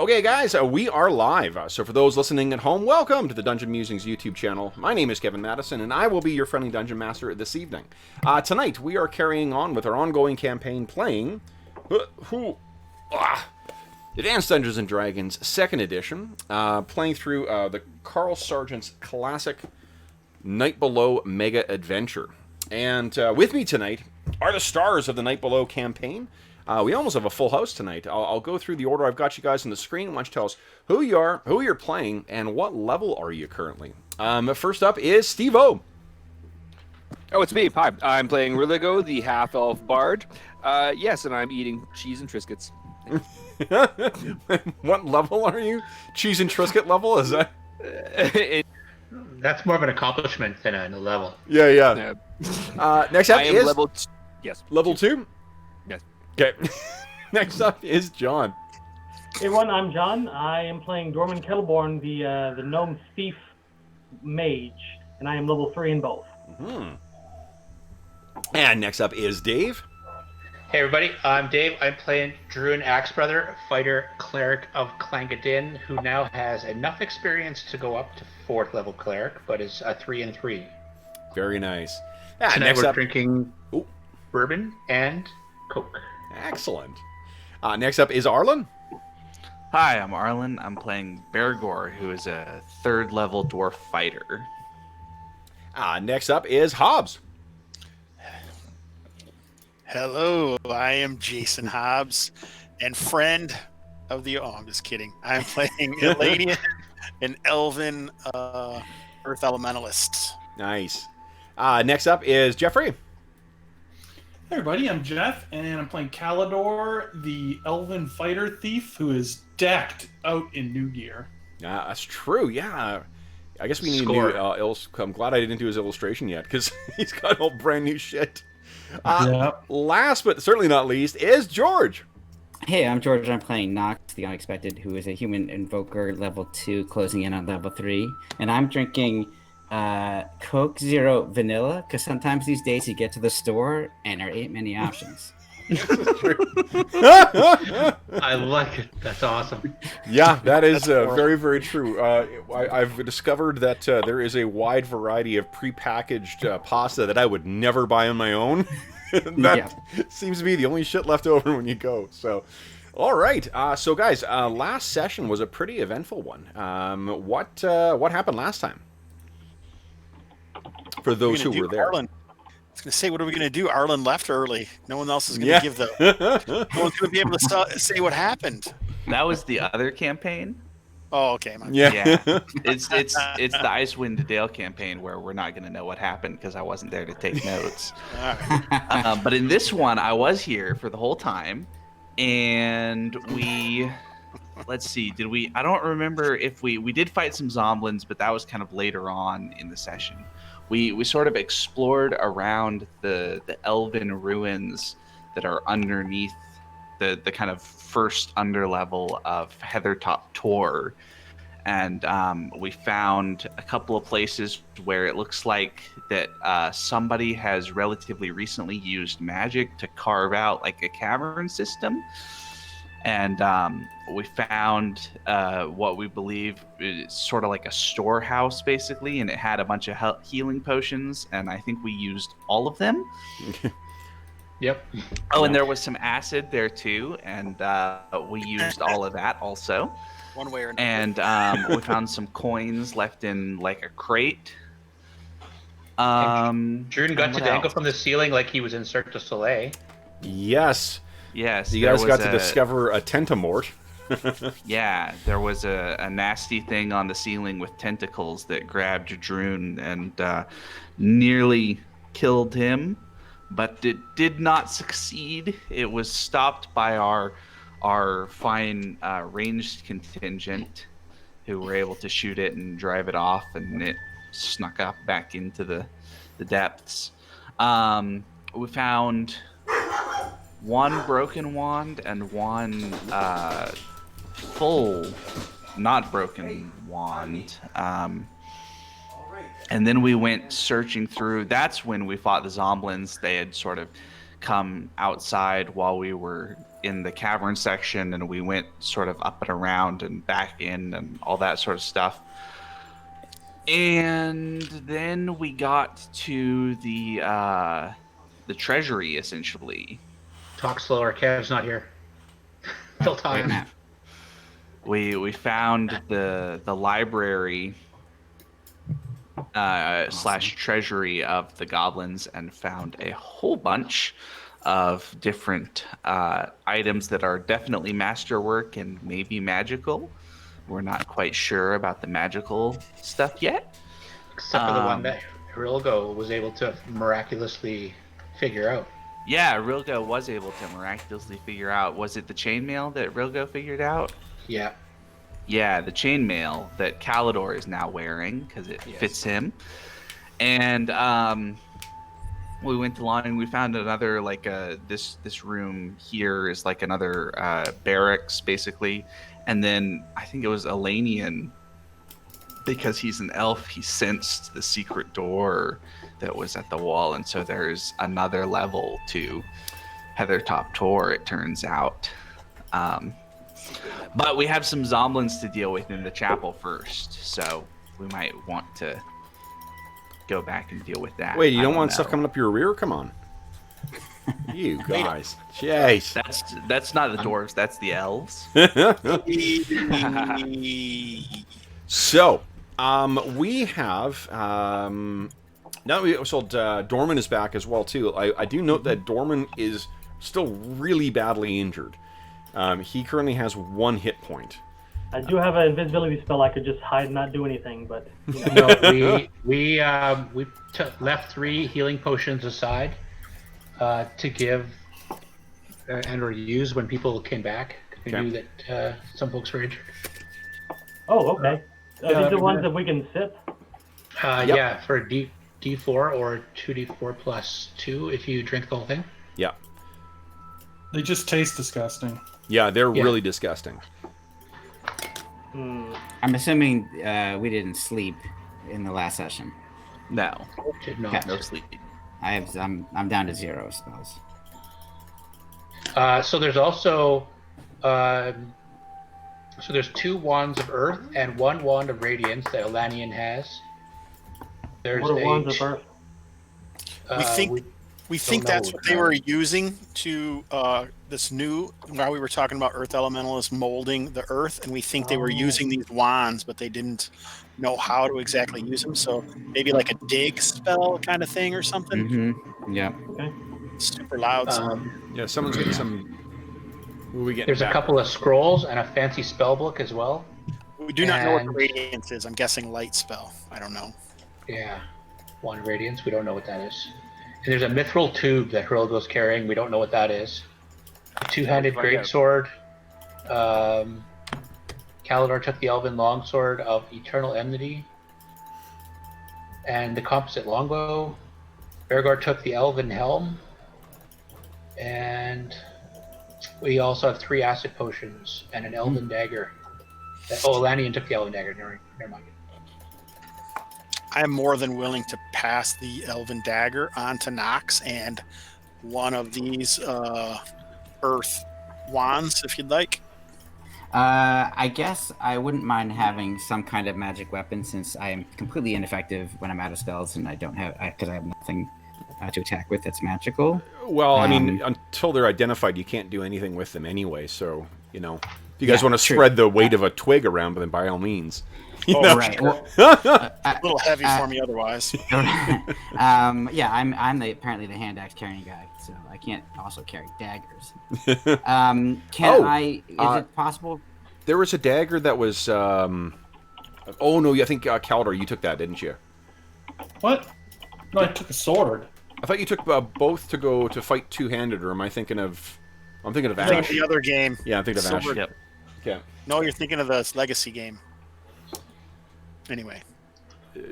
Okay, guys, we are live. So for those listening at home, welcome to the Dungeon Musings YouTube channel. My name is Kevin Madison, and I will be your friendly Dungeon Master this evening. Tonight, we are carrying on with our ongoing campaign playing Advanced Dungeons & Dragons 2nd Edition, playing through the Carl Sargent's classic Night Below Mega Adventure. And with me tonight are the stars of the Night Below campaign. We almost have a full house tonight. I'll go through the order I've got you guys on the screen. Why don't you tell us who you are, who you're playing, and what level are you currently? First up is Steve-O. Oh, it's me. Hi, I'm playing Riligo, the half-elf bard. Yes, and I'm eating cheese and Triscuits. What level are you? Cheese and Triscuit level? Is that? That's more of an accomplishment than a level. Yeah. Next up I am is level. Yes. Level 2? Yes. Okay. Next up is John. Hey everyone, I'm John. I am playing Dorman Kettleborn, the gnome thief mage, and I am level 3 in both. And next up is Dave. Hey everybody, I'm Dave. I'm playing Druin Axebrother, fighter cleric of Clangadin, who now has enough experience to go up to 4th level cleric, but is a 3 and 3. Very nice. Tonight Next we're up, drinking bourbon and Coke. excellent. Next up is Arlen. Hi, I'm Arlen. I'm playing Bergour, who is a 3rd level dwarf fighter. Next up is Hobbs. Hello, I am Jason Hobbs, and friend of the... Oh, I'm just kidding. I'm playing Elanion, an elven earth elementalist. Nice. Next up is Jeffrey. Hey everybody, I'm Jeff, and I'm playing Calidor, the elven fighter thief who is decked out in new gear. That's true, yeah. I guess we need Score. a new... I'm glad I didn't do his illustration yet, because he's got all brand new shit. Yep. Last but certainly not least is George. Hey, I'm George. I'm playing Knox, the Unexpected, who is a human invoker, level 2, closing in on level 3. And I'm drinking Coke Zero Vanilla, because sometimes these days you get to the store and there ain't many options. I like it. That's awesome. Yeah, that is That's horrible. very, very true. I've discovered that there is a wide variety of prepackaged pasta that I would never buy on my own. That seems to be the only shit left over when you go. So, all right. So, guys, last session was a pretty eventful one. What happened last time? For those who were there. Arlen. I was going to say, what are we going to do? Arlen left early. No one else is going to give the... No one's going to be able to say what happened. That was the other campaign. Oh, okay. My Yeah. It's the Icewind Dale campaign where we're not going to know what happened because I wasn't there to take notes. All right. But in this one, I was here for the whole time, and let's see, I don't remember if we did fight some zomblins, but that was kind of later on in the session. We sort of explored around the elven ruins that are underneath the kind of first underlevel of Heathertop Tor, and we found a couple of places where it looks like that somebody has relatively recently used magic to carve out like a cavern system. And we found what we believe is sort of like a storehouse, basically, and it had a bunch of healing potions, and I think we used all of them. Yep. Oh, and there was some acid there too, and we used all of that also. One way or another. And we found some coins left in like a crate. Druin got to what dangle else? from the ceiling like he was in Cirque du Soleil. Yes. Yes, You there guys got was to discover a tentamort. Yeah, there was a nasty thing on the ceiling with tentacles that grabbed Druin and nearly killed him, but it did not succeed. It was stopped by our fine ranged contingent, who were able to shoot it and drive it off, and it snuck up back into the depths. We found one broken wand and one full, not broken wand. And then we went searching through. That's when we fought the zomblins. They had sort of come outside while we were in the cavern section, and we went sort of up and around and back in and all that sort of stuff. And then we got to the treasury, essentially. Talk slower. Kev's not here. Still time. We found the library slash treasury of the goblins and found a whole bunch of different items that are definitely masterwork and maybe magical. We're not quite sure about the magical stuff yet. Except for the one that Rilgo was able to miraculously figure out. Yeah, Rilgo was able to miraculously figure out. Was it the chainmail that Rilgo figured out? Yeah. Yeah, the chainmail that Calidor is now wearing because it fits him. And we went along and we found another this room here is like another barracks basically. And then I think it was Elanion, because he's an elf, he sensed the secret door that was at the wall, and so there's another level to Heathertop Tor, it turns out. But we have some zomblins to deal with in the chapel first, so we might want to go back and deal with that. Wait, you don't want stuff coming up your rear? Come on. You guys. Jeez. That's not the dwarves, that's the elves. So, we have now Dorman is back as well too. I do note that Dorman is still really badly injured. He currently has 1 hit point. I do have an invisibility spell. I could just hide and not do anything, but we left 3 healing potions aside to give and or use when people came back. We knew that some folks were injured. Oh, okay. Are these the ones that we can sip? Yeah, for a D4 or 2D4 plus 2 if you drink the whole thing. Yeah. They just taste disgusting. Yeah, they're really disgusting. I'm assuming we didn't sleep in the last session. No. Did not. Okay. No sleep. I'm down to 0 spells. So there's also there's 2 wands of earth and 1 wand of radiance that Elanion has. There's What are wands of earth? We think that's what they were using to this new. While we were talking about Earth Elementalists molding the Earth, and we think they were using these wands, but they didn't know how to exactly use them. So maybe like a dig spell kind of thing or something. Mm-hmm. Yeah. Okay. Super loud. Yeah, someone's getting some. Who are we getting? There's a couple of scrolls and a fancy spell book as well. We do not know what the radiance is. I'm guessing light spell. I don't know. Yeah, 1 radiance. We don't know what that is. And there's a mithril tube that Hurlgo's carrying. We don't know what that is. A 2-handed greatsword. Calidor took the elven longsword of eternal enmity. And the composite longbow. Bergour took the elven helm. And we also have 3 acid potions and an elven dagger. Elanion took the elven dagger. Never mind. I am more than willing to pass the Elven Dagger on to Knox and one of these Earth Wands, if you'd like. I guess I wouldn't mind having some kind of magic weapon, since I am completely ineffective when I'm out of spells, and I don't have because I have nothing to attack with that's magical. Well, I mean, until they're identified, you can't do anything with them anyway. So, if you guys want to spread the weight of a twig around, then by all means. Right. Well, a little heavy for me otherwise. Yeah, I'm apparently the hand axe carrying guy, so I can't also carry daggers. Is it possible? There was a dagger that was. Oh no, I think Calidor, you took that, didn't you? What? No, I took a sword. I thought you took both to go to fight 2-handed, or am I thinking of? I'm thinking of I Ash. think the other game. Yeah, I'm thinking of Ash. Yep. Okay. No, you're thinking of the Legacy game. Anyway.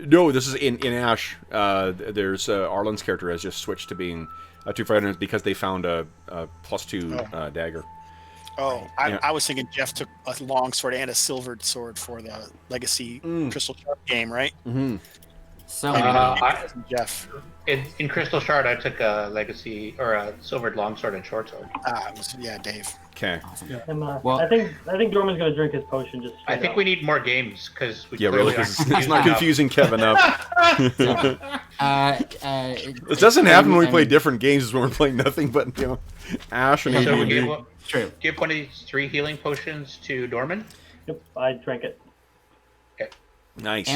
No, this is in Ash. There's Arlen's character has just switched to being a 2-fighter because they found a +2 dagger. Oh, I was thinking Jeff took a long sword and a silvered sword for the Legacy Crystal Sharp game, right? Mm-hmm. So many. Jeff. In Crystal Shard, I took a legacy or a silvered longsword and short sword. Dave. Okay. Well- I think Dorman's gonna drink his potion. Just I think we need more games because we Yeah, really, clearly 'cause aren't it's not confusing confusing Kevin up. It It doesn't happen when we play different games as when we're playing nothing but, Ash and enough. So we AD&D. give, give one of these 3 healing potions to Dorman. Yep, I drank it. Nice.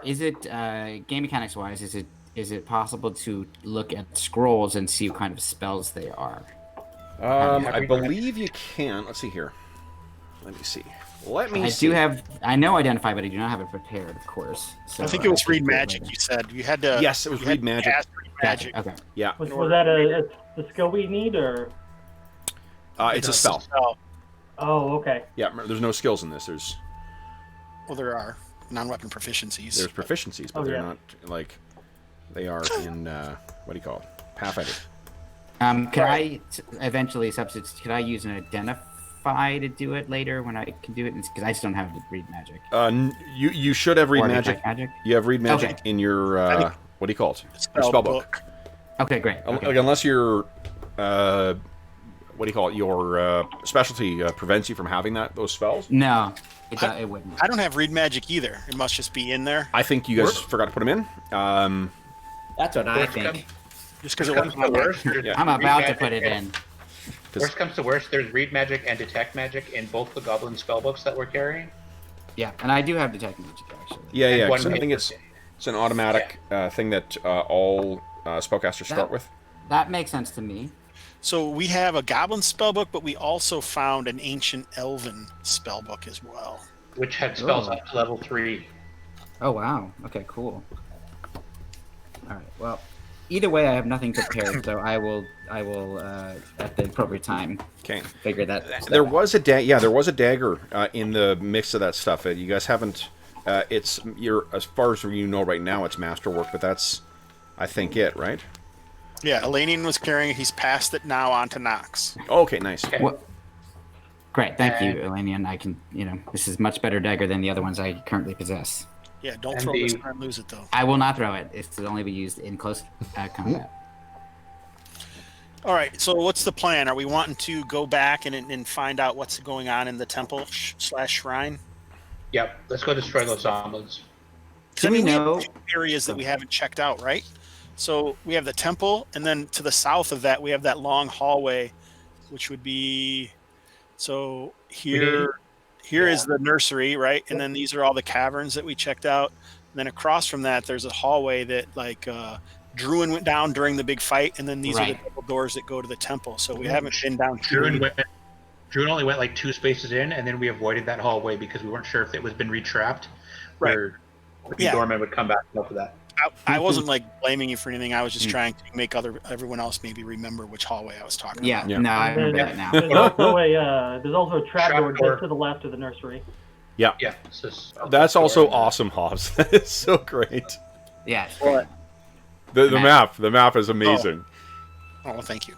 Is it game mechanics wise? Is it possible to look at scrolls and see what kind of spells they are? I believe you can. Let's see here. Let me see. I know identify, but I do not have it prepared, of course. So I think it was read can do it magic. later. You said you had to. Yes, it was you read had to magic. cast read magic. Okay. Yeah. Was that the skill we need, or? It's a spell. Oh, okay. Yeah, remember, there's no skills in this. There's Well, there are non-weapon proficiencies. proficiencies, but Oh, they're yeah. not like they are in what do you call it? Pathfinder. Could I eventually substitute? Could I use an identify to do it later when I can do it? Because I just don't have read magic. You should have read Or magic. detect magic. You have read magic Okay. in your what do you call it? Your Spell spell book. Okay, great. Like, Okay. unless your what do you call it? Your specialty prevents you from having those spells. No, it wouldn't. I don't have read magic either. It must just be in there. I think you guys forgot to put them in. That's what I Worst think. come- Just because it Worst wasn't comes to on worst, there. there's Yeah. I'm read about to magic put it and- in. Worst comes to worst, there's read magic and detect magic in both the goblin spellbooks that we're carrying. Yeah, and I do have detect magic actually. Yeah, And yeah. one 'Cause I think hit. it's an automatic thing that all spellcasters start with. That makes sense to me. So we have a goblin spellbook, but we also found an ancient elven spellbook as well. Which had spells Oh. up to level 3. Oh wow. Okay, cool. All right. Well, either way, I have nothing prepared, so I will at the appropriate time Okay. figure that. There was a there was a dagger in the mix of that stuff. You guys haven't. It's as far as you know right now, it's masterwork, but that's, I think, it, right? Yeah, Elanion was carrying it. He's passed it now on to Knox. Okay, nice. What? Great, thank you, Elanion. I can, this is much better dagger than the other ones I currently possess. Yeah, don't And throw the- this and lose it, though. I will not throw it. It's to only be used in close combat. All right, so what's the plan? Are we wanting to go back and find out what's going on in the temple / shrine? Yep, let's go destroy those zombies. Do we have know? two areas that we haven't checked out, right? So we have the temple, and then to the south of that, we have that long hallway, which would be. So here is the nursery, right? And then these are all the caverns that we checked out. And then across from that, there's a hallway that Druin went down during the big fight, and then these are the double doors that go to the temple. So we haven't been down. Druin only went like 2 spaces in, and then we avoided that hallway because we weren't sure if it was been retrapped. Right. Where Yeah. Dorman would come back and help with that. I wasn't blaming you for anything. I was just trying to make everyone else maybe remember which hallway I was talking Yeah, about. Yeah. no, I And remember then that now. there's also a trapdoor Trapdoor. just to the left of the nursery. Yeah. Yeah. It's just- That's also awesome, Hobbs. That is so great. Yeah. it's great. The map is amazing. Oh, thank you.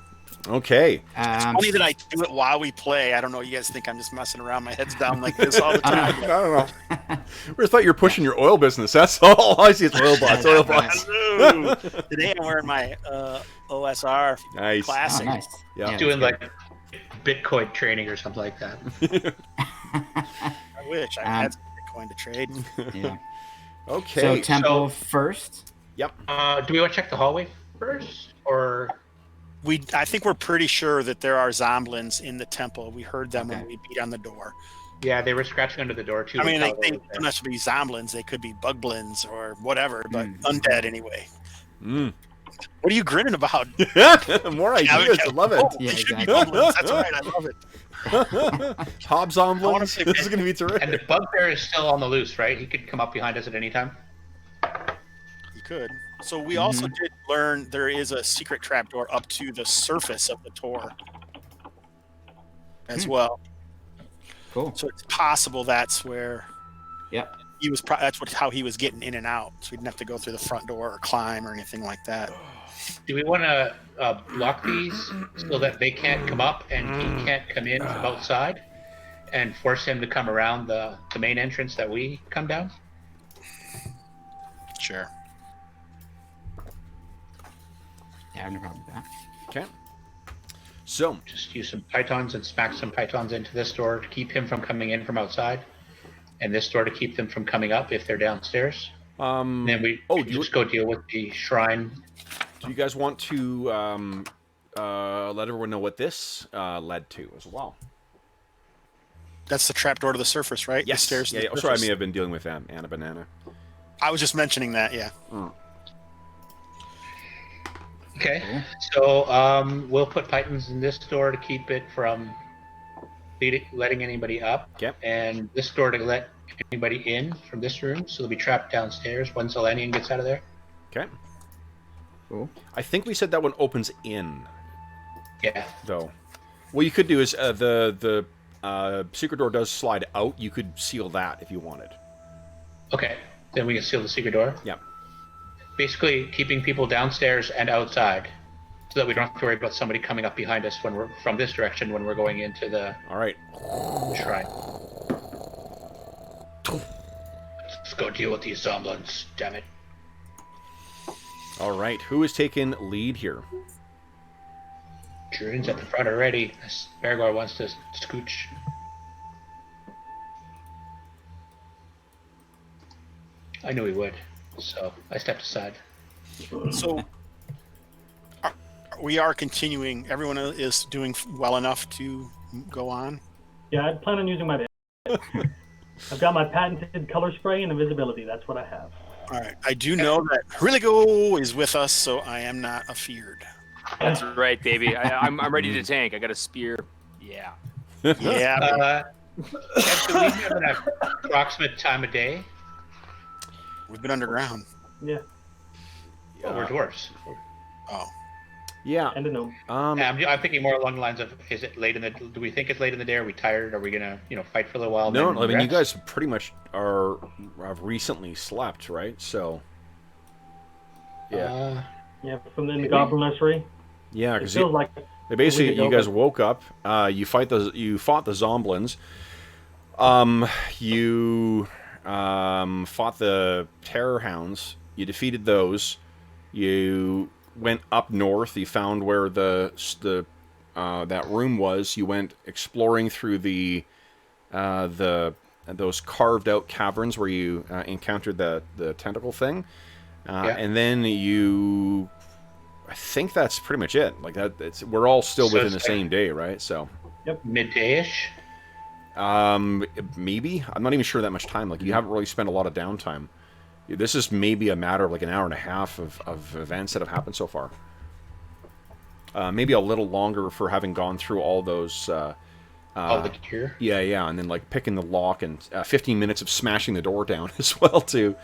Okay. Funny that I do it while we play. I don't know. You guys think I'm just messing around? My head's down like this all the I time. don't know. We just thought you were pushing your oil business. That's all I see is oil bots. Oil bots. Hello. Today I'm wearing my OSR Nice. Oh, classic. nice. Yeah. doing like Bitcoin training or something like that. I wish I had some Bitcoin to trade. Yeah. Okay. So temple first. Yep. Do we want to check the hallway first, or I think we're pretty sure that there are zomblins in the temple. We heard them when Okay. we beat on the door. yeah, they were scratching under the door too. I mean, they They don't have to be zomblins. They could be bugblins or whatever, but undead anyway. Mm. What are you grinning about? More ideas. I love it. Oh, Yeah, they should be exactly. bugblins. That's right. I love it. Hobbs I wanna on say- This is going to be terrific. And the bugbear is still on the loose, right? He could come up behind us at any time. You could. So we also did learn there is a secret trapdoor up to the surface of the Tor as well. Cool. So it's possible that's where Yep. he was. That's how he was getting in and out. So he didn't have to go through the front door or climb or anything like that. Do we want to block these so that they can't come up and he can't come in from outside, and force him to come around the main entrance that we come down? share. Yeah, I have no problem with that. Okay. So, Just use some pythons and smack some pythons into this door to keep him from coming in from outside, and this door to keep them from coming up if they're downstairs. And then we just go deal with the shrine. do you guys want to let everyone know what this led to as well? That's the trap door to the surface, right? Yes. The stairs to Yeah, the yeah. Sorry, I surface. may have been dealing with Anna Banana. I was just mentioning that, yeah. Okay, so we'll put pythons in this door to keep it from letting anybody up, Okay. and this door to let anybody in from this room, so they'll be trapped downstairs once Elanion gets out of there. Okay. Cool. I think we said that one opens in, Yeah. though. What you could do is the secret door does slide out. You could seal that if you wanted. Okay, then we can seal the secret door. Yeah. Basically, keeping people downstairs and outside, so that we don't have to worry about somebody coming up behind us when we're from this direction when we're going into the All right. shrine. Let's go deal with these zombies. Damn it. All right. Who is taking lead here? Druin's at the front already. Bergour wants to scooch. I knew he would, so I stepped aside. So we are continuing. Everyone is doing well enough to go on. Yeah, I plan on using my. I've got my patented color spray and invisibility. That's what I have. All right. I do know that Riligo is with us, so I am not afeared. That's right, baby. I'm ready to tank. I got a spear. Yeah. Yeah. Do we have an approximate time of day? We've been underground. Yeah, Well, we're dwarves. Oh. Yeah. and a gnome. I'm thinking more along the lines of: is it late in the? Do we think it's late in the day? Are we tired? Are we gonna, fight for a little while? and No, then I mean, you rest? guys pretty much have recently slept, right? So. Yeah. Yeah, from the goblin nursery. Yeah, It because feels like basically ago, you guys but- woke up. You fought the zomblins. You fought the terror hounds. You defeated those. You went up north. You found where the that room was. You went exploring through those carved out caverns where you encountered the tentacle thing. And then you, I think that's pretty much it. Like that, we're all still So within the it's same day, right? So, midday-ish. maybe I'm not even sure that much time. Like you haven't really spent a lot of downtime. This is maybe a matter of like an hour and a half of events that have happened so far. Maybe a little longer for having gone through all those. All the gear. Yeah, and then like picking the lock and 15 minutes of smashing the door down as well too.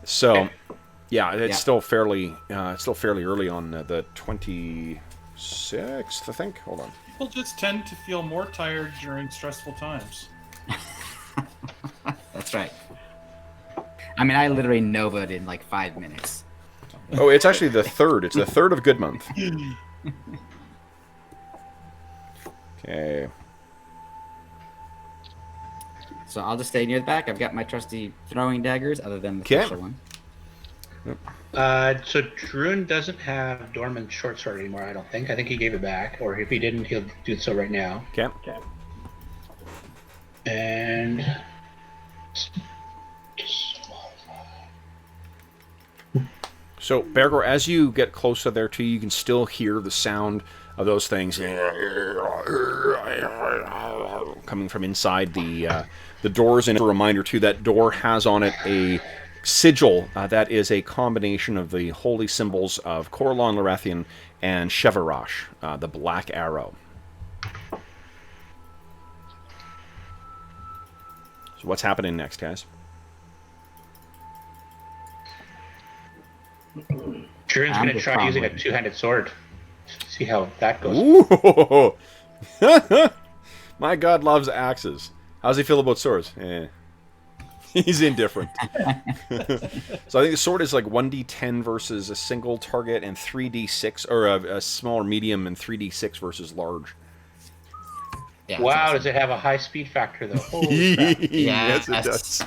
So, yeah, it's still fairly early on the 26th, I think. Hold on. People just tend to feel more tired during stressful times. That's right. I mean, I literally novaed in like 5 minutes. Oh, it's actually the 3rd. It's the 3rd of good month. Okay. So I'll just stay near the back. I've got my trusty throwing daggers, other than the Okay. special one. So Druin doesn't have Dorman's short sword anymore, I don't think. I think he gave it back, or if he didn't, he'll do so right now. Okay. Okay. And So, Bergour, as you get closer there too, you can still hear the sound of those things coming from inside the doors. And a reminder too, that door has on it a sigil that is a combination of the holy symbols of Corlon Larathian and Chevarash, the Black Arrow. So what's happening next, guys? Druin's I'm going to just try using a following. two-handed sword. See how that goes. Ooh! My god loves axes. How's he feel about swords? He's indifferent. So I think the sword is like 1d10 versus a single target and 3d6, or a small or medium and 3d6 versus large. Yeah, Wow, that's does it have a high speed factor though? Holy crap. Yeah, Yes, it that's- does.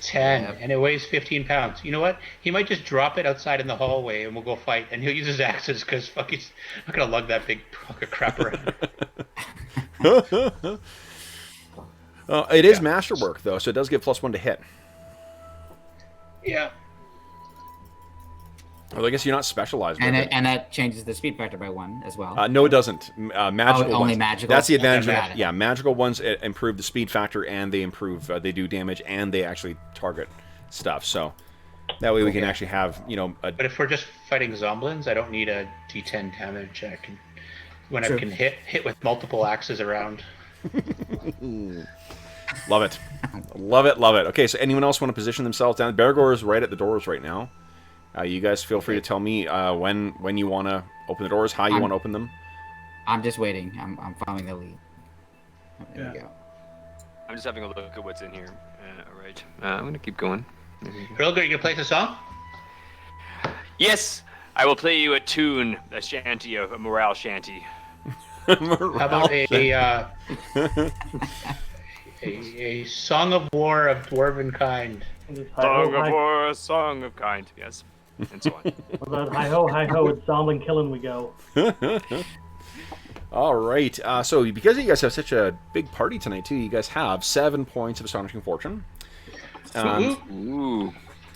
10, Yep. and it weighs 15 pounds. You know what? He might just drop it outside in the hallway, and we'll go fight. And he'll use his axes because fuck, he's not gonna lug that big hunk of crap around. It is masterwork though, so it does give +1 to hit. Yeah. Well, I guess you're not specialized. With it. And that changes the speed factor by 1 as well. No, it doesn't. Magical only ones. magical? That's the advantage. Got it. Yeah, magical ones improve the speed factor, and they improve. They do damage, and they actually target stuff. So that way we can actually have, you know. But if we're just fighting Zomblins, I don't need a D10 damage. I can, when True. I can hit with multiple axes around. Love it, love it, love it. Okay, so anyone else want to position themselves down? Bergour is right at the doors right now. You guys feel free to tell me when you want to open the doors, how you want to open them. I'm just waiting. I'm following the lead. There we go. I'm just having a look at what's in here. All right. I'm going to keep going. Real good. You gonna play the song? Yes, I will play you a tune, a shanty, a morale shanty. How about a song of war of dwarven kind? Song of war, a song of kind. Yes, and so on. Hi ho, it's Zombling killing we go. All right. So because you guys have such a big party tonight, too, you guys have 7 points of astonishing fortune. Ooh.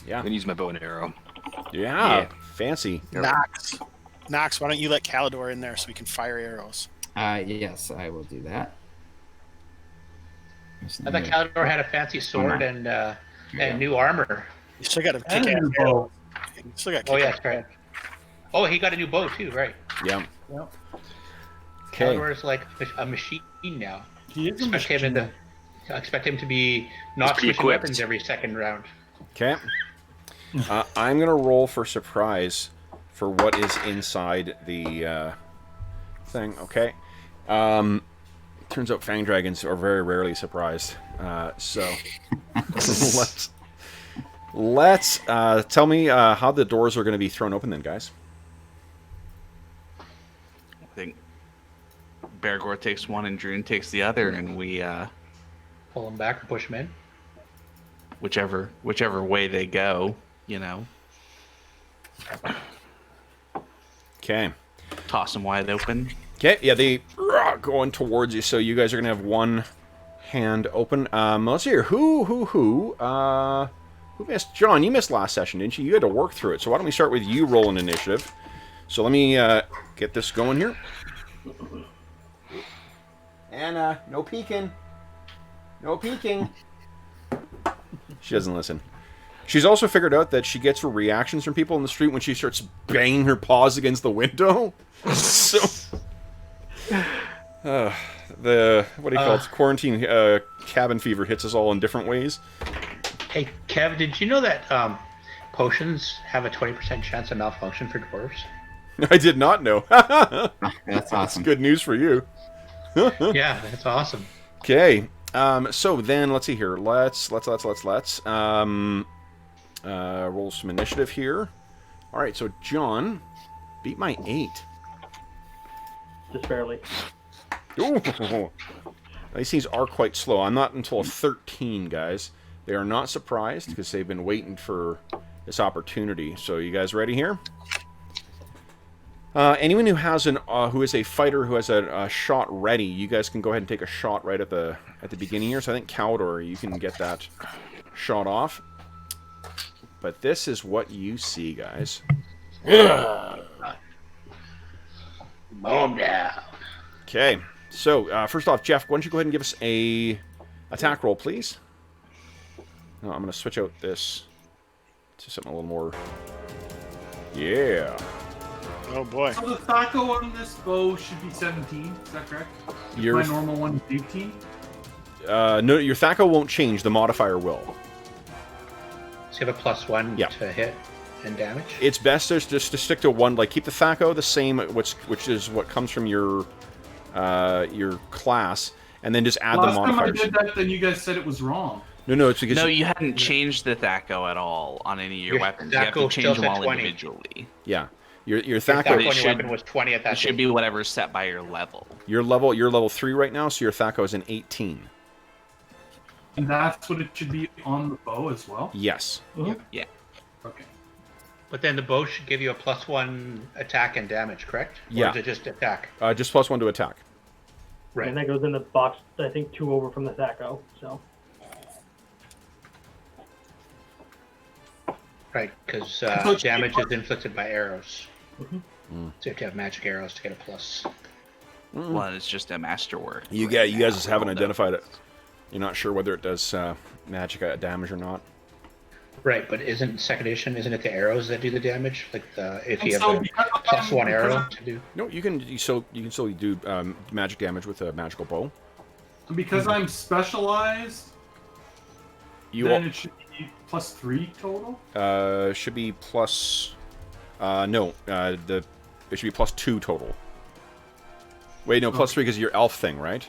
Yeah. I'm going to use my bow and arrow. Yeah. Fancy. Knox, why don't you let Calidor in there so we can fire arrows? Yes, I will do that. I thought Calidor had a fancy sword and new armor. You still got to And kick a ass new arrows. bow. You still got Oh yeah, that's right. Oh, he got a new bow too, right? Yeah. Yep. Okay. Calidor's like a machine now. He is a Expect him to be not He's switching pre-equipped. weapons every second round. Okay. I'm going to roll for surprise for what is inside the thing. Okay. Turns out fang dragons are very rarely surprised. So let's tell me how the doors are going to be thrown open then, guys. I think Bergour takes one and Druin takes the other, and we Pull him back, push him in. whichever way they go, you know, Okay. toss them wide open. Okay, yeah, they going towards you, so you guys are gonna have one hand open. Let's see here. Who missed? John, you missed last session, didn't you? You had to work through it, so why don't we start with you rolling initiative? So let me get this going here. Anna, no peeking. No peeking. She doesn't listen. She's also figured out that she gets her reactions from people in the street when she starts banging her paws against the window. So... the what do you call it? Quarantine cabin fever hits us all in different ways. Hey, Kev, did you know that potions have a 20% chance of malfunction for dwarves? I did not know. That's awesome. Good news for you. Yeah, that's awesome. Okay. So then let's see here. Let's roll some initiative here. All right. So John beat my 8. Just barely. Ooh. These things are quite slow. I'm not until a 13, guys. They are not surprised because they've been waiting for this opportunity. So you guys ready here? Anyone who has who is a fighter who has a shot ready, you guys can go ahead and take a shot right at the beginning here. So I think Calidor, you can get that shot off. But this is what you see, guys. Boom down. Okay. So first off, Jeff, why don't you go ahead and give us a attack roll, please? No, I'm going to switch out this to something a little more. Yeah. Oh boy. So the thaco on this bow should be 17. Is that correct? Your My normal one is 18. no, your thaco won't change. The modifier will. So you have a +1 Yeah. to hit and damage. It's best just to stick to one. Like keep the thaco the same, which is what comes from your class, and then just add the Last time I modifiers. did that, then you guys said it was wrong. No, it's because No, you hadn't changed the thaco at all on any of your Your weapons. You have to thaco change still them said all 20. individually. yeah, your Your thaco. thaco on it your should- weapon was 20 at that It should time. be whatever's set by your level. You're level 3 right now, so your thaco is an 18. And that's what it should be on the bow as well? Yes. Yeah. Okay. But then the bow should give you a +1 attack and damage, correct? Yeah. Or is it just attack? Just +1 to attack. Right. And that goes in the box, I think, 2 over from the Thaco. So. Right, because damage is inflicted by arrows. So you have to have magic arrows to get a plus. Well, it's just a masterwork. You guys just haven't identified it. You're not sure whether it does magic damage or not. Right, but isn't second edition? Isn't it the arrows that do the damage? Like if you And have so a because +1 I'm- arrow to do. No, you can still do magic damage with a magical bow. Because I'm specialized, You then it should be +3 total? should be plus. No, it should be +2 total. Wait, no, +3 because you're elf thing, right?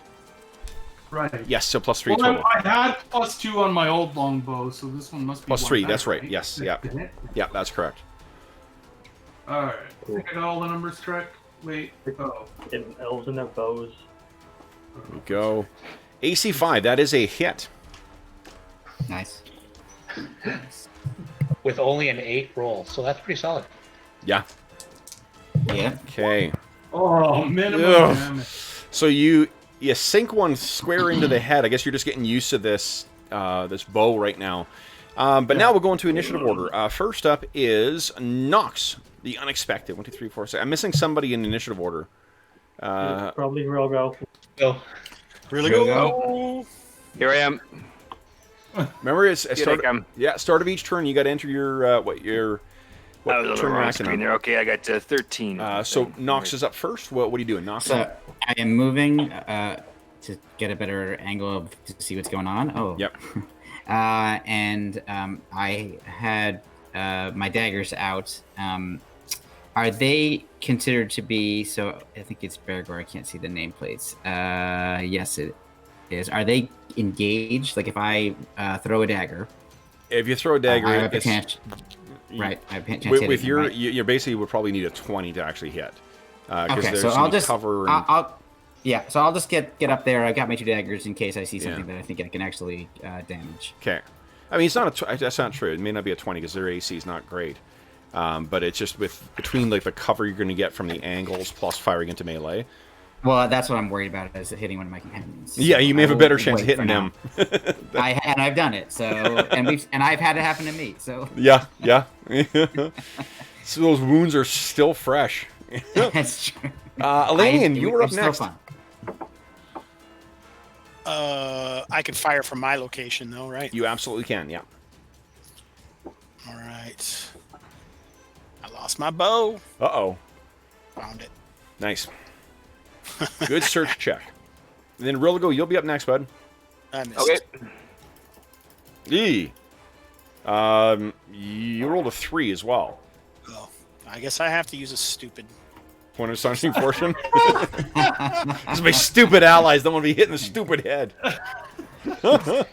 Right. Yes, so +3 Well, total. I had +2 on my old longbow, so this one must be +3, one that's better, right. Yes, yeah. Isn't it? Yeah, that's correct. Alright. I think I got all the numbers correct. Wait. Oh. And elves and their bows. There we go. AC 5, that is a hit. Nice. With only an 8 roll, so that's pretty solid. Yeah. Yeah. Okay. Oh, minimum Ugh. damage. So you sink one square into the head. I guess you're just getting used to this this bow right now. But now we'll go into initiative order. First up is Knox, the unexpected. 1, 2, 3, 4, 6. I'm missing somebody in initiative order. Probably Rilgo. So Really Here we go. Here I am. Remember, it's Here start, I come. start of each turn. You got to enter your what I was on the turn you're wrong acting screen on. there. Okay, I got 13. So Knox is up first. What are you doing, Knox? So I am moving to get a better angle to see what's going on. Oh. Yep. And I had my daggers out. Are they considered to be? So I think it's Bergour. I can't see the nameplates. Yes, it is. Are they engaged? Like if I throw a dagger, If you throw a dagger, I have a it's- chance. Right, I have a chance with, hitting with them, your, right? you basically would probably need a 20 to actually hit. Because Okay, there's so some I'll just cover. And, so I'll just get up there. I got my 2 daggers in case I see something Yeah. that I think I can actually damage. Okay. I mean, it's not that's not true. It may not be a 20 because their AC is not great. But it's just between like the cover you're going to get from the angles plus firing into melee. Well, that's what I'm worried about is hitting one of my companions. Yeah, you may have a I will better chance wait of hitting for them. now. I've done it. So and I've had it happen to me. So Yeah. So those wounds are still fresh. that's true. Elanion, you were up it's so next. fun. I can fire from my location though, right? You absolutely can. Yeah. All right. I lost my bow. Uh-oh. Found it. Nice. Good search check. And then Rilgo, you'll be up next, bud. I missed. Okay. You rolled a 3 as well. Well, I guess I have to use a stupid. Point of astonishing fortune. These are my stupid allies. Don't want to be hitting the stupid head.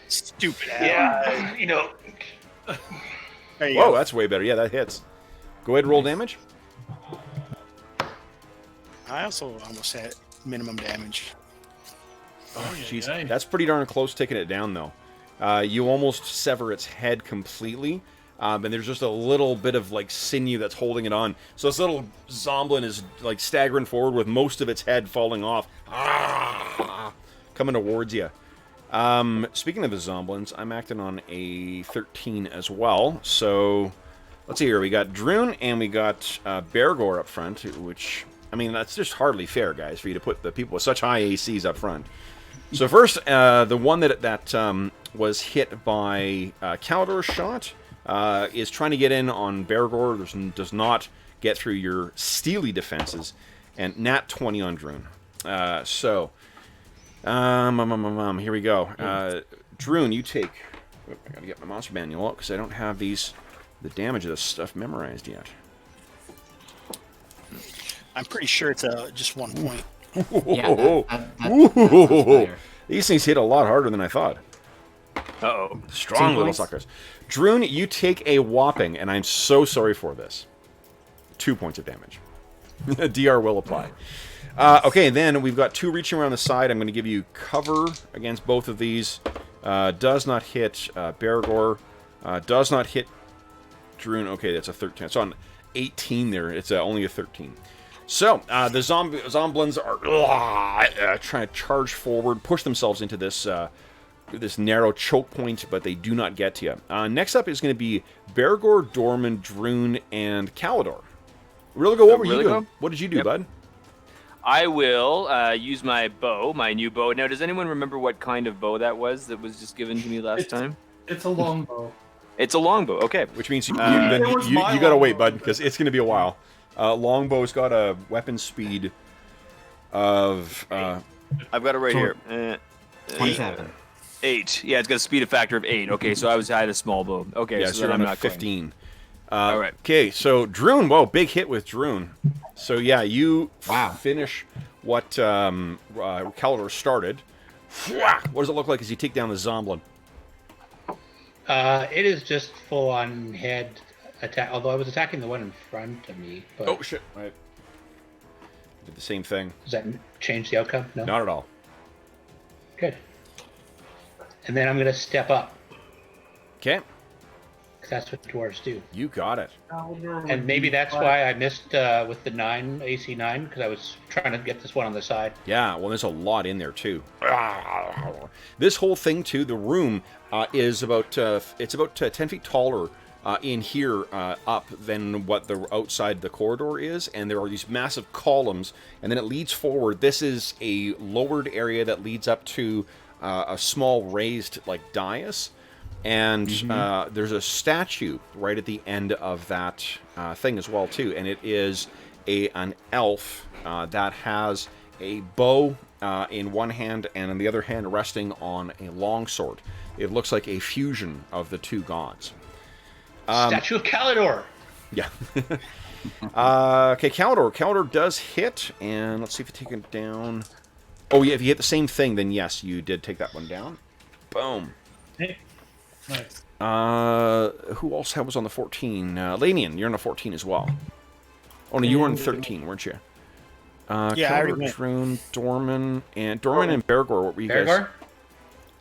Stupid ass. yeah, you know, There you Whoa, go. that's way better. Yeah, that hits. Go ahead and roll damage. I also almost had minimum damage. Oh, jeez. yay. That's pretty darn close taking it down, though. You almost sever its head completely, and there's just a little bit of, like, sinew that's holding it on. So this little Zomblin is, like, staggering forward with most of its head falling off. Coming towards you. Speaking of the Zomblins, I'm acting on a 13 as well. So, let's see here. We got Druin and we got Bergour up front, which... I mean, that's just hardly fair, guys, for you to put the people with such high ACs up front. So first, the one that was hit by Calidor's shot is trying to get in on Bergour. Does not get through your steely defenses, and nat 20 on Druin. Here we go. Druin, you take... Oh, I gotta get my monster manual up because I don't have the damage of this stuff memorized yet. I'm pretty sure it's just 1 point. Yeah, Whoa. that sounds better. These things hit a lot harder than I thought. Uh-oh. Strong 2 little points? suckers. Druin, you take a whopping, and I'm so sorry for this, 2 points of damage. DR will apply. Okay, then we've got 2 reaching around the side. I'm going to give you cover against both of these. Does not hit Bergour. Does not hit Druin. Okay, that's a 13. It's on 18 there. It's only a 13. So, the Zomblins are trying to charge forward, push themselves into this this narrow choke point, but they do not get to you. Next up is going to be Bergour, Dorman, Druin, and Kalidor. Rilligo, what were you doing? What did you do, bud? I will use my bow, my new bow. Now, does anyone remember what kind of bow that was just given to me last time? It's a longbow. It's a longbow, okay. Which means you got to wait, bud, because it's going to be a while. Longbow's got a weapon speed of... I've got it right here. 27. 8. Yeah, it's got a speed factor of 8. Okay, so I had a small bow. Okay, yeah, so you're then on I'm a not 15. All right. Okay, so Druin, whoa, big hit with Druin. So yeah, you finish what Kalidor started. What does it look like as you take down the Zomblin? It is just full-on head attack, although I was attacking the one in front of me. But Oh, shit. Right. Did the same thing. does that change the outcome? No? Not at all. Good. And then I'm going to step up, Okay, because that's what dwarves do. you got it. And maybe that's why I missed with the AC 9, because I was trying to get this one on the side. Yeah, well, there's a lot in there, too. This whole thing, too, the room is about, it's about 10 feet taller in here up than what the outside the corridor is, and there are these massive columns, and then it leads forward. This is a lowered area that leads up to a small raised, like, dais, and there's a statue right at the end of that thing as well, too, and it is an elf that has a bow in one hand and in the other hand resting on a longsword. It looks like a fusion of the two gods. Statue of Kalidor! Yeah. Okay, Kalidor. Kalidor does hit, and let's see if you take it down. Oh, yeah, if you hit the same thing, then yes, you did take that one down. Boom. Hey. Nice. Who else was on the 14? Elanion, you're on the 14 as well. Oh, no, you were on 13, weren't you? Yeah, I Kalidor, already went. Druin, Dorman and Bergour. What were you guys? Bergour?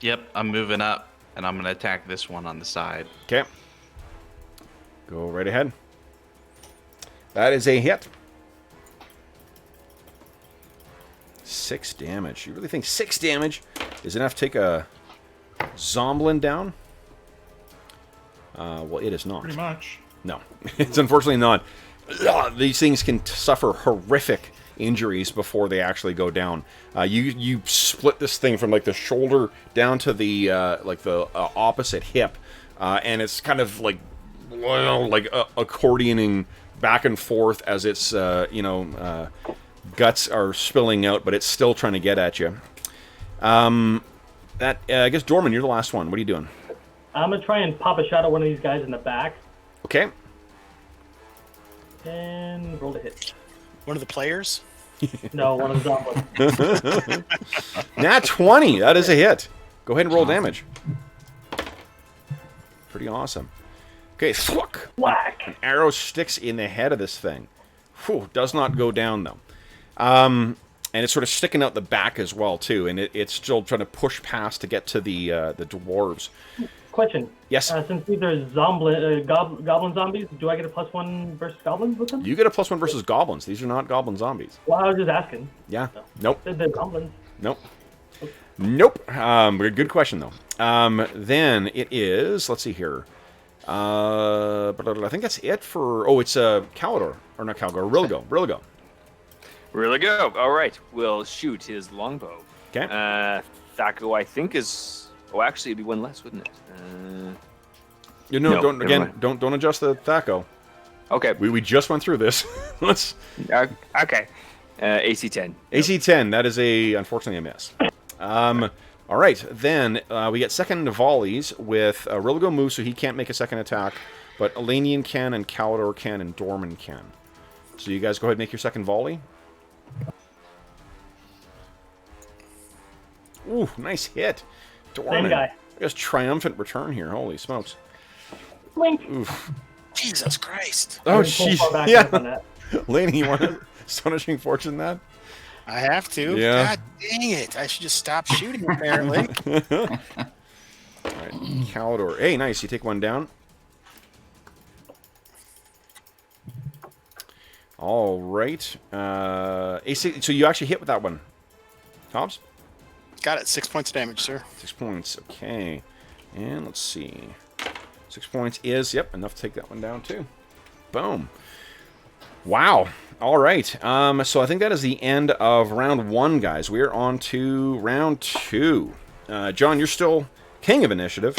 Yep, I'm moving up, and I'm going to attack this one on the side. Okay. Go right ahead. That is a hit. 6 damage. You really think 6 damage is enough to take a Zomblin down? Well, it is not. Pretty much. No, it's unfortunately not. These things can suffer horrific injuries before they actually go down. You split this thing from like the shoulder down to the opposite hip, and it's kind of like accordioning back and forth as its guts are spilling out, but it's still trying to get at you. I guess Dorman, you're the last one. What are you doing? I'm going to try and pop a shot at one of these guys in the back. Okay. And roll a hit. One of the players? No, one of the Zomblins. Nat 20. That is a hit. Go ahead and roll damage. Pretty awesome. Okay, thwack. Whack! An arrow sticks in the head of this thing. Whew, does not go down, though. And it's sort of sticking out the back as well, too, and it's still trying to push past to get to the dwarves. Question. Yes? Since these are goblin zombies, do I get a +1 versus goblins with them? You get a +1 versus goblins. These are not goblin zombies. Well, I was just asking. Yeah. Nope. They're goblins. Nope. Nope. Good question, though. Then it is, let's see here. But I think that's it for... Oh, it's Kalidor. Or not Kalidor. Rilligo. Rilligo. All right. We'll shoot his longbow. Okay. Thaco, I think, is... Oh, actually, it'd be one less, wouldn't it? No, never mind. don't adjust the Thaco. Okay. We just went through this. Let's... Okay. AC 10. AC 10. That is unfortunately a miss. All right, then we get second volleys with Rilligo moves, so he can't make a second attack, but Elanion can, and Kalidor can, and Dorman can. So you guys go ahead and make your second volley. Ooh, nice hit. Dorman. Same guy. Just triumphant return here. Holy smokes. Blink. Oof. Jesus Christ. Oh, Pull far back jeez. on Yeah. that. Laney, you want an astonishing fortune that? I have to. Yeah. God dang it. I should just stop shooting, apparently. Calidor. Hey, nice. You take one down. All right. AC, so you actually hit with that one. Hobbs? Got it. 6 points of damage, sir. 6 points. Okay. And let's see. 6 points is, yep, enough to take that one down too. Boom. Wow. All right. So I think that is the end of round 1, guys. We're on to round 2. John, you're still king of initiative.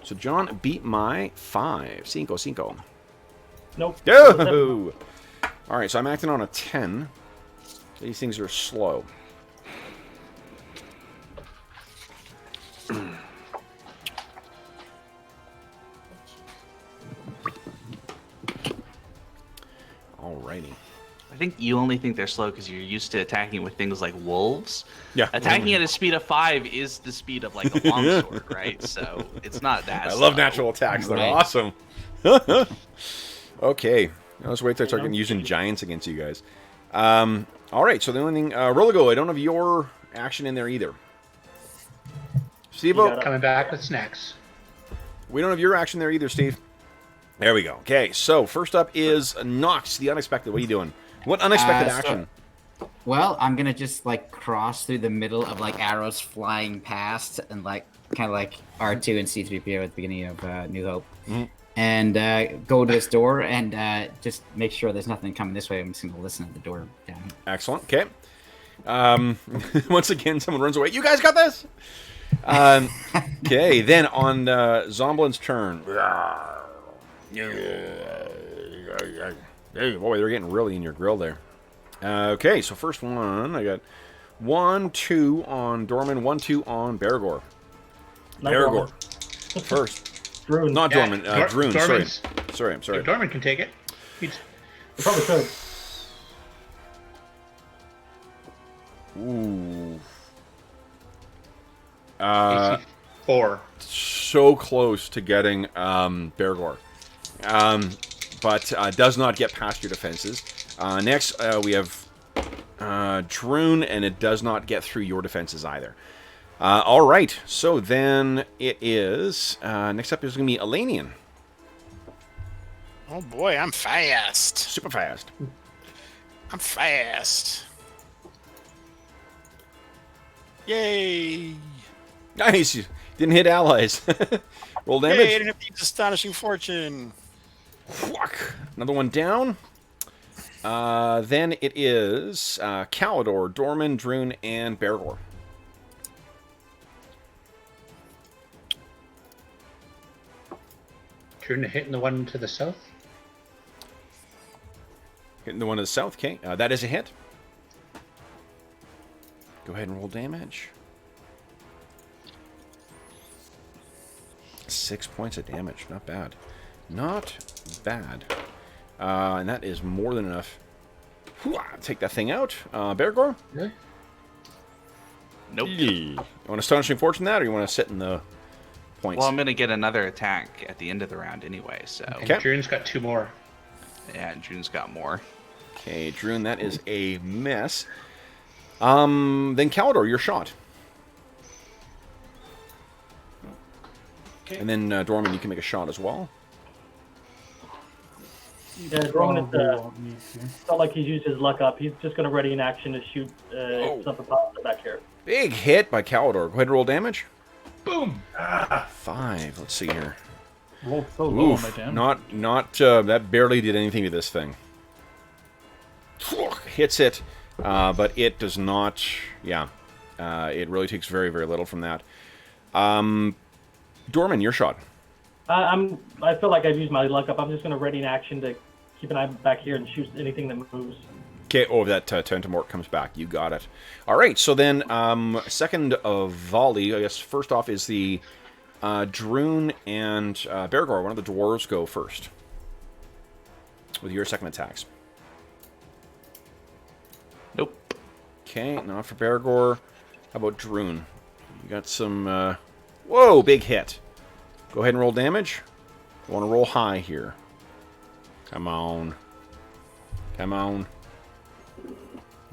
So John beat my 5. Cinco. Nope. Oh! All right, so I'm acting on a 10. These things are slow. Alrighty. I think you only think they're slow because you're used to attacking with things like wolves. Yeah. Attacking at a speed of 5 is the speed of like a longsword, right? So it's not that. I slow. love natural attacks. They're Right. awesome. Okay. Now let's wait till I start using giants against you guys. All right. So the only thing, Rolligo, I don't have your action in there either. Steve, Coming back with snacks. we don't have your action there either, Steve. There we go. Okay. So first up is Knox, the unexpected. What are you doing? What unexpected So- action? Well, I'm gonna just like cross through the middle of like arrows flying past, and like kind of like R2 and C3PO at the beginning of New Hope, and go to this door and just make sure there's nothing coming this way. I'm just gonna listen at the door down here. Excellent. Okay. Once again, someone runs away. You guys got this? Okay. Then on Zomblin's turn. Hey, boy, they're getting really in your grill there. Okay, so first one, I got 1, 2 on Dorman, 1, 2 on Bergour. Not Bergour. First. Druin. Not Yeah, Dorman, Dor- Druin, Dorman's- sorry, I'm sorry. If Dorman can take it. He's You probably could. Ooh. AC 4. So close to getting Bergour. But does not get past your defenses. Next, we have Druin, and it does not get through your defenses either. All right, so then it is... next up is going to be Elanion. Oh boy, I'm fast. Super fast. I'm fast. Yay! Nice! You didn't hit allies. Roll Yay, I damage. didn't have to use Astonishing Fortune. Whack. Another one down. Then it is Calidor, Dorman, Druin, and Bergour. Druin hitting the one to the south. Hitting the one to the south. Okay, that is a hit. Go ahead and roll damage. 6 points of damage. Not bad. Not bad. And that is more than enough. Take that thing out. Bergour? Really? Nope. You want Astonishing Fortune that, or you want to sit in the points? Well, I'm gonna get another attack at the end of the round anyway. So And Okay. Druin's got 2 more. yeah, and June's got more. Okay, Druin, that is a miss. Then Calidor, your shot. Okay. And then Dorman, you can make a shot as well. Yeah, Dorman is, Probably won't need to. it's not like he's used his luck up. He's just going to ready in action to shoot something pop back here. Big hit by Calidor. Go ahead and roll damage. Boom! Ah, 5. Let's see here. rolled so low on my Oof, damage. not that barely did anything to this thing. Hits it, but it does not. Yeah, it really takes very, very little from that. Dorman, your shot. I feel like I've used my luck up. I'm just going to ready in action to keep an eye back here and shoot anything that moves. Okay, oh, that Tentamort comes back. You got it. All right, so then second of volley, I guess first off is the Druin and Bergour. One of the dwarves go first with your second attacks. Nope. Okay, not for Bergour. How about Druin? You got some... Whoa, big hit. Go ahead and roll damage. You want to roll high here. Come on. Come on.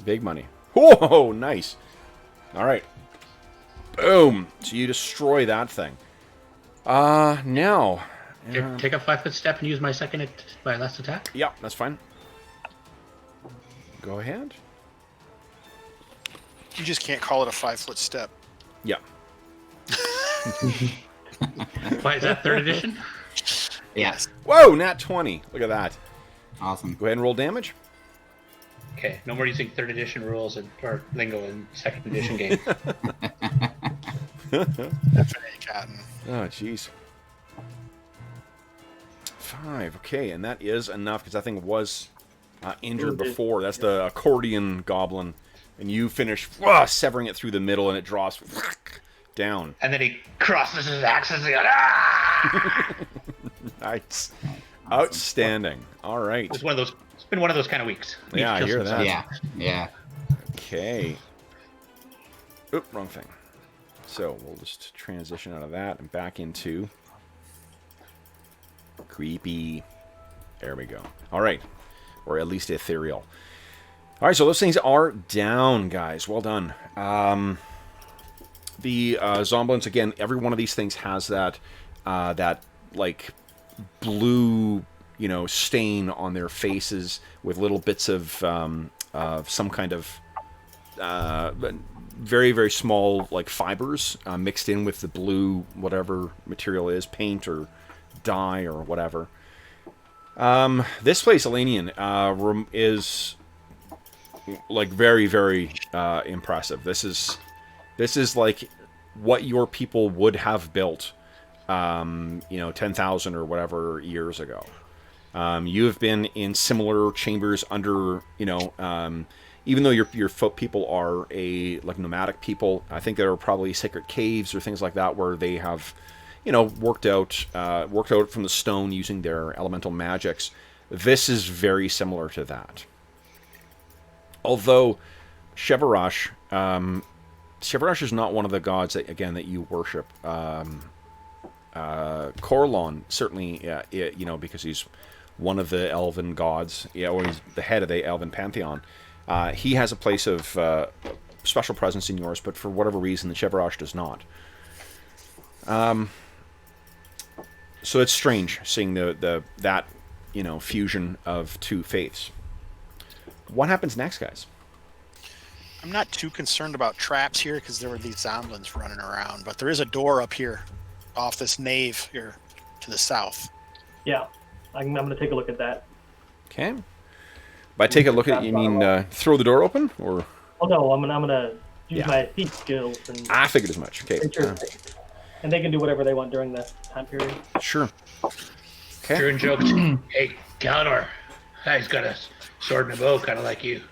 Big money. Whoa, nice. All right. Boom. So you destroy that thing. Now. Take a 5-foot step and use my my last attack. Yeah, that's fine. Go ahead. You just can't call it a 5-foot step. Yeah. Why is that 3rd edition? Yes. Whoa, nat 20. Look at that. Awesome. Go ahead and roll damage. Okay, no more using 3rd edition rules or lingo in 2nd edition games. Cotton. Oh, jeez. 5. Okay, and that is enough because that thing was injured before. That's the accordion goblin. And you finish severing it through the middle, and it draws down. And then he crosses his axes and goes, ah! Nice. Outstanding. All right. It's been one of those kind of weeks. Yeah, I hear that. Yeah. Okay. Oop, wrong thing. So we'll just transition out of that and back into creepy. There we go. All right. Or at least ethereal. All right, so those things are down, guys. Well done. The Zomblins, again, every one of these things has that like blue, stain on their faces with little bits of some kind of very, very small like fibers mixed in with the blue whatever material is, paint or dye or whatever. This place, Elanion, is like very, very impressive. This is like what your people would have built 10,000 or whatever years ago. You have been in similar chambers under, even though your folk people are like nomadic people, I think there are probably sacred caves or things like that where they have, worked out from the stone using their elemental magics. This is very similar to that. Although Shevarash is not one of the gods that you worship. Corlon certainly, because he's one of the elven gods, or he's the head of the elven pantheon. He has a place of special presence in yours, but for whatever reason, the Shevarash does not. So it's strange seeing that fusion of two faiths. What happens next, guys? I'm not too concerned about traps here because there were these zomblins running around, but there is a door up here off this nave here to the south. Yeah, I'm going to take a look at that. Okay. By take a look at, you mean throw the door open, or? Oh no, I'm gonna use my thief skills and. I figured as much. Okay. And they can do whatever they want during that time period. Sure. Okay. Druin joked, "Hey, Galador, he's got a sword and a bow, kind of like you.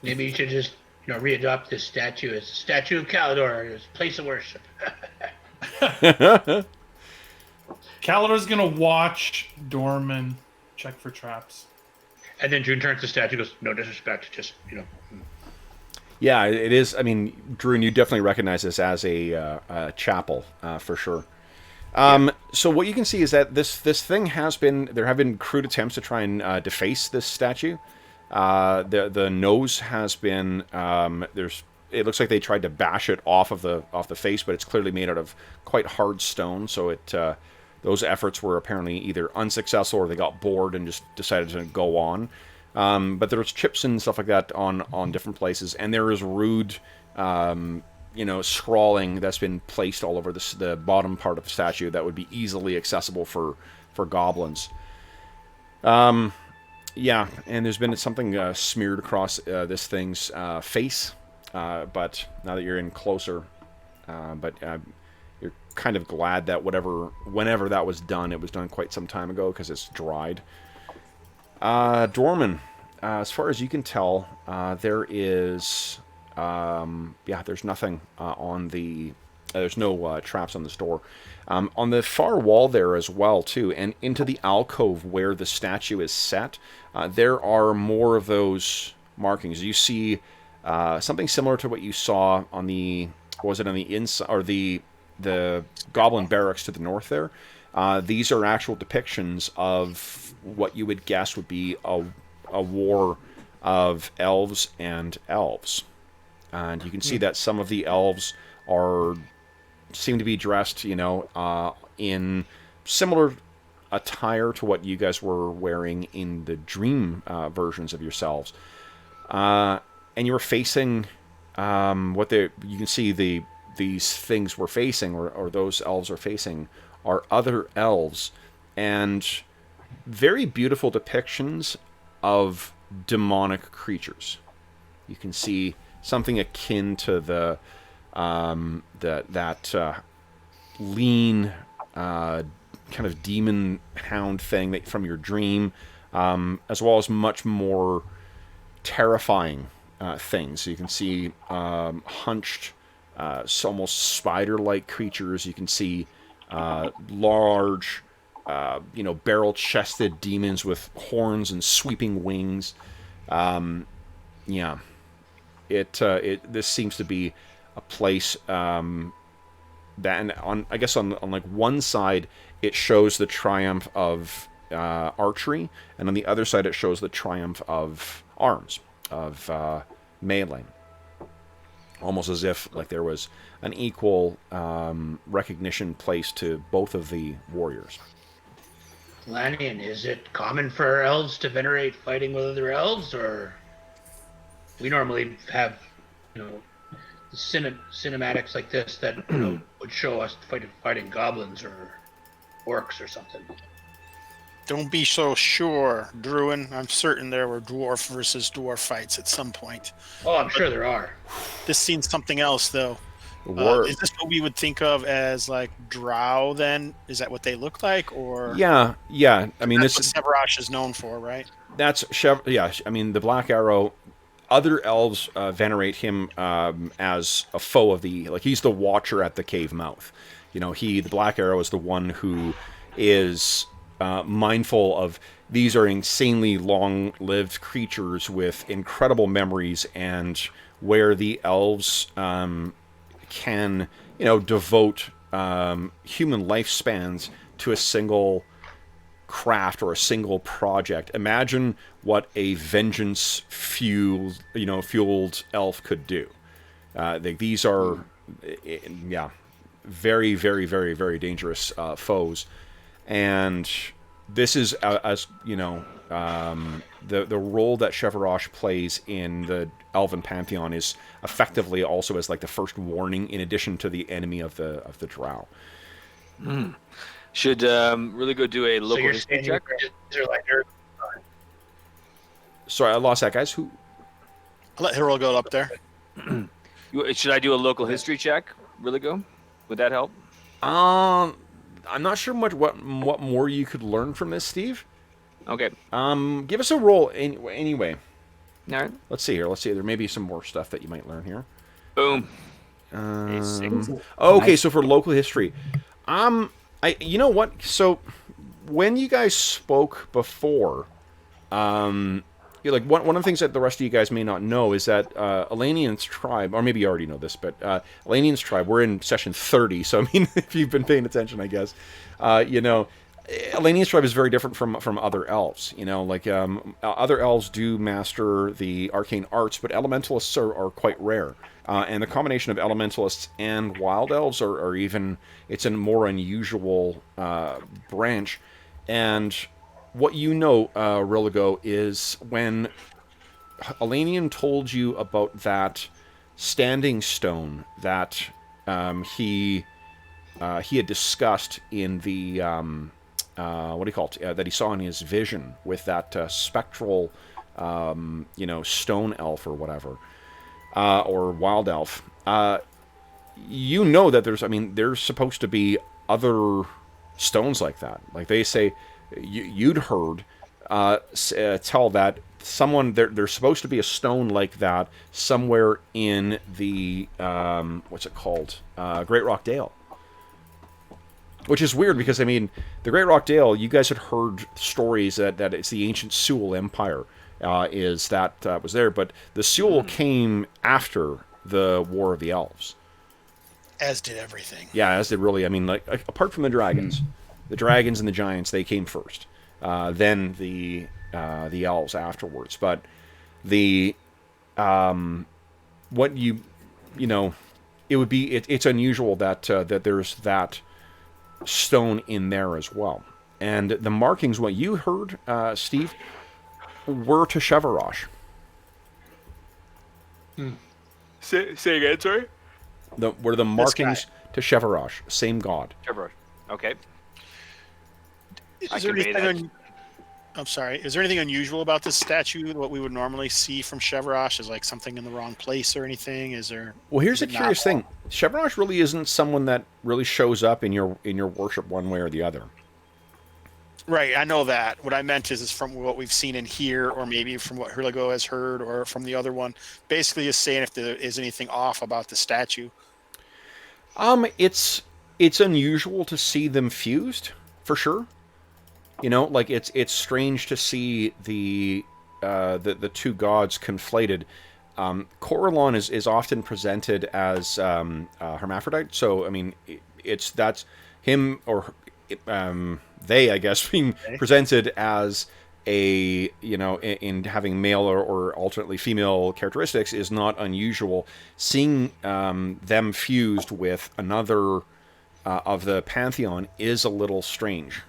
Maybe you should just, readopt this statue as a statue of Galador, as a place of worship." Galador's gonna watch Dorman check for traps. And then Druin turns to the statue and goes, "No disrespect, just, Yeah, it is. I mean, Druin, you definitely recognize this as a chapel, for sure. So what you can see is that this thing there have been crude attempts to try and deface this statue. The nose has been, it looks like they tried to bash it off the face, but it's clearly made out of quite hard stone, so those efforts were apparently either unsuccessful or they got bored and just decided to go on. But there's chips and stuff like that on different places, and there is rude, scrawling that's been placed all over the bottom part of the statue that would be easily accessible for goblins. Yeah, and there's been something smeared across this thing's face, but now that you're in closer, you're kind of glad that whenever that was done, it was done quite some time ago because it's dried. Dorman, as far as you can tell, there is, there's nothing on the, there's no traps on this door. On the far wall there as well, too, and into the alcove where the statue is set, there are more of those markings. You see something similar to what you saw on the, on the inside, or the goblin barracks to the north there. These are actual depictions of what you would guess would be a war of elves and elves. And you can see that some of the elves are seem to be dressed, in similar attire to what you guys were wearing in the dream versions of yourselves. And you were facing you can see these things we're facing, or those elves are facing, are other elves, and very beautiful depictions of demonic creatures. You can see something akin to the lean kind of demon hound thing from your dream, as well as much more terrifying things. So you can see hunched, almost spider-like creatures. You can see large, barrel-chested demons with horns and sweeping wings. This seems to be a place that, and on like one side it shows the triumph of archery, and on the other side it shows the triumph of arms, of melee. Almost as if like there was an equal recognition placed to both of the warriors. Elanion, is it common for elves to venerate fighting with other elves, or we normally have, cinematics like this that would show us fighting goblins or orcs or something? Don't be so sure, Druin. I'm certain there were dwarf versus dwarf fights at some point. Oh, I'm sure there are. This seems something else, though. Is this what we would think of as like drow? Then is that what they look like, or Yeah. I mean, that's this what Severosh is known for, right? That's yeah. I mean, the Black Arrow. Other elves venerate him as a foe of the, like, he's the watcher at the cave mouth. The Black Arrow is the one who is mindful of these are insanely long-lived creatures with incredible memories, and where the elves can, devote human lifespans to a single craft or a single project. Imagine what a vengeance fueled elf could do. These are, very, very, very, very dangerous foes, and this is the role that Severosh plays in the Elven Pantheon is effectively also as like the first warning, in addition to the enemy of the drow. Should really go do a local history check. Sorry, I lost that, guys. Who? I'll let Harold go up there. Should I do a local history check? Really go? Would that help? I'm not sure what more you could learn from this, Steve. Okay. Give us a roll anyway. All right. Let's see here. There may be some more stuff that you might learn here. Boom. Okay, so for local history, you know what? So when you guys spoke before, one of the things that the rest of you guys may not know is that Elanion's tribe, or maybe you already know this, but Elanion's tribe, we're in session 30, so I mean, if you've been paying attention, I guess, Elanion's tribe is very different from other elves. Other elves do master the arcane arts, but elementalists are quite rare. And the combination of elementalists and wild elves are even, it's a more unusual branch. And what Riligo, is when Elanion told you about that standing stone that he had discussed in the that he saw in his vision with that spectral stone elf or whatever, or wild elf. That there's supposed to be other stones like that. Like they say, you'd heard tell that someone there's supposed to be a stone like that somewhere in the what's it called, Great Rock Dale. Which is weird because, I mean, the Great Rock Dale, you guys had heard stories that it's the ancient Sewell Empire was there, but the Sewell came after the War of the Elves. As did everything. Yeah, as did really, I mean, like, apart from the dragons. The dragons and the giants, they came first. Then the elves afterwards. But it would be it's unusual that that there's that stone in there as well. And the markings, what you heard, Steve, were to Chevroche. Say again, sorry. Were the markings to Chevroche, same god. Trevor. Okay. I Is there convey anything I'm sorry. Is there anything unusual about this statue? What we would normally see from Chevroche is like something in the wrong place or anything? Is there? Well, here's is the it not curious wrong? thing: Chevroche really isn't someone that really shows up in your worship one way or the other. Right, I know that. What I meant is from what we've seen in here, or maybe from what Herligo has heard, or from the other one. Basically, is saying if there is anything off about the statue. It's unusual to see them fused, for sure. You know, like it's strange to see the two gods conflated. Corellon is often presented as hermaphrodite, so I mean that's him or they, I guess, being presented as a, you know, in having male or alternately female characteristics is not unusual. Seeing them fused with another of the pantheon is a little strange.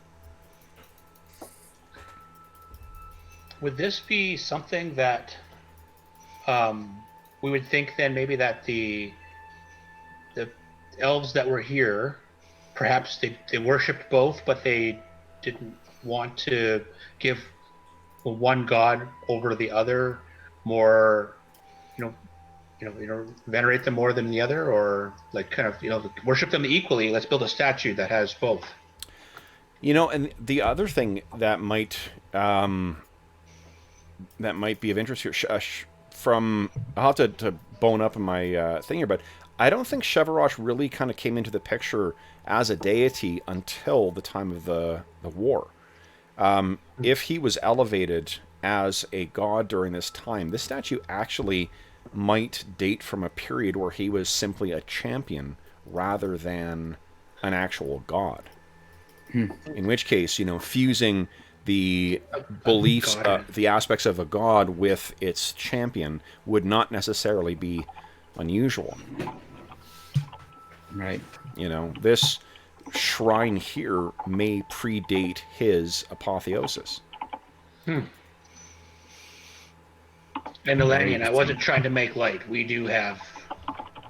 Would this be something that we would think then maybe that the elves that were here, perhaps they worshipped both, but they didn't want to give one god over the other more, venerate them more than the other, or like kind of, worship them equally. Let's build a statue that has both. And the other thing that might be of interest here, I'll have to bone up in my thing here, but I don't think Chevroche really kind of came into the picture as a deity until the time of the war. If he was elevated as a god during this time, this statue actually might date from a period where he was simply a champion rather than an actual god. In which case, fusing the beliefs, the aspects of a god with its champion would not necessarily be unusual. Right. This shrine here may predate his apotheosis. And Elanion, I wasn't trying to make light. We do have,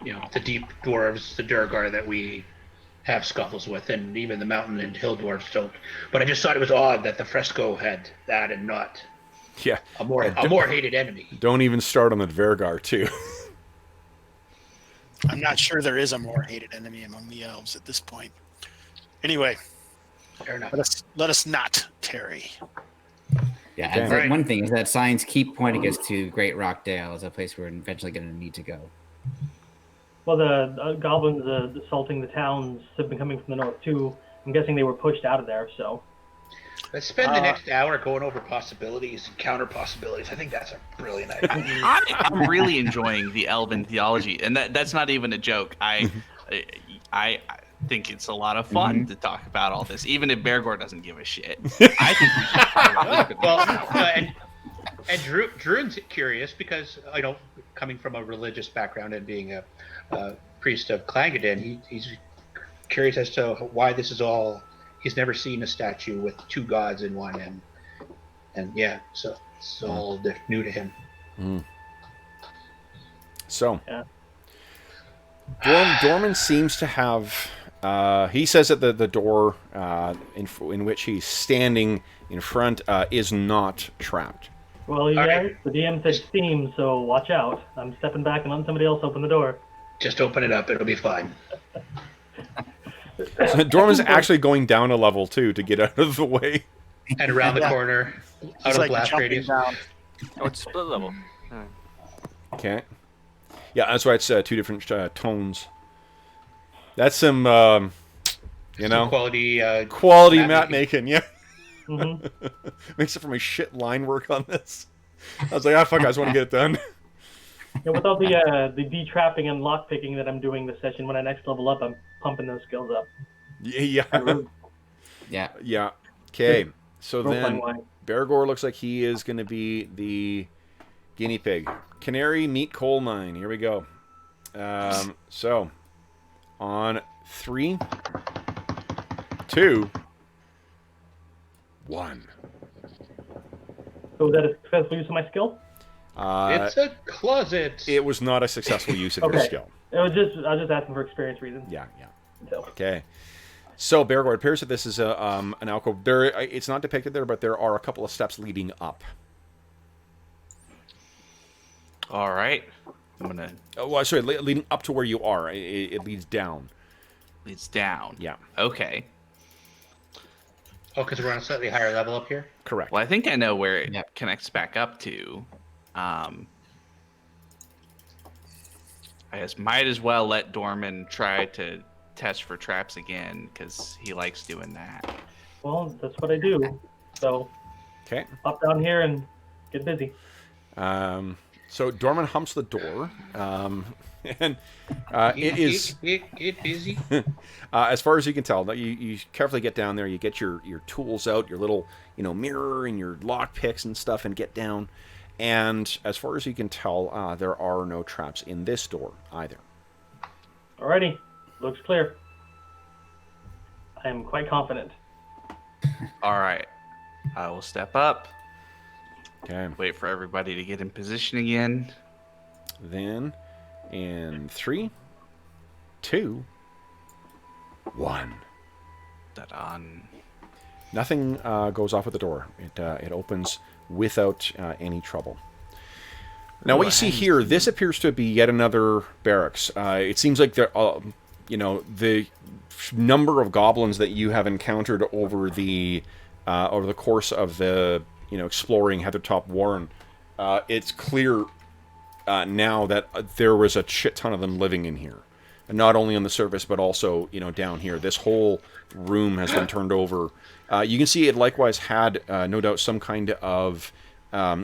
the deep dwarves, the Durgar that we have scuffles with, and even the mountain and hill dwarves don't. But I just thought it was odd that the fresco had that and not a more hated enemy. Don't even start on the Bergour too. I'm not sure there is a more hated enemy among the elves at this point. Anyway, fair enough. Let us not tarry. Yeah, and Right. one thing is that signs keep pointing us to Great Rock Dale as a place we're eventually going to need to go. Well, the goblins assaulting the towns have been coming from the north too. I'm guessing they were pushed out of there, so. Let's spend the next hour going over possibilities and counter possibilities. I think that's a brilliant idea. I'm really enjoying the Elven theology, and that's not even a joke. I think it's a lot of fun to talk about all this, even if Bergour doesn't give a shit. I think we should probably and Druin's curious because, coming from a religious background and being a priest of Clangeddin, he's curious as to why this is all. He's never seen a statue with two gods in one, and yeah, so it's all new to him. So, Dorman seems to have. He says that the door in which he's standing in front is not trapped. Well, the DM said steam, so watch out. I'm stepping back and letting somebody else open the door. Just open it up; it'll be fine. So Dorman's actually going down a level too to get out of the way. And around the corner, out of blast jumping radius. down. Oh, it's split level. Okay. Yeah, that's why it's two different tones. That's some, Some quality map making. Yeah. Mm-hmm. Makes it for my shit line work on this. I was like, fuck, I just want to get it done. Yeah, with all the de-trapping and lockpicking that I'm doing this session, when I next level up, I'm pumping those skills up. Yeah. Yeah. Okay. So then, Role-playing wise. Bergour looks like he is going to be the guinea pig. Canary meat coal mine. Here we go. So On 3, 2, 1. So was that a successful use of my skill? It's a closet. It was not a successful use of your Okay. skill. I was just asking for experience reasons. Yeah. So. Okay. So, Bergour, it appears that this is an alcove. It's not depicted there, but there are a couple of steps leading up. All right. I'm gonna Sorry, leading up to where you are. It leads down. leads down. Yeah. Okay. Oh, because we're on a slightly higher level up here? Correct. Well, I think I know where it Yep. connects back up to. I guess might as well let Dorman try to test for traps again because he likes doing that. Well, that's what I do. So Okay. hop down here and get busy. So Dorman humps the door, and it is, Get busy. as far as you can tell, you carefully get down there. You get your tools out, your little mirror and your lock picks and stuff, and get down. And as far as you can tell, there are no traps in this door either. Alrighty, looks clear. I am quite confident. All right. I will step up. Okay. Wait for everybody to get in position again. Then, in 3, 2, 1. Da-dun. Nothing goes off at the door. It opens without any trouble. Now, what you see here, this appears to be yet another barracks. It seems like there, the number of goblins that you have encountered over the course of the exploring Heathertop Warren, it's clear now that there was a shit ton of them living in here, and not only on the surface but also down here. This whole room has been turned over. You can see it likewise had no doubt some kind of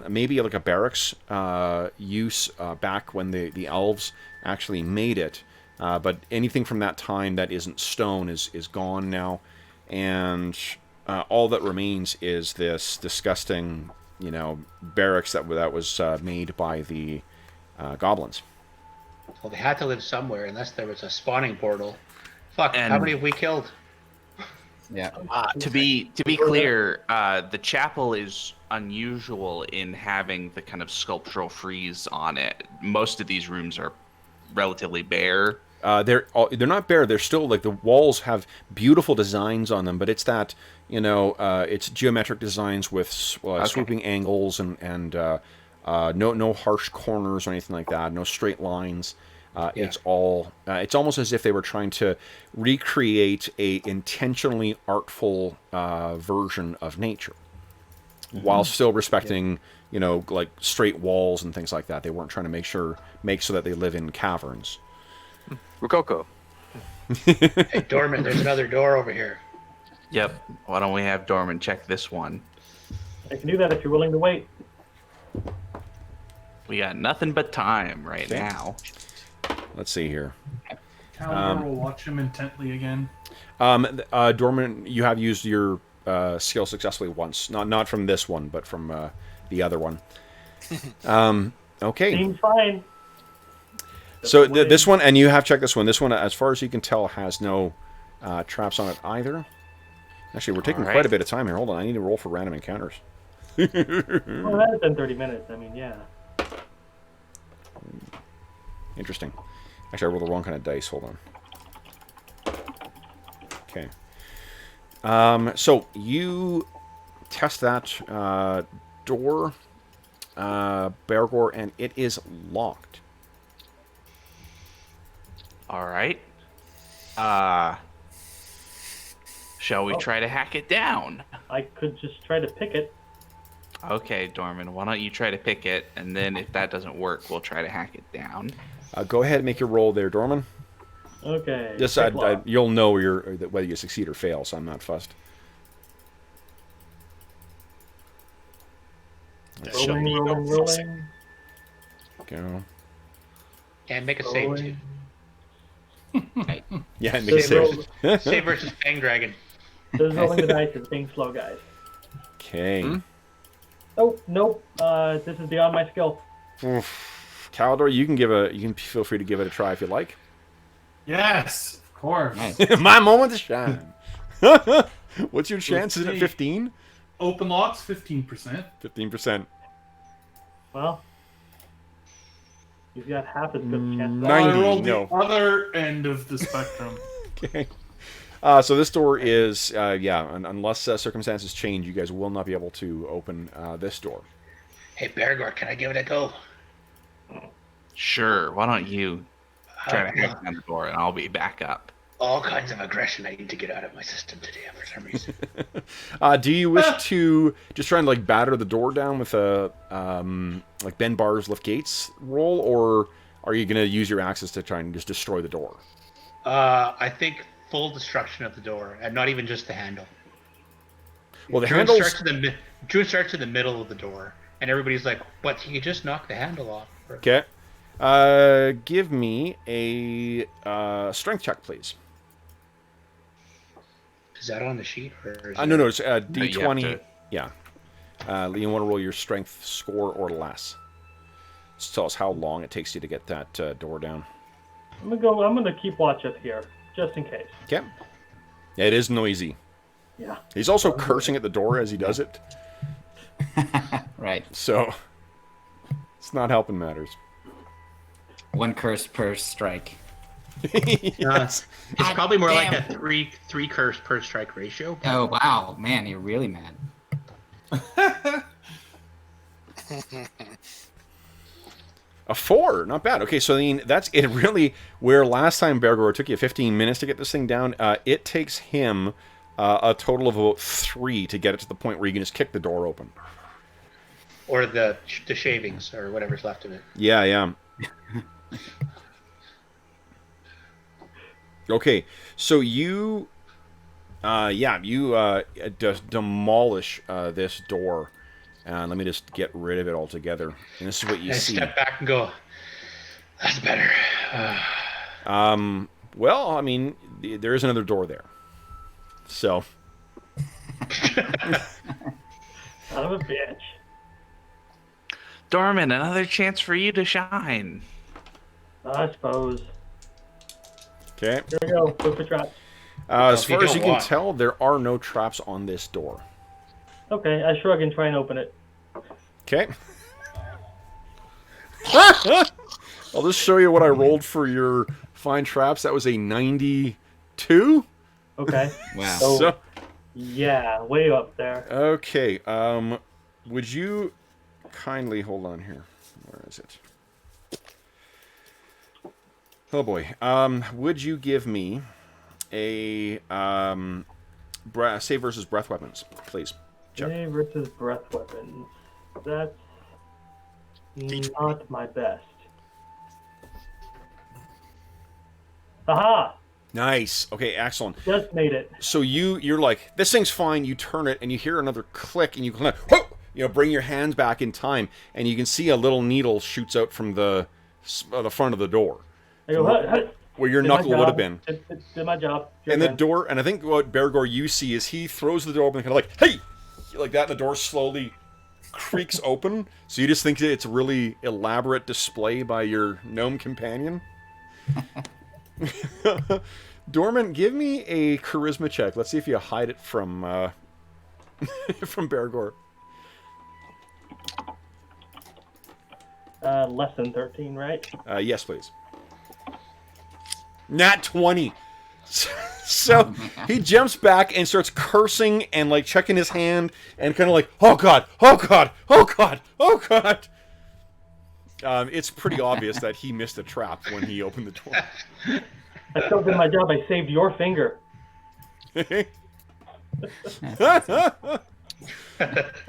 maybe like a barracks use back when the elves actually made it, but anything from that time that isn't stone is gone now, and all that remains is this disgusting barracks that was made by the goblins. Well, they had to live somewhere unless there was a spawning portal. Fuck, And- how many have we killed? Yeah. To be clear, the chapel is unusual in having the kind of sculptural frieze on it. Most of these rooms are relatively bare. They're not bare. They're still like the walls have beautiful designs on them, but it's that it's geometric designs with swooping angles and no harsh corners or anything like that. No straight lines. It's all. It's almost as if they were trying to recreate a intentionally artful version of nature, while still respecting like straight walls and things like that. They weren't trying to make so that they live in caverns. Rococo. Hey, Dorman, there's another door over here. Yep. Why don't we have Dorman check this one? I can do that if you're willing to wait. We got nothing but time right Okay. now. Let's see here. Calendar will watch him intently again. Dorman, you have used your skill successfully once. Not from this one, but from the other one. Okay. Seems fine. So this one, and you have checked this one. This one, as far as you can tell, has no traps on it either. Actually, we're taking All right. quite a bit of time here. Hold on, I need to roll for random encounters. Well, that has been 30 minutes. I mean, yeah. Interesting. Actually, I rolled the wrong kind of dice. Hold on. Okay. So you test that door, Bergour, and it is locked. All right. Shall we try to hack it down? I could just try to pick it. Okay, Dorman, why don't you try to pick it, and then if that doesn't work, we'll try to hack it down. Go ahead and make your roll there, Dorman. Okay. Just pick lock. you'll know whether you succeed or fail, so I'm not fussed. That show Rolling, me rolling, no fussing. rolling. Go. And make a save, too. Yeah, and make a Save save. Save versus Fang Dragon. This rolling the dice is being slow, guys. Okay. Oh, nope. This is beyond my skill. Oof. Calidor, you can feel free to give it a try if you like. Yes. course. Nice. My moment to shine. What's your chance? Is it see. 15? Open locks, 15%. 15%. Well, he's got half as good a chance. I 90, rolled no. the other end of the spectrum. Okay. So this door is, unless circumstances change, you guys will not be able to open this door. Hey, Bergour, can I give it a go? Sure. Why don't you try to Uh, hack down the door, and I'll be back up. All kinds of aggression I need to get out of my system today for some reason. Do you wish to just try and like batter the door down with a like bend bars, lift gates roll, or are you going to use your axes to try and just destroy the door? I think full destruction of the door, and not even just the handle. Well, the Druin handles. starts in the middle of the door, and everybody's like, "But you just knock the handle off." Okay. Give me a strength check, please. Is that on the sheet? Or is No, it's you have D20. to- Yeah. You want to roll your strength score or less. Just tell us how long it takes you to get that door down. I'm gonna keep watch up here, just in case. Okay. Yeah, it is noisy. Yeah. He's also cursing at the door as he does it, Right. so it's not helping matters. One curse per strike. Yes. It's probably more like damn. a three curse per strike ratio. Oh wow, man, you're really mad. A 4, not bad. Okay, so I mean, that's it. Really, where last time Bergour took you 15 minutes to get this thing down, it takes him a total of about 3 to get it to the point where you can just kick the door open. Or the shavings, or whatever's left of it. Yeah. Okay, so you, demolish this door. Let me just get rid of it altogether. And this is what you I see. step back and go, "That's better." Well, I mean, there is another door there. So, Son of a bitch. Dorman, another chance for you to shine. I suppose. okay. Here we go. Look for traps. As if you far as don't you can want. tell, there are no traps on this door. Okay, I shrug and try and open it. Okay. I'll just show you what I rolled for your find traps. That was a 92. Okay. Wow. So, So, yeah, way up there. okay. Would you kindly hold on here? Where is it? Oh boy. Would you give me a save versus breath weapons, please? Check. A versus breath weapons. That's not my best. Aha! Nice. Okay, excellent. Just made it. So you're like, this thing's fine. You turn it, and you hear another click, and you kind of, whoa, bring your hands back in time, and you can see a little needle shoots out from the front of the door, I go, hut. where your Did my knuckle would job. have been. Did my job. And the You're door, and I think what Bergour you see is he throws the door open, kind of like, hey, like that, and the door slowly creaks open. So you just think that it's a really elaborate display by your gnome companion. Dorman, give me a charisma check. Let's see if you hide it from from Bergour. less than 13, right? Yes, please. Nat 20. So he jumps back and starts cursing and like checking his hand and kind of like, oh god, oh god, oh god, oh god. It's pretty obvious that he missed a trap when he opened the door. I still did my job. I saved your finger.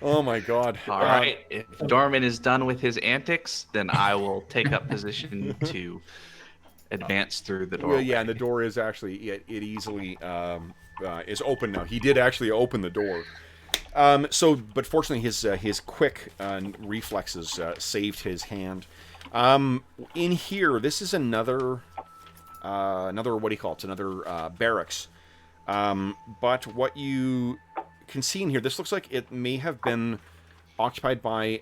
Oh my god. All right. If Dorman is done with his antics, then I will take up position to advance through the door. Well, yeah, and the door is actually it easily is open now. He did actually open the door. But fortunately, his quick reflexes saved his hand. In here, this is another what do you call it? It's another barracks. But what you can see in here, this looks like it may have been occupied by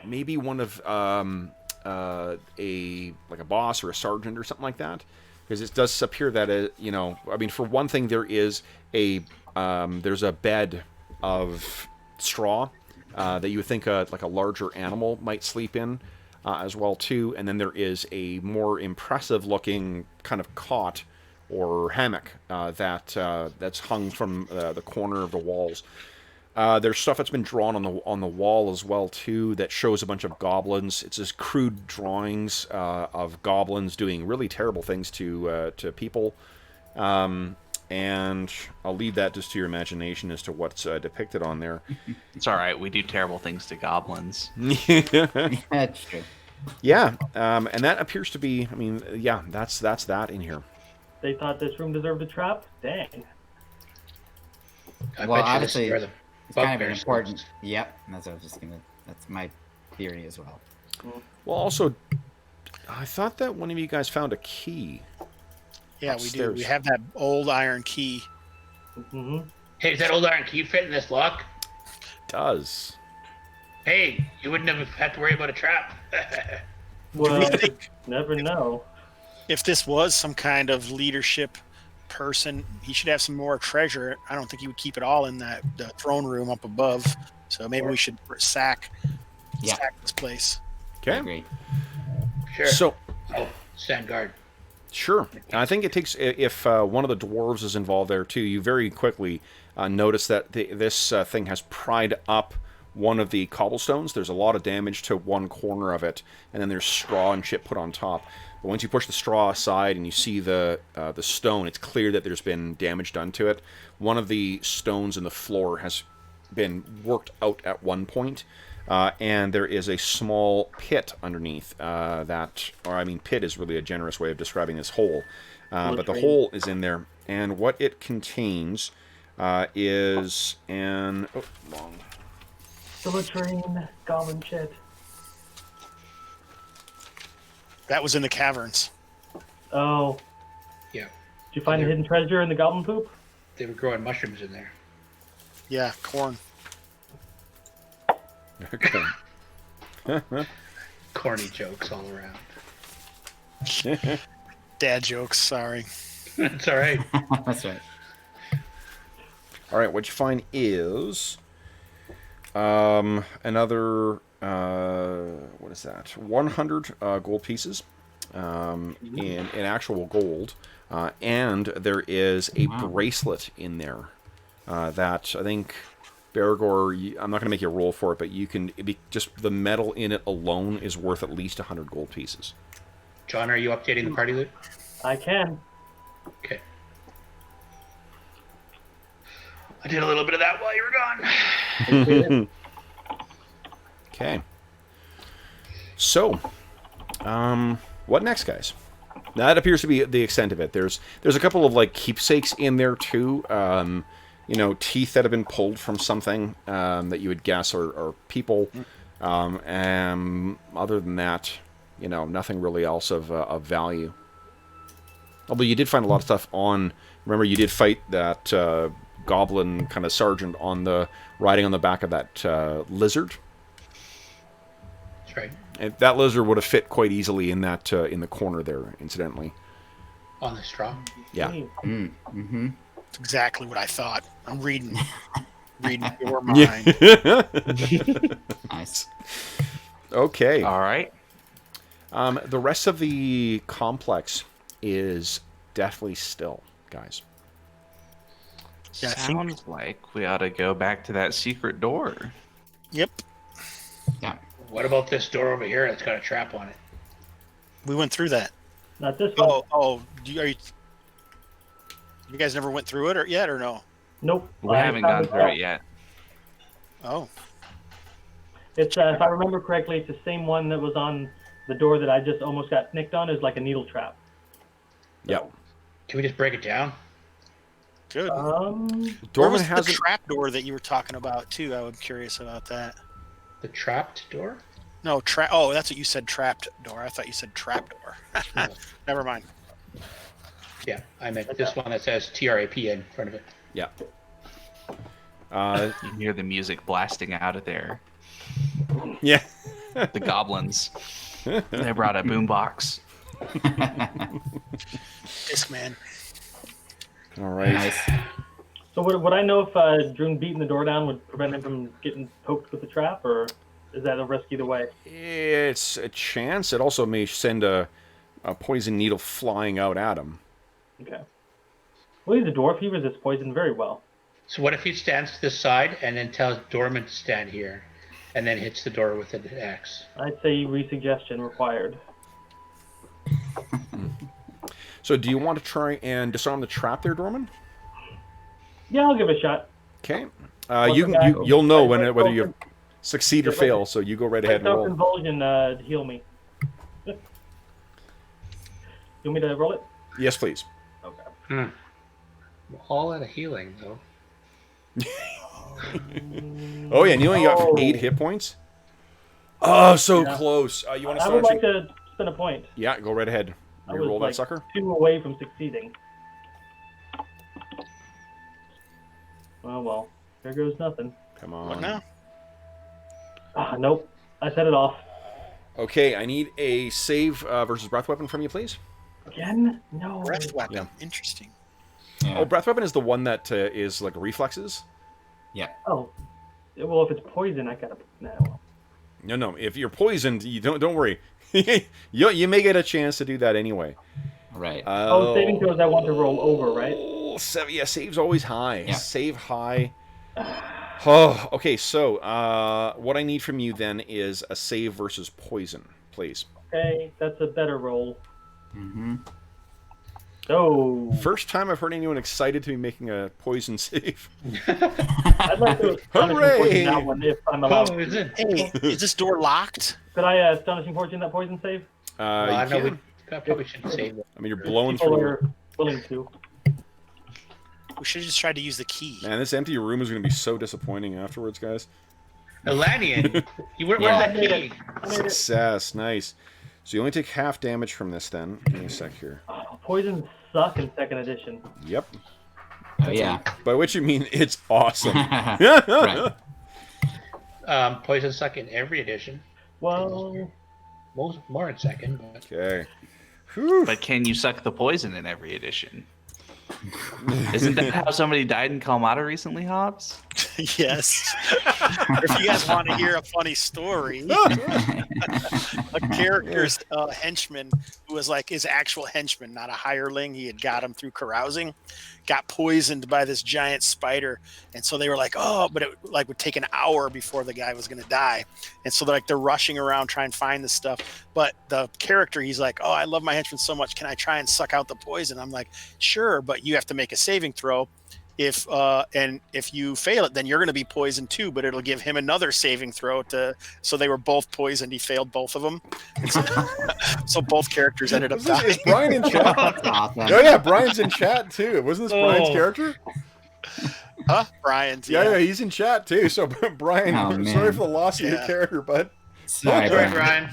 maybe one of a boss or a sergeant or something like that. because it does appear that you know, I mean, for one thing, there's a bed of straw that you would think like a larger animal might sleep in as well too, and then there is a more impressive looking kind of cot or hammock that's hung from the corner of the walls. There's stuff that's been drawn on the wall as well too that shows a bunch of goblins. It's just crude drawings of goblins doing really terrible things to people. And I'll leave that just to your imagination as to what's depicted on there. It's all right. We do terrible things to goblins. That's true. Yeah, and that appears to be. I mean, yeah, that's that in here. They thought this room deserved a trap? Dang. I Well, bet you this is obviously, where the It's kind of an bugbears important. lives. Yep, that's what I was just gonna. That's my theory as well. Well, also, I thought that one of you guys found a key. Yeah, we do. Upstairs. We have that old iron key. Mm-hmm. Hey, does that old iron key fit in this lock? Does. Hey, you wouldn't have had to worry about a trap. Well, we think- never know. If this was some kind of leadership person, he should have some more treasure. I don't think he would keep it all in the throne room up above. So maybe we should sack this place. Okay. Agree. Sure. So, I'll stand guard. sure. I think it takes, if one of the dwarves is involved there too, you very quickly notice that this thing has pried up one of the cobblestones. There's a lot of damage to one corner of it, and then there's straw and shit put on top. But once you push the straw aside and you see the stone, it's clear that there's been damage done to it. One of the stones in the floor has been worked out at one point, and there is a small pit underneath pit is really a generous way of describing this hole. But the hole is in there, and what it contains is an... Oh, long. The latrine, goblin shit. That was in the caverns. Oh. Yeah. Did you find a hidden treasure in the goblin poop? They were growing mushrooms in there. Yeah, corn. Corny jokes all around. Dad jokes, sorry. It's all right. That's right. All right, what you find is another what is that? 100 gold pieces in actual gold, and there is a bracelet in there that I think Bergour. I'm not going to make you roll for it, but you can. Just the metal in it alone is worth at least 100 gold pieces. John, are you updating the party loot? I can. Okay. I did a little bit of that while you were gone. Okay. So, what next, guys? That appears to be the extent of it. There's a couple of like keepsakes in there too. Teeth that have been pulled from something that you would guess are people. And other than that, nothing really else of value. Although you did find a lot of stuff on. Remember, you did fight that goblin kind of sergeant riding on the back of that lizard. That's right. And that lizard would have fit quite easily in that in the corner there, incidentally. On the straw. Yeah. Mm-hmm. That's exactly what I thought. I'm reading your mind. Nice. Okay. All right. The rest of the complex is deathly still, guys. Yeah, I think- Sounds like we ought to go back to that secret door. Yep. Yeah. What about this door over here that's got a trap on it? We went through that. Not this one. You guys never went through it yet, or no? Nope. We haven't gone through it yet. Oh, It's if I remember correctly, it's the same one that was on the door that I just almost got nicked on. Is like a needle trap. Yep. Can we just break it down? good. Where Dorman was the hasn't. trap door that you were talking about too? I was curious about that. The trapped door? No, Oh, that's what you said. Trapped door. I thought you said trap door. Never mind. Yeah, I meant this one that says TRAP in front of it. Yeah. You can hear the music blasting out of there. Yeah. The goblins. They brought a boombox. Discman. All right. Nice. So would I know if Druin beating the door down would prevent him from getting poked with the trap, or is that a risk either way? It's a chance. It also may send a poison needle flying out at him. Okay. Well, he's a dwarf. He resists poison very well. So what if he stands to this side and then tells Dorman to stand here, and then hits the door with an axe? I'd say resuggestion required. So do you want to try and disarm the trap there, Dorman? Yeah, I'll give it a shot. Okay. What's the guy- You'll know Right, whether you succeed or Right, fail, so you go right ahead and Self roll. convulsion, heal me. You want me to roll it? Yes, please. Okay. We're all out of healing, though. Oh, yeah, and you only got Oh. 8 hit points? Oh, so Yeah. close. You want to I would start? like to spend a point. Yeah, go right ahead. I You was roll like that sucker? 2 away from succeeding. Oh well, there goes nothing. Come What on. now? Ah, nope. I set it off. Okay, I need a save versus breath weapon from you, please. Again? No. Breath weapon. Yeah. Interesting. Oh, breath weapon is the one that is like reflexes? Oh. Well, if it's poison, I gotta. No. No. If you're poisoned, you don't worry. you may get a chance to do that anyway. Right. Oh, saving throws I want to roll over, right? Yeah, save's always high. Yeah. Save high. Oh, okay. So, what I need from you then is a save versus poison, please. Okay, that's a better roll. Mm-hmm. So. First time I've heard anyone excited to be making a poison save. I'd like to astonishing fortune that one if I'm allowed. Oh, is it? Hey, is this door locked? Could I astonishing fortune that poison save? Well, I You know we can. probably shouldn't save it. I mean, you're blowing People through. are willing to. We should have just tried to use the key. Man, this empty room is going to be so disappointing afterwards, guys. Elanion, where's Yeah. that key? I made it. Success, nice. So you only take half damage from this then. Give me a sec here. Oh, poisons suck in second edition. Yep. Oh, yeah. By which you mean it's awesome. Right. Poison suck in every edition. Well, More in second, but Okay. Whew. But can you suck the poison in every edition? Isn't that how somebody died in Kalmata recently, Hobbs? Yes. If you guys want to hear a funny story, a character's henchman, who was like his actual henchman, not a hireling, he had got him through carousing, got poisoned by this giant spider, and so they were like, oh, but it like would take an hour before the guy was going to die, and so they're rushing around trying to find this stuff. But the character, he's like, oh, I love my henchman so much, can I try and suck out the poison? I'm like, sure, but you have to make a saving throw. If you fail it, then you're going to be poisoned too, but it'll give him another saving throw so they were both poisoned. He failed both of them. So both characters ended up dying. Is Brian in chat? That's awesome. Oh yeah, Brian's in chat too. Wasn't this Brian's Oh. character? Huh? Brian's. Yeah, he's in chat too. So Brian, Oh, sorry man. for the loss of your Yeah. character, bud. Sorry, sorry, Brian. Brian.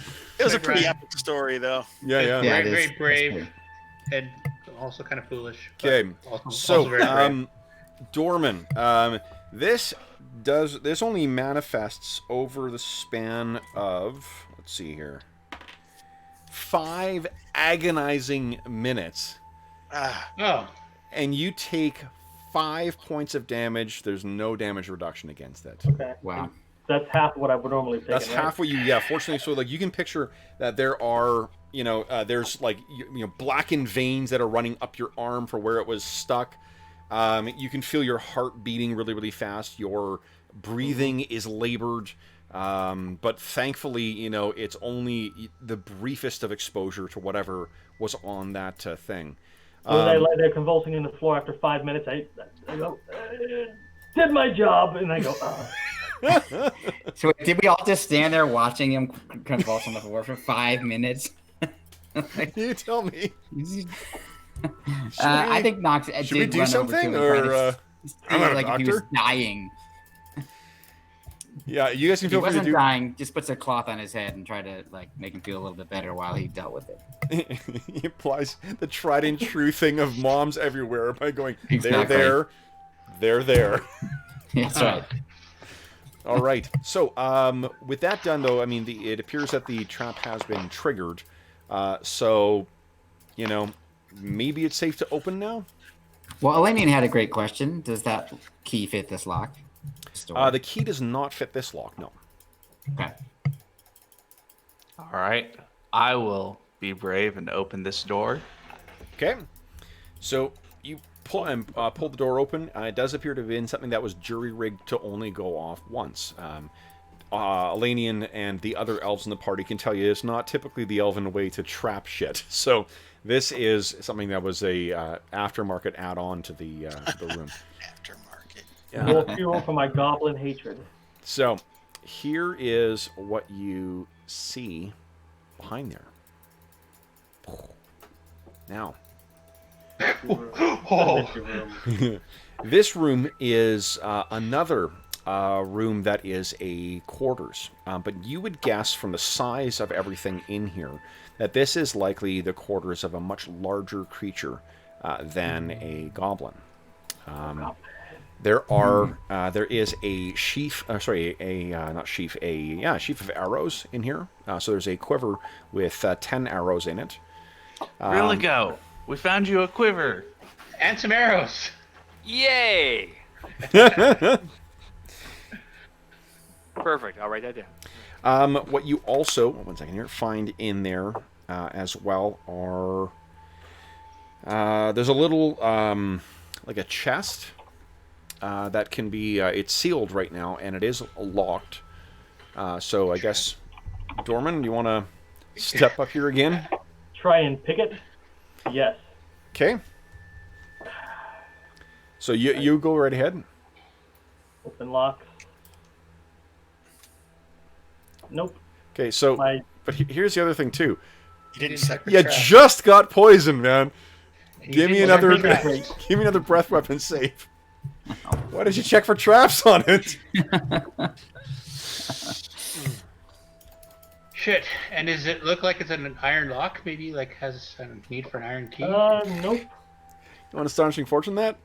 It was a Sorry, pretty Brian. epic story, though. Yeah. Yeah, Very, it is. very That's brave, good. and also kind of foolish. but Okay, also very brave. so Dorman, this only manifests over the span of, let's see here, 5 agonizing minutes, Oh, and you take 5 points of damage. There's no damage reduction against it. okay. Wow. That's half what I would normally take. That's right? half what you. Yeah, fortunately, so like you can picture that there are, there's like blackened veins that are running up your arm for where it was stuck. You can feel your heart beating really, really fast. Your breathing is labored, but thankfully, it's only the briefest of exposure to whatever was on that thing. So when I lay there convulsing in the floor after 5 minutes, I go, did my job, and I go, So did we all just stand there watching him convulse on the floor for 5 minutes? You tell me. I think Knox Should we did do run something, over to him and or I'm not a like if he was doctor? dying. Yeah, you guys can If he feel free to wasn't do. dying, just puts a cloth on his head and try to like make him feel a little bit better while he dealt with it. He applies the tried and true thing of moms everywhere by going, Exactly. they're there. That's right. All right. So, with that done, though, I mean, it appears that the trap has been triggered. So, you know, maybe it's safe to open now. Well, Elanion had a great question. Does that key fit this lock? The key does not fit this lock. No. Okay. All right. I will be brave and open this door. Okay. So you pull the door open. It does appear to have been something that was jury rigged to only go off once. Elanion and the other elves in the party can tell you it's not typically the elven way to trap shit. So this is something that was a aftermarket add-on to the room. Aftermarket. More fuel for my goblin hatred. So here is what you see behind there. Now, this room is another room that is a quarters, but you would guess from the size of everything in here that this is likely the quarters of a much larger creature than a goblin. There is a sheaf, sheaf of arrows in here. So there's a quiver with 10 arrows in it. Really go. We found you a quiver. And some arrows. Yay! Perfect. I'll write that down. What you also, one second here, find in there as well are there's a little like a chest that can be it's sealed right now and it is locked. So I guess Dorman, you want to step up here again? Try and pick it? Yes. Okay. So you go right ahead. Open lock. Nope. Okay, so but here's the other thing too. You didn't set the You trap. just got poisoned, man. Give me didn't another set the trap. give me another breath weapon save. Why did you check for traps on it? Shit. And does it look like it's an iron lock? Maybe like has a need for an iron key? Nope. You want astonishing fortune that?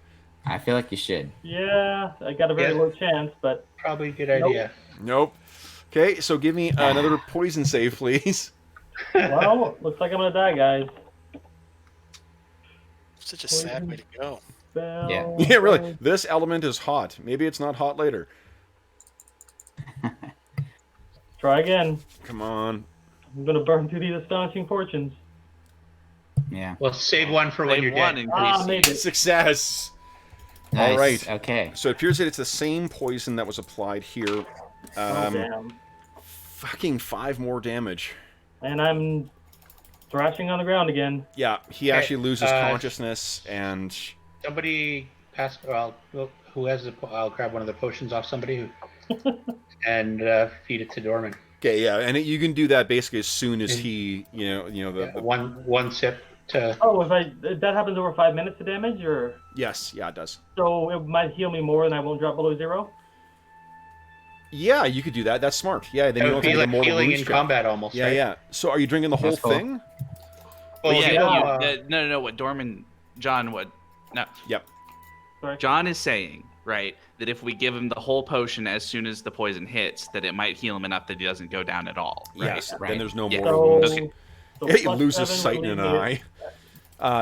I feel like you should. Yeah, I got a very low chance, but Probably a good idea. Nope. Okay, so give me another poison save, please. well, looks like I'm gonna die, guys. Such a sad way to go. Spell, Yeah. Yeah, really. This element is hot. Maybe it's not hot later. Try again. Come on. I'm gonna burn through these astonishing fortunes. Yeah. Well, save one for when Save you're one dead. in Ah, case. made it. Success. Nice. All right. Okay. So it appears that it's the same poison that was applied here. Oh, damn. Fucking 5 more damage. And I'm thrashing on the ground again. Yeah, he actually loses uh, consciousness and Somebody pass. Well, who has the? I'll grab one of the potions off somebody and feed it to Dorman. okay, yeah, and you can do that basically as soon as he, the One sip to. Oh, if that happens over 5 minutes of damage, or yes, yeah, it does. so it might heal me more and I won't drop below 0. Yeah, you could do that. That's smart. Yeah, then That you don't would have be to like get mortal healing wounds in check. combat almost. Yeah, right? yeah. So are you drinking the whole That's cool. thing? Well, Yeah, yeah, no. What John, what? No. Yep. Sorry. John is saying, right, that if we give him the whole potion as soon as the poison hits, that it might heal him enough that he doesn't go down at all. Right? Yes. Right. Then there's no Yeah. mortal So, wounds. so Yeah, you plus lose his 7 sight will in an leave eye.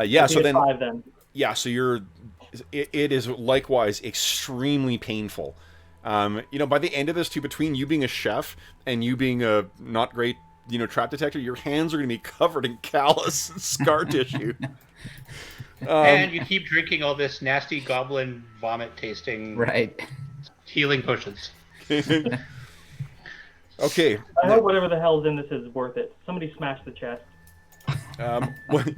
me Yeah. at- So at then, 5 then. yeah. So it is likewise extremely painful. By the end of this too, between you being a chef and you being a not great, trap detector, your hands are going to be covered in callus and scar tissue. and you keep drinking all this nasty goblin vomit tasting Right. healing potions. Okay. I hope whatever the hell's in this is worth it. Somebody smash the chest.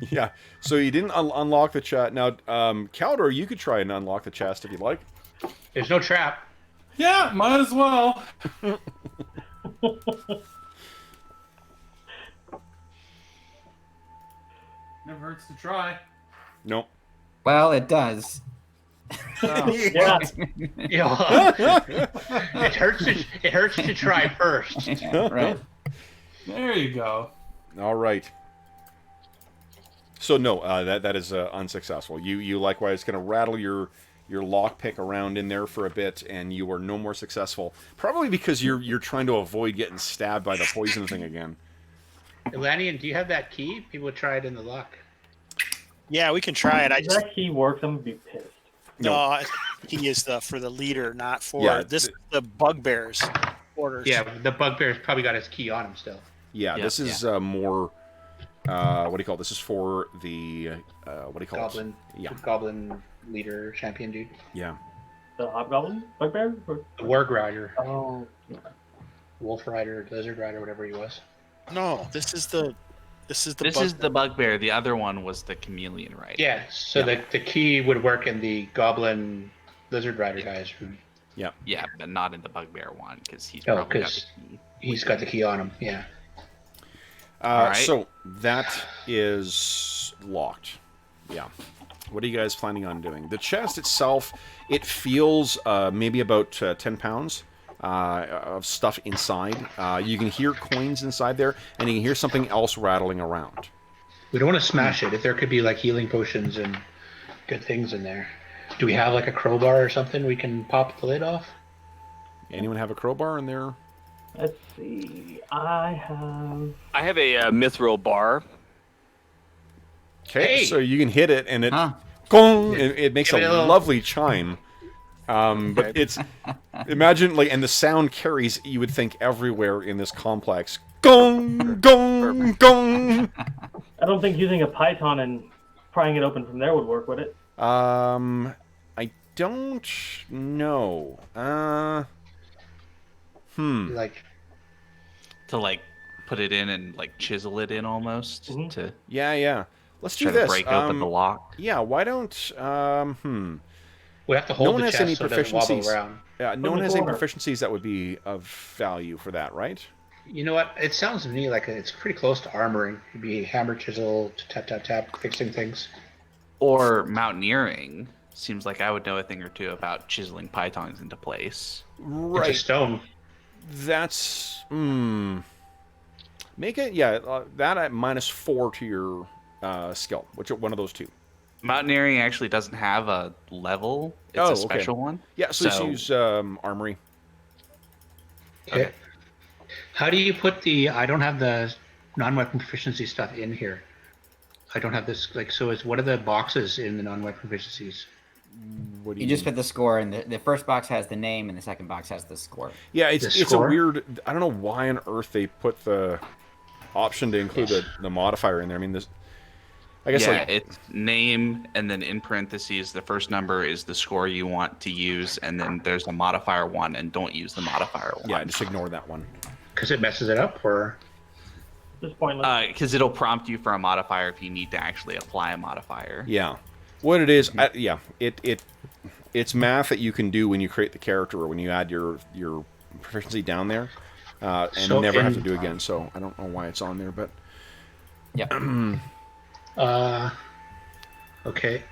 Yeah. So you didn't unlock the chest. Now, Caldor, you could try and unlock the chest if you'd like. There's no trap. Yeah, might as well. Never hurts to try. No. Well, it does. Yeah. You know, it hurts to try first. Right. There you go. All right. So no, that is unsuccessful. You likewise kind of rattle your lockpick around in there for a bit, and you are no more successful. Probably because you're trying to avoid getting stabbed by the poison thing again. Elanion, do you have that key? People would try it in the lock. Yeah, we can try it. I If just that key works, I'm gonna be pissed. no. He is for the leader, not for Yeah, the bugbears orders. Yeah, the bugbear's probably got his key on him still. Yeah, Yeah, this is more. What do you call it? This is for the what do you call Goblin. it? Yeah, Goblin leader champion dude. yeah. The hobgoblin, bugbear. The warg rider, Oh, wolf rider, lizard rider, whatever he was. No, this is the bugbear. The other one was the chameleon, right? Yeah. So Yeah. the key would work in the goblin lizard rider guys. Yeah, but not in the bugbear one because he's No, probably got the 'cause- key. He's got the key on him. Yeah. Alright. So that is locked. Yeah. What are you guys planning on doing? The chest itself, it feels maybe about 10 pounds of stuff inside. You can hear coins inside there, and you can hear something else rattling around. We don't want to smash it. If there could be like healing potions and good things in there. Do we have like a crowbar or something we can pop the lid off? Anyone have a crowbar in there? let's see. I have a mithril bar. Okay, Hey! so you can hit it, and it Huh. gong, it makes Give it a a little- lovely chime. But it's imagine like, and the sound carries. You would think everywhere in this complex. Gong, gong, gong. I don't think using a python and prying it open from there would work, would it? I don't know. Like, To like put it in and like chisel it in almost Mhm. to Yeah. Let's do try this. to break open the lock. Yeah, why don't we have to hold No one the has chest any so it doesn't wobble proficiencies. around. Yeah, no in one the has any corner. proficiencies that would be of value for that, right? You know what? It sounds to me like it's pretty close to armoring. It'd be hammer, chisel, tap, tap, tap, fixing things. Or mountaineering. Seems like I would know a thing or two about chiseling pythons into place. It's a Right. stone. That's make it that at -4 to your skill. Which one of those two? Mountaineering actually doesn't have a level. It's Oh, a okay. special one. Yeah, so just use armory. Okay. How do you put the? I don't have the non-weapon proficiency stuff in here. I don't have this. Like, so is what are the boxes in the non-weapon proficiencies? What do You just put the score, and the first box has the name, and the second box has the score. Yeah, it's The a score? weird. I don't know why on earth they put the option to include the modifier in there. I mean, this. I guess Yeah, like it's name, and then in parentheses, the first number is the score you want to use, and then there's a modifier one, and don't use the modifier one. yeah, just ignore that one. Because it messes it up, or Just pointless. Because it'll prompt you for a modifier if you need to actually apply a modifier. Yeah, what it is, it's math that you can do when you create the character or when you add your proficiency down there, and So never have in- to do again. So I don't know why it's on there, but okay,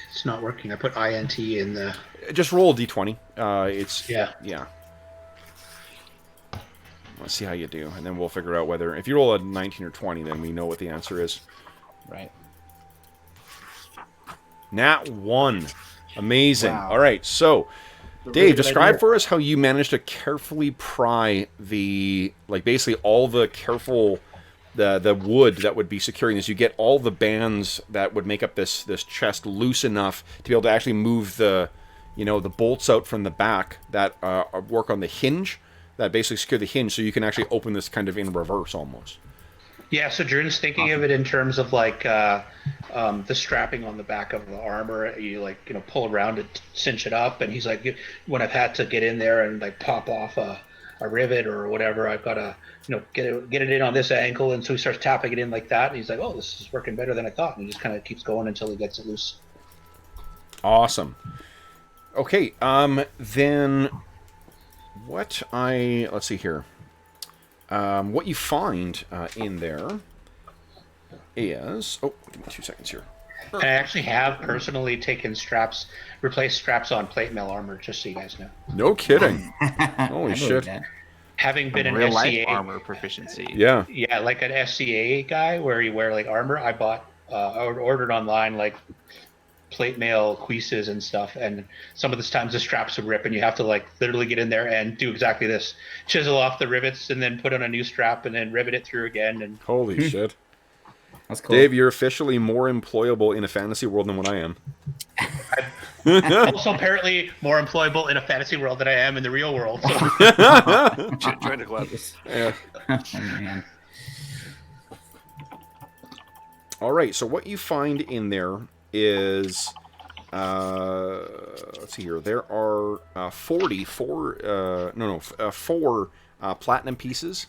it's not working. I put INT in the. just roll a d20. It's Yeah. Let's see how you do, and then we'll figure out whether if you roll a 19 or 20, then we know what the answer is. Right. Nat 1. Amazing. Wow. All right, so It's a Dave, really good describe idea. for us how you managed to carefully pry basically all the careful the wood that would be securing this. You get all the bands that would make up this chest loose enough to be able to actually move the bolts out from the back that work on the hinge that basically secure the hinge, so you can actually open this kind of in reverse almost. Yeah, so Druin's thinking of it in terms of like the strapping on the back of the armor. You pull around it, cinch it up, and he's like, when I've had to get in there and like pop off a rivet or whatever, I've got to get it in on this angle, and so he starts tapping it in like that, and he's like, oh, this is working better than I thought, and he just kind of keeps going until he gets it loose. Awesome. Okay, then let's see here. What you find in there is... Oh, give me 2 seconds here. And I actually have personally taken replaced straps on plate mail armor, just so you guys know. No kidding. I Holy believe shit. that. Having been an Real life SCA, armor proficiency. Yeah. yeah, like an SCA guy where you wear like armor, I bought, ordered online like plate mail cuisses and stuff, and some of the times the straps would rip, and you have to like literally get in there and do exactly this: chisel off the rivets, and then put on a new strap, and then rivet it through again. And Holy shit. That's cool. Dave, you're officially more employable in a fantasy world than what I am. Also, apparently more employable in a fantasy world than I am in the real world. So. Join the club. Yeah. Oh, man. All right, so what you find in there is, let's see here. There are 4 platinum pieces.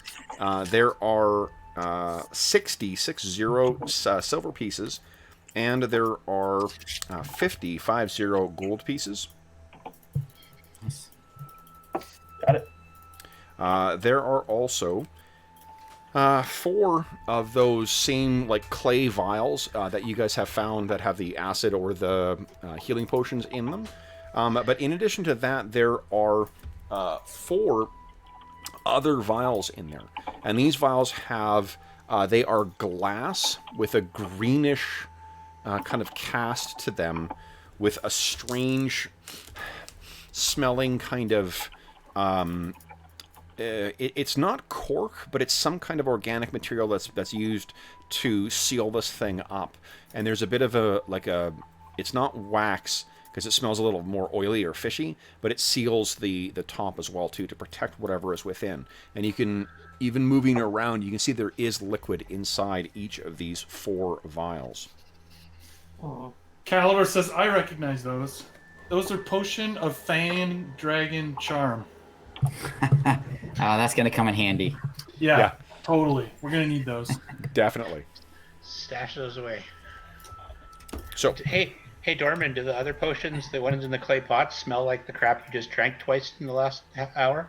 There are 60 silver pieces, and there are 50 gold pieces. Got it. There are also 4 of those same like clay vials that you guys have found that have the acid or the healing potions in them. But in addition to that, there are 4 other vials in there, and these vials have they are glass with a greenish kind of cast to them, with a strange smelling kind of it's not cork, but it's some kind of organic material that's used to seal this thing up. And there's a bit of it's not wax, because it smells a little more oily or fishy, but it seals the top as well too, to protect whatever is within. And you can, even moving around, you can see there is liquid inside each of these 4 vials. Calidor says, I recognize those. Those are Potion of Fang Dragon Charm. Oh, that's going to come in handy. Yeah, totally. We're going to need those. Definitely. Stash those away. So, Hey, Dorman, do the other potions, the ones in the clay pot, smell like the crap you just drank twice in the last hour?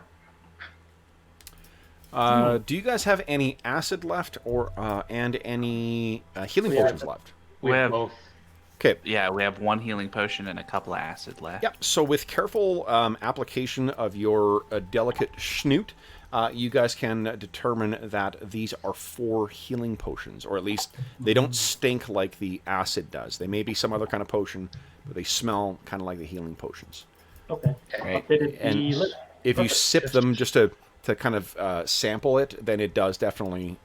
do you guys have any acid left, or and any healing potions left? We have both. Okay. Yeah, we have 1 healing potion and a couple of acid left. Yep. So with careful application of your delicate schnoot, you guys can determine that these are 4 healing potions, or at least they don't stink like the acid does. They may be some other kind of potion, but they smell kind of like the healing potions. Okay. Right. And if you sip them just to kind of sample it, then it does definitely,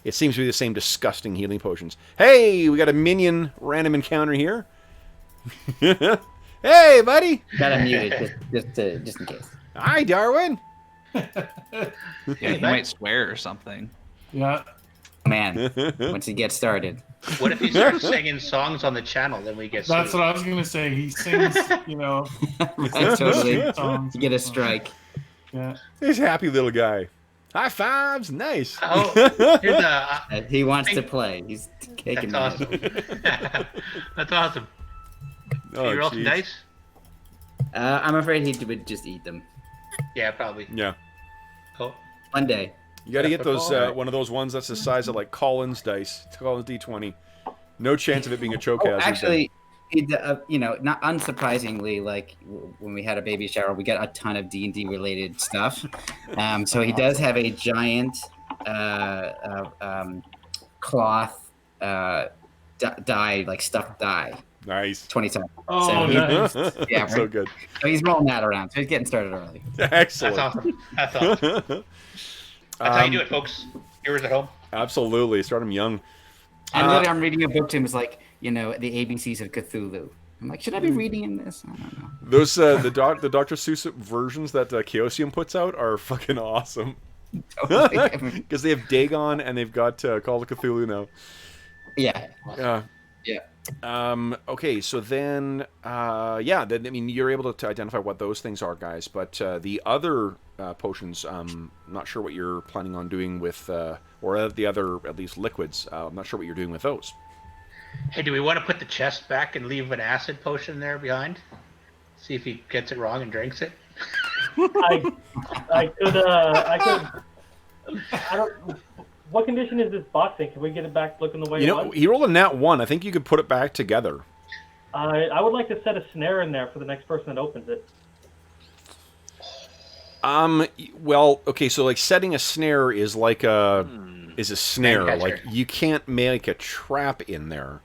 it seems to be the same disgusting healing potions. Hey, we got a minion random encounter here. Hey, buddy. Gotta mute it just in case. Hi, Darwin. Yeah, he might swear or something. Yeah. Man, once he gets started. What if he starts singing songs on the channel? Then we get That's sued. what I was going to say. He sings, Right, totally. songs. You get a strike. Yeah. This happy little guy. High fives. Nice. Oh, here's a, He wants to play. He's taking that's that. awesome. That's awesome. Oh, You roll jeez. some dice? I'm afraid he would just eat them. Yeah, probably. Yeah. Cool. One day. You got to get those Alright. one of those ones that's the size of like Collins dice. Collins D20. No chance of it being a choke hazard. Actually, not unsurprisingly, like when we had a baby shower, we got a ton of D&D related stuff. So he does have a giant cloth dye, like stuffed dye. Nice. 20 times. Oh, So he- nice. Yeah, So right? good. So he's rolling that around. So he's getting started early. Excellent. That's awesome. That's awesome. That's how you do it, folks. Viewers at home. Absolutely. Start him young. And literally, I'm reading a book to him. It's like, the ABCs of Cthulhu. I'm like, should I be reading in this? I don't know. Those the Dr. Seuss versions that Chaosium puts out are fucking awesome. Totally. Because they have Dagon and they've got Call of Cthulhu now. Yeah. Yeah. Okay, so then, you're able to identify what those things are, guys. But the other potions, I'm not sure what you're planning on doing with, or the other, at least liquids. I'm not sure what you're doing with those. Hey, do we want to put the chest back and leave an acid potion there behind? See if he gets it wrong and drinks it. I could. I don't. What condition is this box in? Can we get it back looking the way it was? He rolled a nat 1. I think you could put it back together. I would like to set a snare in there for the next person that opens it. Well, okay, so like setting a snare is like a snare. Catcher. Like you can't make a trap in there.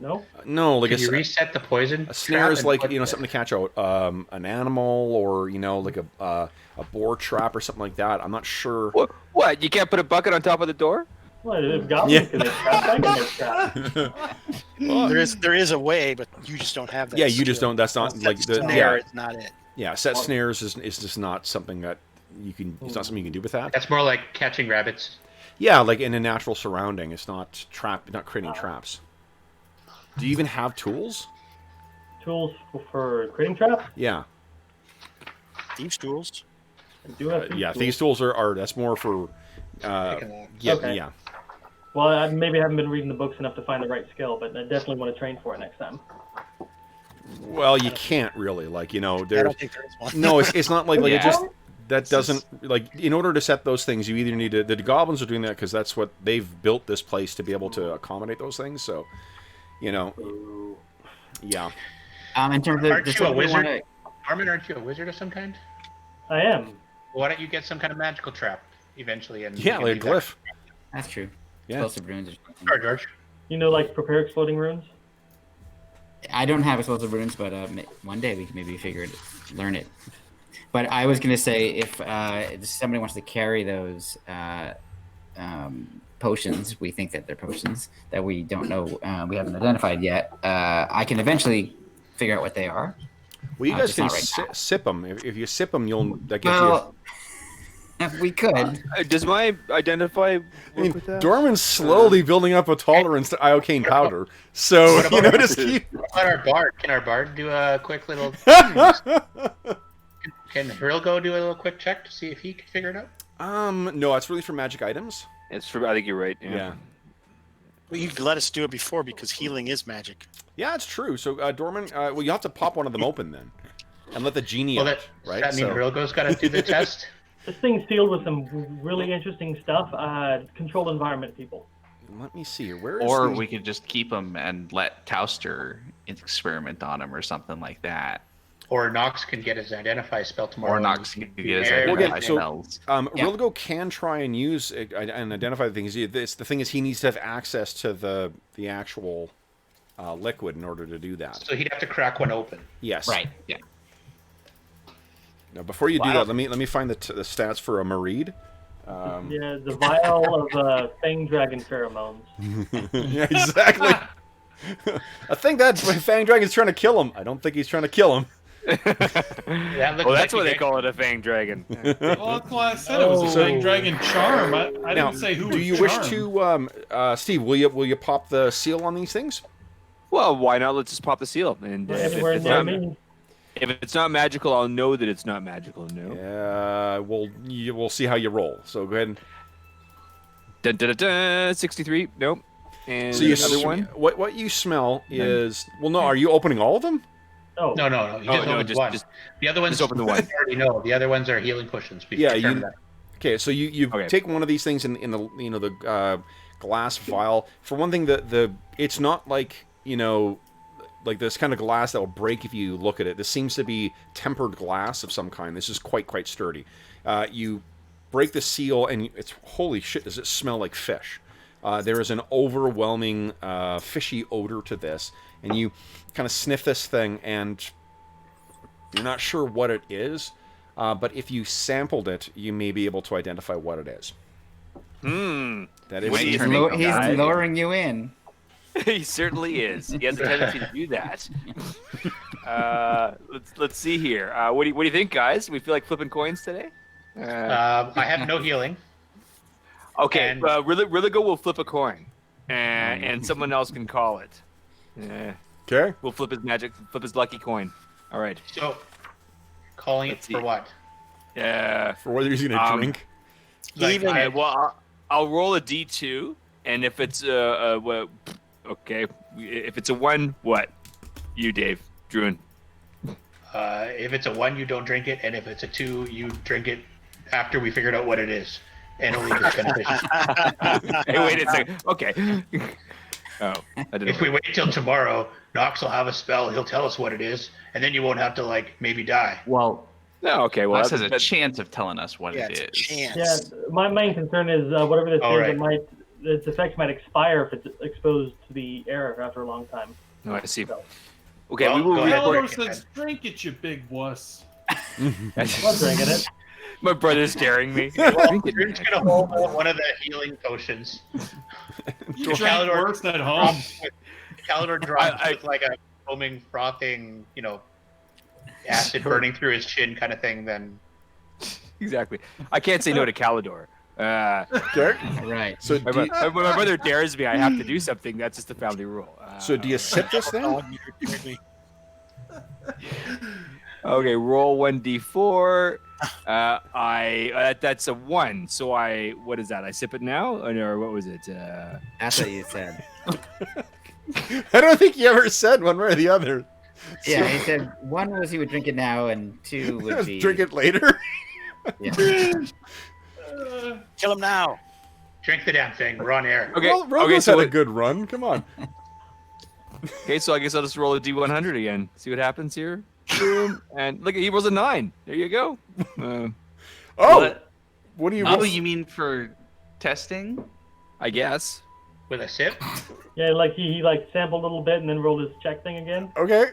No. No, like Can you reset the poison? a snare trap is and like put something to catch out an animal or like a boar trap or something like that. I'm not sure. What? You can't put a bucket on top of the door? Well, if goblins can make traps, I can make traps. Well, there is a way, but you just don't have that. Yeah, you just skill. don't. That's not like the snare. It's not it. Yeah, set snares is just not something that you can. It's not something you can do with that. That's more like catching rabbits. Yeah, like in a natural surrounding. It's not not creating traps. Do you even have tools? Tools for creating traps? Yeah. Thieves' tools. I do have Yeah, tools. these tools are that's more for. Yeah, Okay. yeah. Well, I maybe haven't been reading the books enough to find the right skill, but I definitely want to train for it next time. Well, you can't really, like, I there's don't think there is one. no, it's not like it Yeah. just that doesn't like in order to set those things, you either need to. The goblins are doing that because that's what they've built this place to be able to accommodate those things. So, yeah. In terms of, Aren't does you a somebody wizard? wanna- Armin, aren't you a wizard of some kind? I am. Why don't you get some kind of magical trap eventually? And Yeah, you can like a do that? glyph. That's true. Yeah. Explosive runes or something. Sure, George. You know, like prepare exploding runes? I don't have explosive runes, but one day we can maybe learn it. But I was gonna say if somebody wants to carry those potions, we think that they're potions that we don't know, we haven't identified yet. I can eventually figure out what they are. Well, you guys just can not right now. sip them. If you sip them, that gets Well, we could. Does my identify work you. I mean, with that? Dorman's slowly building up a tolerance to iocane powder, so What about- just keep. What about our bard? Can our bard do a quick little? Can Bergour do a little quick check to see if he can figure it out? No, it's really for magic items. It's for. I think you're right. Yeah. Well, you let us do it before because healing is magic. Yeah, it's true. So, Dorman, well, you have to pop one of them open then, and let the genie Well, out, that right? that mean So- Bergour's got to do the test? This thing's sealed with some really interesting stuff. Controlled environment, people. Let me see here. Where is Or the... we could just keep them and let Tauster experiment on them or something like that. Or Knox can get his identify spell tomorrow. Or Knox can get his There we identify go. so- spells. Yeah. Rilgo can try and use and identify the things. The thing is, he needs to have access to the actual liquid in order to do that. So he'd have to crack one open. Yes. Right. Yeah. Now, before you do Wow. that, let me find the stats for a Mareed. Yeah, the vial of Fang Dragon pheromones. Yeah, exactly. I think that Fang Dragon's trying to kill him. I don't think he's trying to kill him. That looks Oh, that's like why they you call it a Fang Dragon. Well, that's why I said it was a Oh. Fang Dragon charm. I Now, didn't say who do was you wish charmed. to, Steve? Will you pop the seal on these things? Well, why not? Let's just pop the seal. And Anywhere it's near not, me. if it's not magical, I'll know that it's not magical. No. We'll see how you roll. So go ahead and. Dun, dun, dun, dun, 63. Nope. And So you another one. What you smell is no. Are you opening all of them? Oh, No. He just no, opened just- one. just- The other ones, just open the one. we already know. The other ones are healing potions. We Yeah, determined you- that. Okay, so you Okay. take one of these things in the the glass vial. For one thing, the it's not like like this kind of glass that will break if you look at it. This seems to be tempered glass of some kind. This is quite sturdy. You break the seal, and it's holy shit. Does it smell like fish? There is an overwhelming fishy odor to this, and you kind of sniff this thing, and you're not sure what it is. But if you sampled it, you may be able to identify what it is. That is. Wait, He's, turning he's guy. lowering you in. He certainly is. He has a tendency to do that. Let's see here. What do you think, guys? We feel like flipping coins today? I have no healing. Okay, and- Rilligo will flip a coin, and someone else can call it. Okay. We'll flip his lucky coin. All right. So, calling Let's it for see. what? Yeah. For whether he's gonna drink. Like, Even I- Well, I'll roll a d2, and if it's okay, if it's a 1, what? You, Dave, Druin. if it's a 1, you don't drink it, and if it's a 2, you drink it after we figured out what it is. And only if it's beneficial. Hey, wait a second. Okay. Oh, I didn't. If we wait till tomorrow, Knox will have a spell. He'll tell us what it is, and then you won't have to maybe die. Well, No, okay. Well, Knox has a that's- chance of telling us what yeah, it it's a is. chance. yeah. My main concern is whatever this All is, right. it might its effects might expire if it's exposed to the air after a long time. No, I see. So, Okay, Well, we will go ahead. Calidor report. says, "Drink it, you big wuss." I'm drinking it. My brother's staring me. Well, Drink it, Drew's man. gonna hold one of the healing potions. You Sure. drank Calidor worse at home. Calidor drops I- with like a foaming, frothing, acid burning through his chin kind of thing. Then Exactly. I can't say no to Calidor. Okay. Right. So When do you, my brother dares me, I have to do something. That's just the family rule. so do you sip this then? Okay, roll 1d4. That's a 1. So what is that? I sip it now? Or what was it? That's what you said. I don't think you ever said one way or the other. Yeah, he said one was he would drink it now, and two would be Drink it later. Yeah. Kill him now. drink the damn thing. We're on air. Okay, Well, Rogo's okay, so had a good run. Come on. okay, so I guess I'll just roll a d100 again. See what happens here. Boom, and look, he rolls a 9. There you go. Oh, what do you? Oh, you mean for testing? I guess. With a sip. Yeah, like he sampled a little bit and then rolled his check thing again. Okay.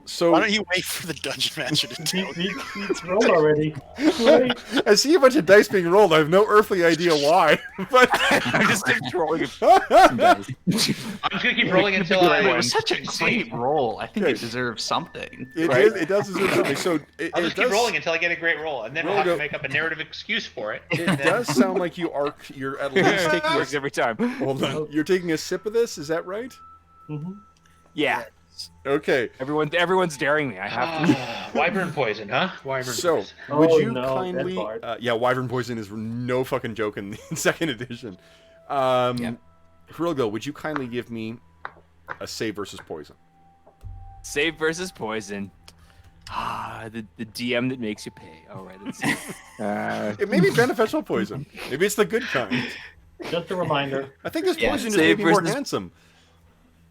So Why don't you wait for the dungeon master to He, tell he, he's rolled already. Wait. I see a bunch of dice being rolled. I have no earthly idea why, but I'm just controlling it. I'm just gonna keep rolling until It I. was such a great roll. I think it deserves something. it does deserve something. So I'll just keep does, rolling until I get a great roll, and then I'll have Rogo- to make up a narrative excuse for it. It does sound like you're at least taking Works every time. Hold on. You're taking a sip of this. Is that right? Mm-hmm. Yeah. Okay. Everyone's daring me. I have to. Wyvern poison, huh? Wyvern So, poison. would Oh, you no, kindly? that's hard. Yeah, Wyvern Poison is no fucking joke in the second edition. Hrilgo, would you kindly give me a save versus poison? Save versus poison. The DM that makes you pay. All right, let's see. It may be beneficial poison. Maybe it's the good kind. Just a reminder. I think this Yeah, poison is save maybe more versus- handsome.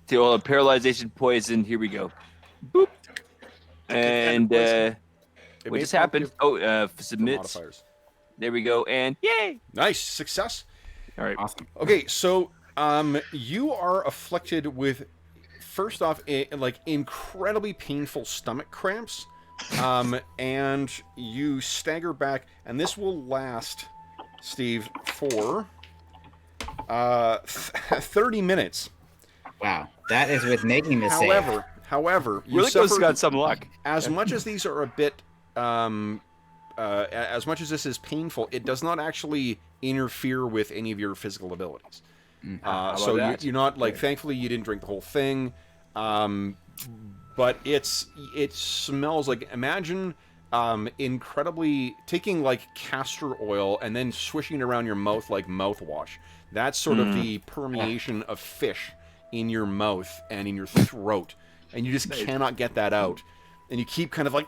The old paralyzation poison. Here we go. Boop. And It what may just help happened? give Oh, the submit. modifiers. There we go. And yay! Nice success. All right. Awesome. Okay, so you are afflicted with, first off, like incredibly painful stomach cramps, and you stagger back, and this will last, Steve, for 30 minutes. Wow, that is with making the save. However, you Really suffer, got some luck. as much as these are a bit, as much as this is painful, it does not actually interfere with any of your physical abilities. How So about that? you're not like. Thankfully, you didn't drink the whole thing, but it smells like. Imagine incredibly taking like castor oil and then swishing it around your mouth like mouthwash. That's sort of the permeation of fish in your mouth and in your throat, and you just cannot get that out, and you keep kind of like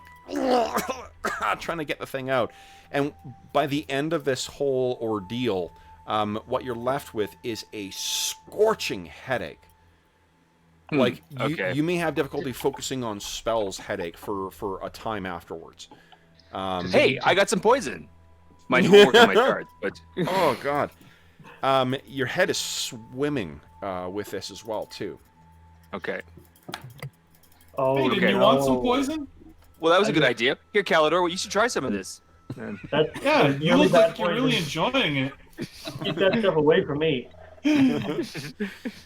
trying to get the thing out. And by the end of this whole ordeal, what you're left with is a scorching headache. Like okay. you may have difficulty focusing on spells headache for a time afterwards. Hey, I got some poison. Might won't work on my cards, but Oh god. Your head is swimming with this as well too. okay. Oh, Hey, didn't okay. you want some no. poison? Well, that was a good idea. Here, Calidor, you should try some of this. That's Yeah, you really look bad like you're really enjoying it. Keep that stuff away from me.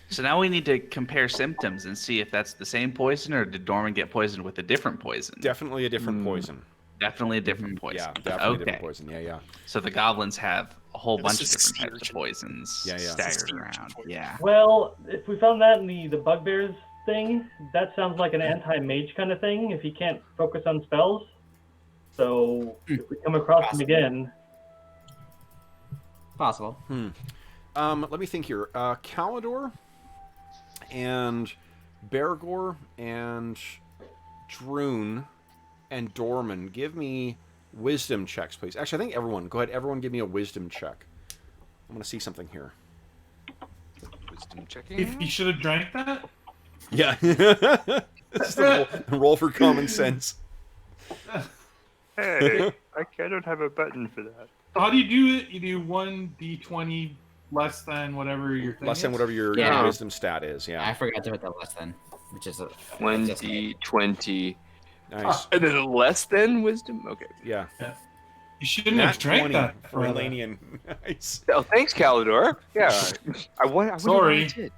So now we need to compare symptoms and see if that's the same poison or did Dorman get poisoned with a different poison? Definitely a different poison. Definitely a different poison. Yeah, definitely a okay. different poison. Yeah. So the goblins have a whole This bunch of is a different sea types of urchin. poisons Yeah. staggered Sea around. urchin poison. Yeah. Well, if we found that in the bugbears thing, that sounds like an anti-mage kind of thing. If you can't focus on spells, so if we come across them again, Possible. Let me think here. Calidor and Bergour and Druin and Dorman, give me wisdom checks, please. Actually, I think everyone. Go ahead, everyone give me a wisdom check. I'm going to see something here. Wisdom checking. If you should have drank that. Yeah. Just a roll for common sense. Hey, I don't have a button for that. How do you do it? You do 1d20 less than whatever your thing Less than is? whatever your Yeah. wisdom stat is. Yeah. I forgot to put that less than, which is a 20. Nice. And then less than wisdom? Okay. Yeah. You shouldn't Nat have drank 20 that for brother. Elanion. Nice. Oh, thanks, Calidor. Yeah. I wonder Sorry. what I did.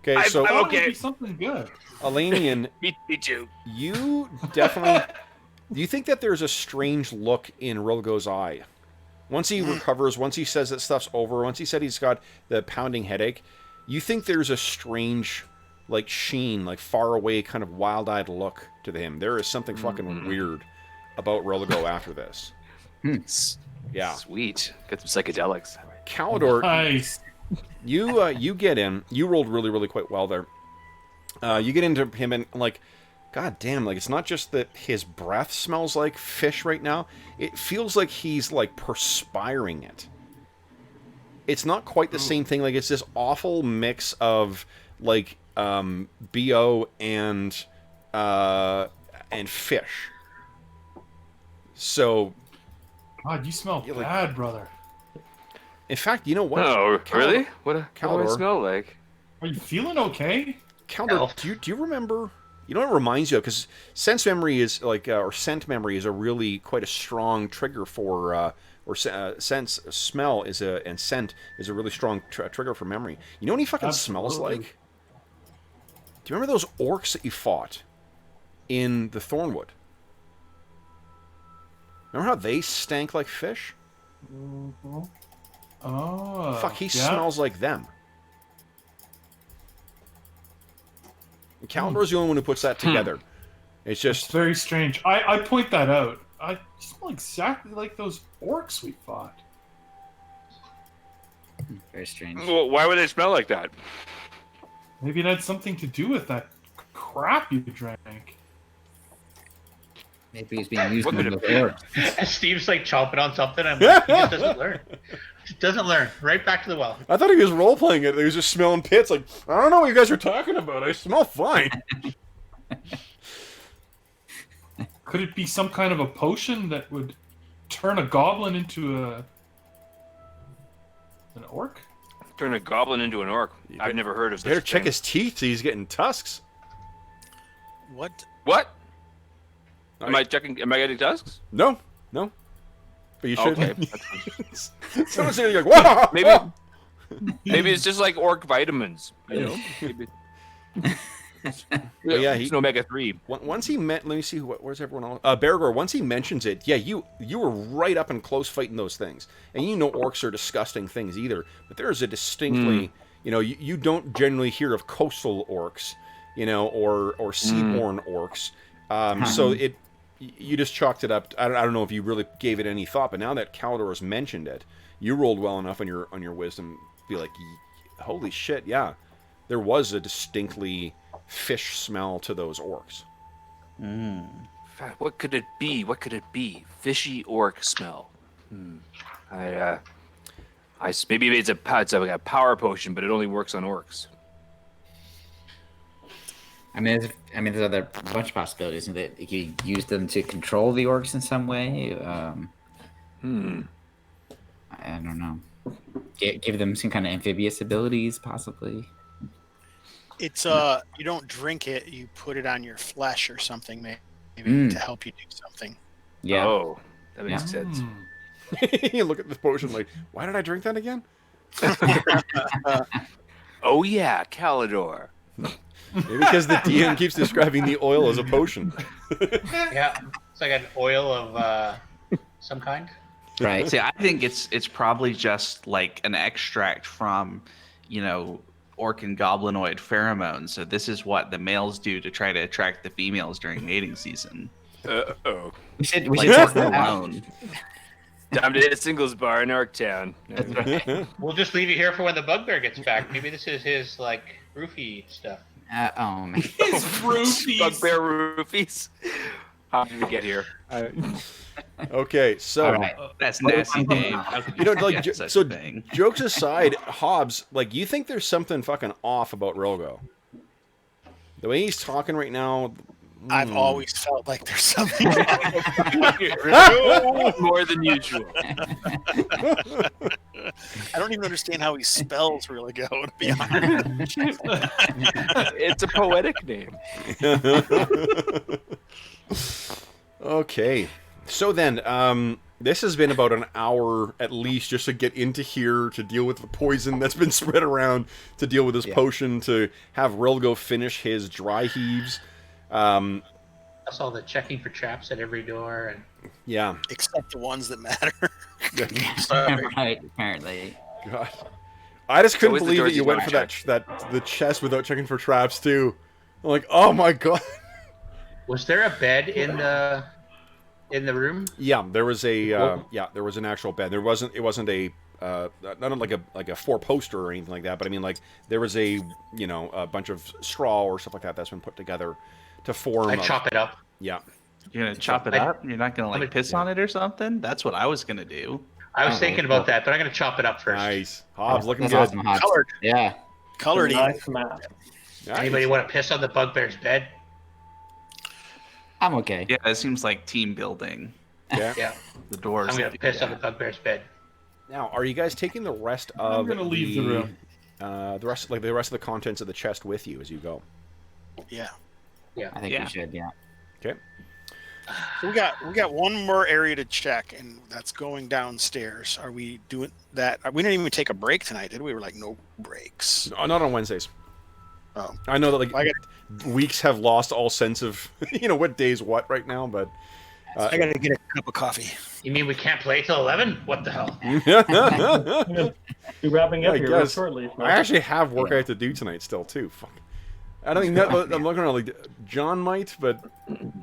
Okay, I so That would Okay. be something good. Elanion, Me too. you definitely. Do you think that there's a strange look in Rilgo's eye? Once he recovers, once he says that stuff's over, once he said he's got the pounding headache, you think there's a strange, like, sheen, like, far away, kind of wild-eyed look to him. There is something fucking weird about Rilgo after this. Yeah. Sweet. Got some psychedelics. Calidor, Nice. you get in. You rolled really, really quite well there. You get into him and, like, god damn, like, it's not just that his breath smells like fish right now. It feels like he's, like, perspiring it. It's not quite the same thing. Like, it's this awful mix of, like, BO and fish. So, God, you smell Yeah, like- bad, brother. in fact, you know what? Oh, really? What do I Calidor. smell like? Are you feeling okay? Calder, do you remember? You know what it reminds you of? Because sense memory is like, or scent memory is a really quite a strong trigger for, sense smell is and scent is a really strong trigger for memory. You know what he fucking smells Absolutely. like? Do you remember those orcs that you fought in the Thornwood? Remember how they stank like fish? Oh. Fuck, he yeah. smells like them. And Calidor's the only one who puts that together. It's It's just very strange. I point that out. I smell exactly like those orcs we fought. very strange. Well, why would they smell like that? Maybe it had something to do with that crap you drank. Maybe he's being used What by could the it be? orcs. As Steve's like chomping on something, I'm like, he just doesn't learn. Just doesn't learn. Right back to the well. I thought he was role playing it. He was just smelling pits. Like, I don't know what you guys are talking about. I smell fine. Could it be some kind of a potion that would turn a goblin into an orc? Turn a goblin into an orc. I've never heard of Better this. check his teeth. So he's getting tusks. What? What? Am I checking? Am I getting tusks? No. But you should. Okay. Someone's saying like, "Whoa!" Maybe. whoa." Maybe it's just like orc vitamins. You know. Maybe. But yeah, it's an omega-3. Once he met, let me see where's everyone else. Bergour. Once he mentions it, yeah, you were right up and close fighting those things, and you know orcs are disgusting things either. But there is a distinctly, you know, you don't generally hear of coastal orcs, you know, or seaborne orcs. So you just chalked it up. I don't know if you really gave it any thought, but now that Calidor has mentioned it, you rolled well enough on your wisdom to be like, holy shit, yeah, there was a distinctly fish smell to those orcs. What could it be? What could it be? Fishy orc smell. Maybe it's like a power potion, but it only works on orcs. I mean, there's other bunch of possibilities that you could use them to control the orcs in some way. I don't know. Give them some kind of amphibious abilities, possibly. It's you don't drink it, you put it on your flesh or something, maybe to help you do something. Yeah. Oh, that makes sense. You look at the potion like, why did I drink that again? Oh yeah, Calidor. Maybe because the DM keeps describing the oil as a potion. Yeah, it's like an oil of some kind. Right. See, I think it's probably just like an extract from, you know, orc and goblinoid pheromones. So this is what the males do to try to attract the females during mating season. Uh-oh. We should Like test orc that out. alone. Time to hit a singles bar in Orktown. We'll just leave it here for when the bugbear gets back. Maybe this is his like roofie stuff. Oh man. His roofies. Bugbear roofies. How did we get here? Okay, so All right. That's nasty, Dave. How could you know, like, forget such so a thing? jokes aside, Hobbs, like, you think there's something fucking off about Rilgo? The way he's talking right now. I've always felt like there's something. More than usual. I don't even understand how he spells Religo, to be honest. It's a poetic name. Okay. So then, this has been about an hour at least just to get into here, to deal with the poison that's been spread around, to deal with this potion, to have Rilgo finish his dry heaves. That's all the checking for traps at every door. And Yeah. Except the ones that matter. Right, apparently. God. I just couldn't always the believe that doors you you went don't for the chest without checking for traps too. I'm like, oh my god. was there a bed in the room? Yeah, there was there was an actual bed. It wasn't a not like a four poster or anything like that, but I mean like there was a a bunch of straw or stuff like that that's been put together to form. I chop it up. Yeah. You're gonna chop it up? You're not gonna like piss on it or something? That's what I was gonna do. I was thinking about that, but I'm gonna chop it up first. Nice. Hobbs looking That's good. awesome, Hobbs. Colored. Yeah. Colored even. Nice map. Nice. Anybody want to piss on the bugbear's bed? I'm okay. Yeah, it seems like team building. Yeah. Yeah. The doors. I'm gonna piss on the bugbear's bed. Now, are you guys taking the rest of I'm gonna leave the room. The rest of the contents of the chest with you as you go? Yeah. I think we should, yeah. Okay. So we got one more area to check, and that's going downstairs. Are we doing that? We didn't even take a break tonight, did we? We were like, no breaks. No, not on Wednesdays. Oh. I know that weeks have lost all sense of what day's what right now, but I gotta get a cup of coffee. You mean we can't play till 11? What the hell? Be wrapping up I here real guess. shortly. I actually have work I have to do tonight still too. Fuck. I don't think I'm looking around like John might, but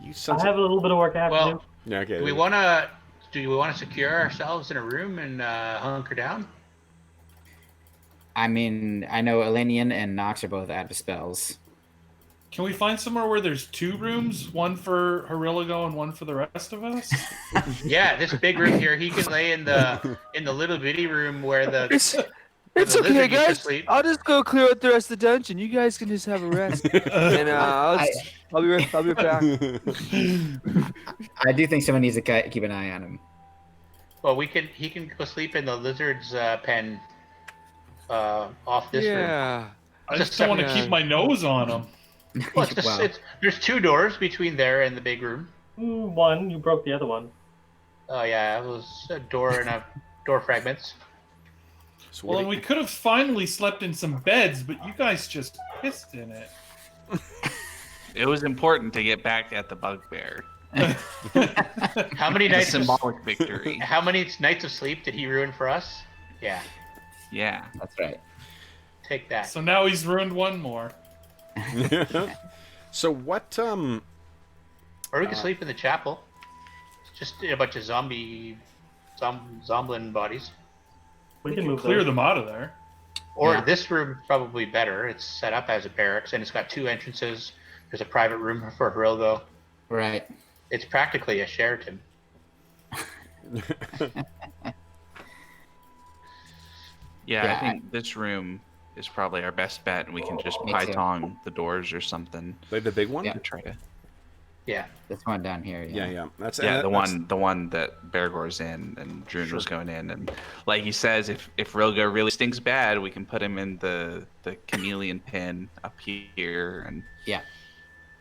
you I have a little bit of work I have to do. Yeah, okay. Do we want to secure ourselves in a room and hunker down? I mean, I know Elanion and Knox are both out of spells. Can we find somewhere where there's two rooms, one for Hiriligo and one for the rest of us? Yeah, this big room here. He can lay in the little bitty room where the It's the okay, lizard used to guys. sleep. I'll just go clear out the rest of the dungeon. You guys can just have a rest, and I'll be right back. I do think someone needs to keep an eye on him. Well, he can go sleep in the lizard's pen off this room. Yeah. I just don't want to keep my nose on him. Well, there's two doors between there and the big room. One, you broke the other one. Oh yeah, it was a door and a door fragments. Well, and we could have finally slept in some beds, but you guys just pissed in it. It was important to get back at the bugbear. How many It's a nights? symbolic victory. How many nights of sleep did he ruin for us? Yeah, Yeah. That's right. take that. So now he's ruined one more. So what? Or we can sleep in the chapel. It's just a bunch of zomblin bodies. We can move Clear those. them out of there. Or Yeah. this room's probably better. It's set up as a barracks and it's got two entrances. There's a private room for Hirilgo. Right. It's practically a Sheraton. Yeah, I think this room is probably our best bet, and we can just Me too. python the doors or something. Like the big one? Yeah. To try to. Yeah. This one down here. Yeah. That's Yeah, the one that Bergour's in and Druin was going in, and like he says, if Rilgo really stinks bad, we can put him in the chameleon pen up here, and Yeah.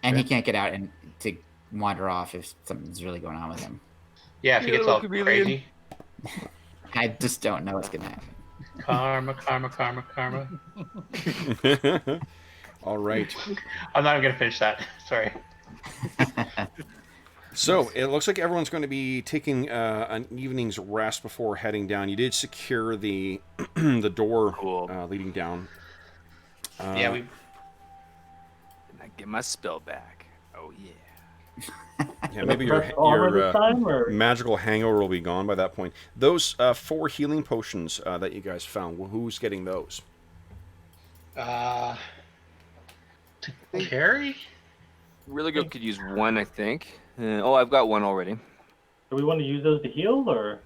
And he can't get out and to wander off if something's really going on with him. Yeah, if he gets all crazy. I just don't know what's gonna happen. Karma, karma, karma, karma. All right. I'm not even going to finish that. Sorry. So it looks like everyone's going to be taking an evening's rest before heading down. You did secure the the door leading down. Yeah, we. And I get my spell back. Oh yeah. Yeah, maybe Press armor this time, or? magical hangover will be gone by that point. Those 4 healing potions that you guys found, who's getting those? To carry? Really good. Could use one, I think. I've got one already. Do we want to use those to heal, or?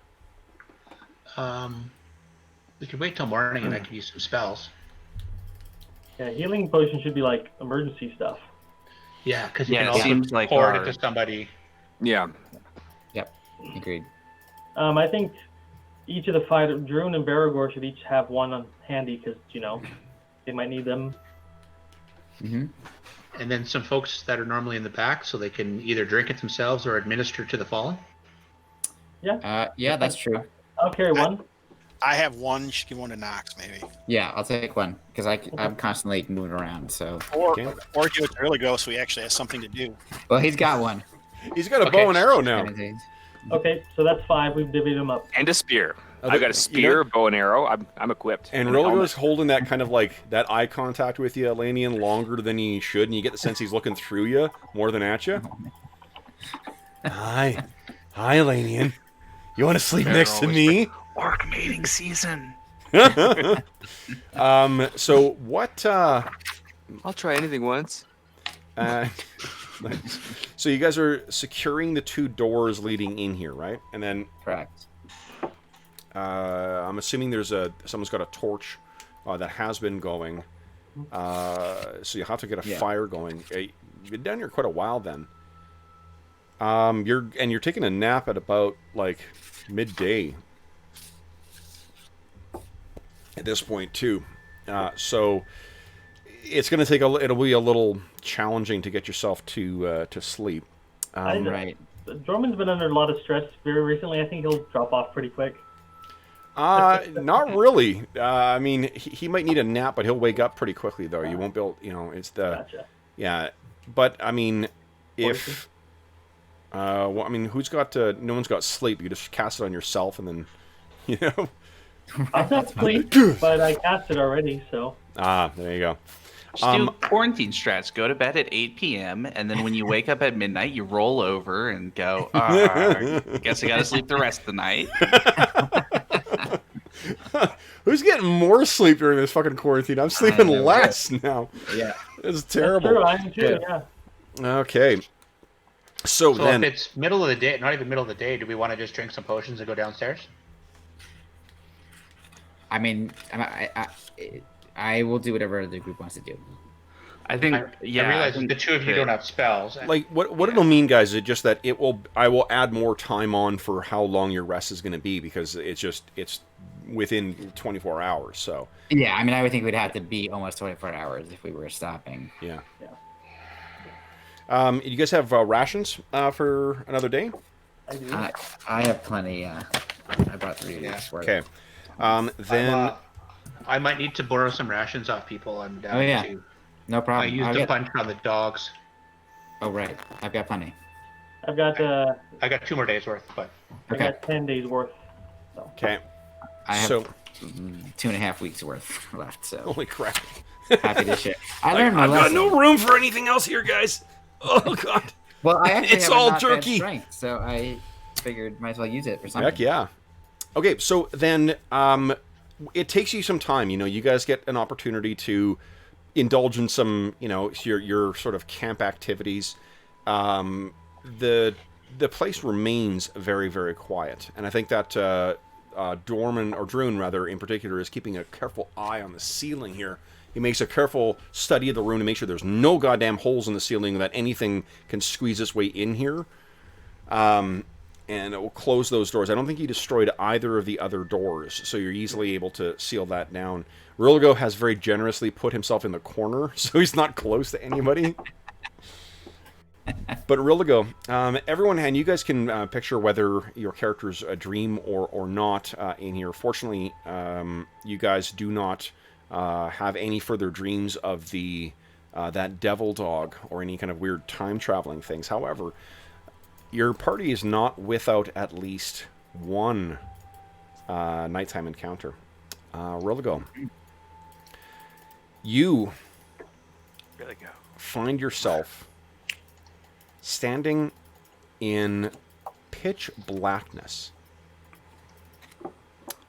We could wait till morning and I could use some spells. Yeah, healing potion should be like emergency stuff. Yeah, because you Yeah, can it also seems like pour it our- into somebody. Yeah. Agreed. I think each of the fighter, Druin and Bergour should each have one on handy because they might need them. Mm-hmm. And then some folks that are normally in the back, so they can either drink it themselves or administer to the fallen. Yeah, that's true. I'll carry one. I have one. You should give one to Knox, maybe. Yeah, I'll take one because I'm constantly moving around. So. Or give it to Early so he actually has something to do. Well, he's got one. He's got a bow and arrow now. Okay, so that's 5. We've divvied them up. And a spear. I've got a spear, bow and arrow. I'm equipped. And Rilligo's holding that kind of like that eye contact with you, Elanion, longer than he should, and you get the sense he's looking through you more than at you. Hi, Elanion. You want to sleep next to me? Orc mating season. So what? I'll try anything once. So you guys are securing the 2 doors leading in here, right? And then Correct. I'm assuming someone's got a torch that has been going. So you have to get a fire going. You've been down here quite a while then. You're taking a nap at about like midday at this point too. So it's going to take it'll be a little challenging to get yourself to sleep. Right. Dorman's been under a lot of stress very recently. I think he'll drop off pretty quick. Not really. I mean, he might need a nap, but he'll wake up pretty quickly, though. You won't be able, it's the... Gotcha. Yeah, but, I mean, if... well, I mean, who's got... no one's got sleep. You just cast it on yourself, and then, I'm not asleep, but I cast it already, so... there you go. Just do quarantine strats. Go to bed at 8 p.m. and then when you wake up at midnight, you roll over and go, guess I got to sleep the rest of the night. Who's getting more sleep during this fucking quarantine? I'm sleeping less now. Yeah. It's terrible. True, I am too, yeah. Okay. So then... if it's middle of the day, not even middle of the day, do we want to just drink some potions and go downstairs? I mean, I will do whatever the group wants to do. I think, I realize the 2 of you don't have spells. Like, what it'll mean, guys, is just that I will add more time on for how long your rest is going to be, because it's within 24 hours, so... Yeah, I mean, I would think we'd have to be almost 24 hours if we were stopping. Yeah. You guys have rations for another day? I do. I have plenty, I brought 3 weeks worth. Okay. Then... I might need to borrow some rations off people. I'm down to... No problem. I used a punch on the dogs. Oh, right. I've got plenty. I've got... I got 2 more days worth, but... I got 10 days worth. So. Okay. I have 2.5 weeks worth left, so... Holy crap. Happy to share. I learned my I've lesson. got no room for anything else here, guys. Oh, God. Well, I actually it's have all not bad jerky. Strength, so I figured might as well use it for something. Heck yeah. Okay, so then it takes you some time. You guys get an opportunity to indulge in some, your sort of camp activities. The place remains very, very quiet, and I think that Druin rather in particular is keeping a careful eye on the ceiling here. He makes a careful study of the room to make sure there's no goddamn holes in the ceiling that anything can squeeze its way in here. And it will close those doors. I don't think he destroyed either of the other doors, so you're easily able to seal that down. Rilligo has very generously put himself in the corner, so he's not close to anybody. But Rilligo, everyone, and you guys can picture whether your character's a dream or not in here. Fortunately, you guys do not have any further dreams of that devil dog or any kind of weird time-traveling things. However, your party is not without at least one nighttime encounter. Rilligo, you find yourself standing in pitch blackness.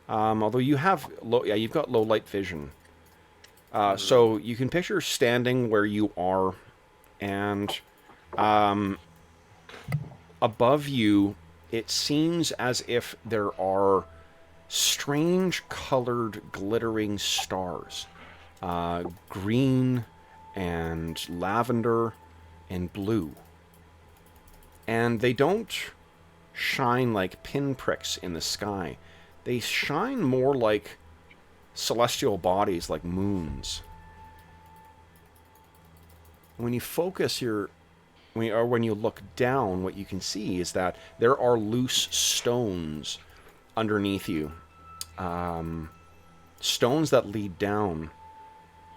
Although you have you've got low light vision, so you can picture standing where you are, and above you, it seems as if there are strange colored glittering stars, green and lavender and blue. And they don't shine like pinpricks in the sky. they shine more like celestial bodies, like moons. When you focus when you look down, what you can see is that there are loose stones underneath you. Stones that lead down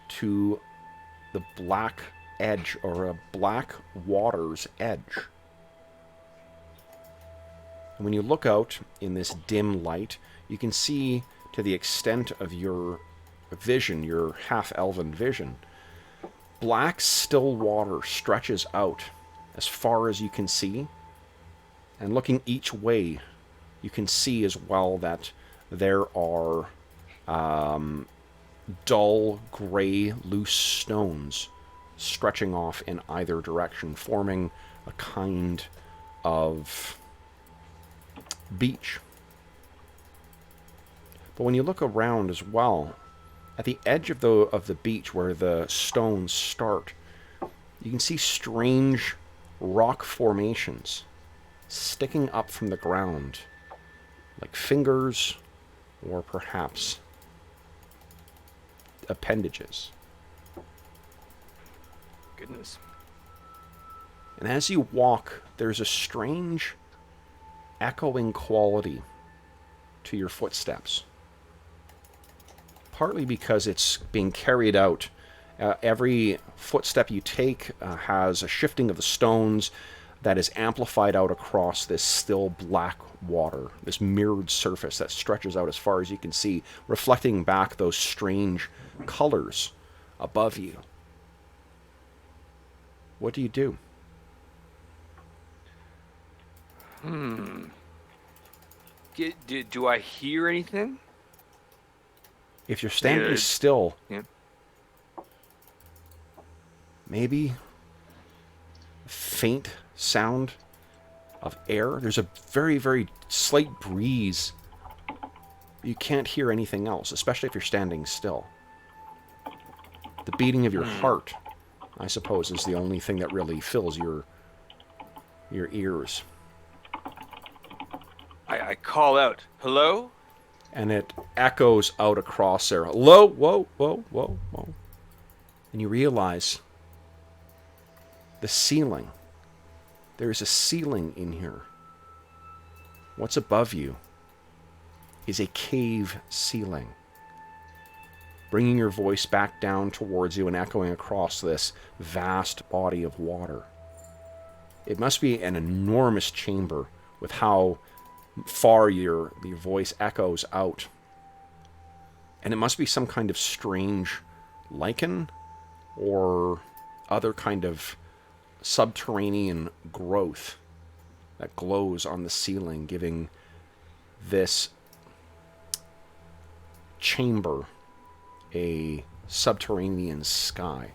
to the black edge, or a black water's edge. And when you look out in this dim light, you can see, to the extent of your vision, your half-elven vision, black still water stretches out as far as you can see. And looking each way, you can see as well that there are dull, gray, loose stones stretching off in either direction, forming a kind of beach. But when you look around as well, at the edge of the beach where the stones start, you can see strange rock formations sticking up from the ground, like fingers or perhaps appendages. Goodness. And as you walk, there's a strange echoing quality to your footsteps. Partly because it's being carried out. Every footstep you take has a shifting of the stones that is amplified out across this still black water, this mirrored surface that stretches out as far as you can see, reflecting back those strange colors above you. What do you do? Do I hear anything? If you're standing still, Yeah. maybe a faint sound of air. There's a very, very slight breeze. You can't hear anything else, especially if you're standing still. The beating of your heart, I suppose, is the only thing that really fills your ears. I call out, hello? And it echoes out across there. Hello? Whoa, whoa, whoa, whoa. And you realize the ceiling. There's a ceiling in here. What's above you is a cave ceiling, bringing your voice back down towards you and echoing across this vast body of water. It must be an enormous chamber with how far your voice echoes out. And it must be some kind of strange lichen or other kind of subterranean growth that glows on the ceiling, giving this chamber a subterranean sky.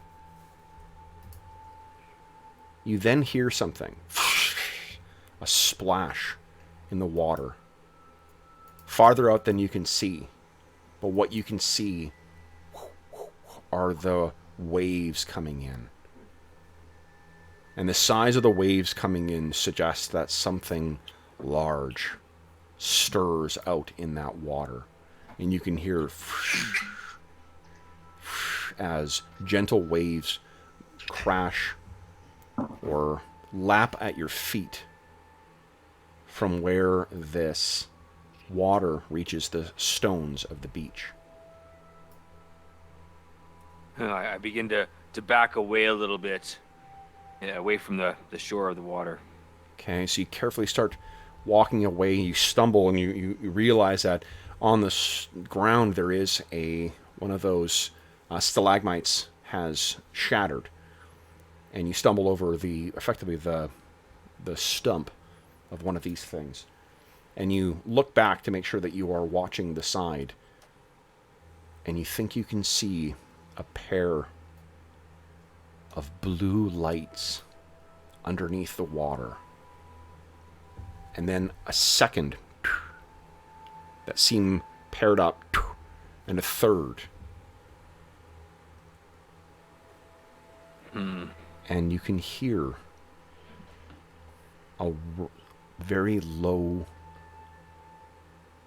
You then hear something, a splash in the water, farther out than you can see. But what you can see are the waves coming in. And the size of the waves coming in suggests that something large stirs out in that water. And you can hear as gentle waves crash or lap at your feet from where this water reaches the stones of the beach. I begin to back away a little bit, away from the shore of the water. Okay, so you carefully start walking away. You stumble and you realize that on the ground there is one of those stalagmites has shattered, and you stumble over effectively the stump of one of these things. And you look back to make sure that you are watching the side, and you think you can see a pair of blue lights underneath the water. And then a second that seem paired up, and a third. And you can hear a very low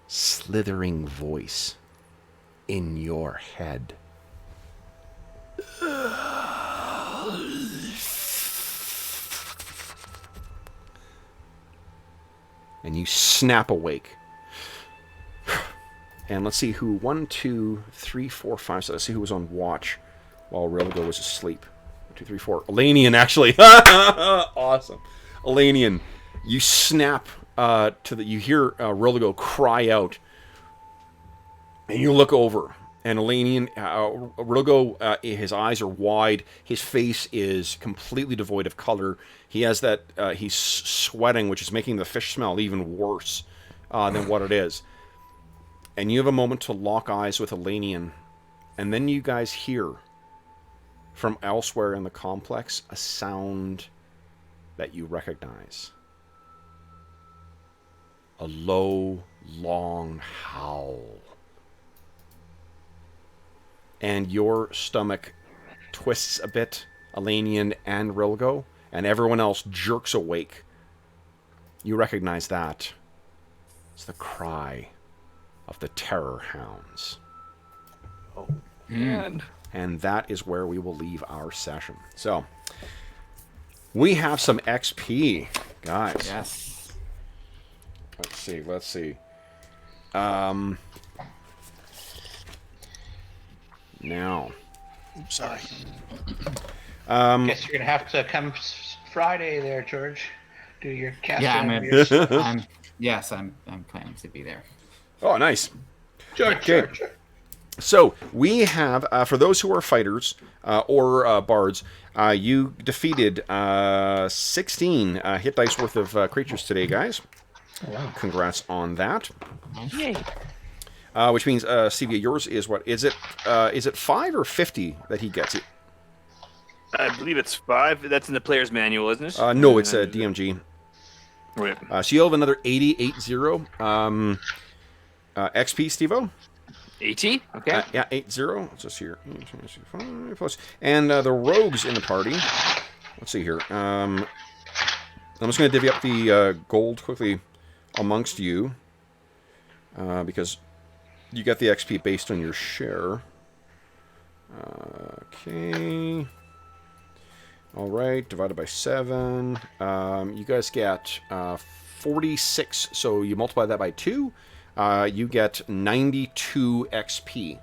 slithering voice in your head. And you snap awake. And let's see who, 1, 2, 3, 4, 5, so let's see who was on watch while Rilgo was asleep. 1, 2, 3, 4. Elanion, actually. Awesome. Elanion, you snap you hear Rilgo cry out. And you look over. And Elanion, Rilgo, his eyes are wide. His face is completely devoid of color. He has that, he's sweating, which is making the fish smell even worse than what it is. And you have a moment to lock eyes with Elanion. And then you guys hear from elsewhere in the complex a sound that you recognize. A low, long howl. And your stomach twists a bit, Elanion and Rilgo, and everyone else jerks awake. You recognize that. It's the cry of the terror hounds. Oh, man. And that is where we will leave our session. So, we have some XP, guys. Yes. Let's see. Now. Oops, sorry. Guess you're gonna have to come Friday there, George. Do your casting. Yeah, I'm planning to be there. Oh, nice. Sure. So, we have, for those who are fighters or bards, you defeated 16 hit dice worth of creatures today, guys. Oh, wow. Congrats on that. Yay. Which means, Stevia, yours is what? Is it 5 or 50 that he gets it? I believe it's 5. That's in the player's manual, isn't it? No, it's a DMG. Right. So you'll have another 80 XP, Steve-O. 80? Okay. Yeah, 80. What's this here? 5 plus. And the rogues in the party. Let's see here. I'm just going to divvy up the gold quickly amongst you. Because you get the XP based on your share. Okay. Alright, divided by 7. You guys get 46, so you multiply that by 2. You get 92 XP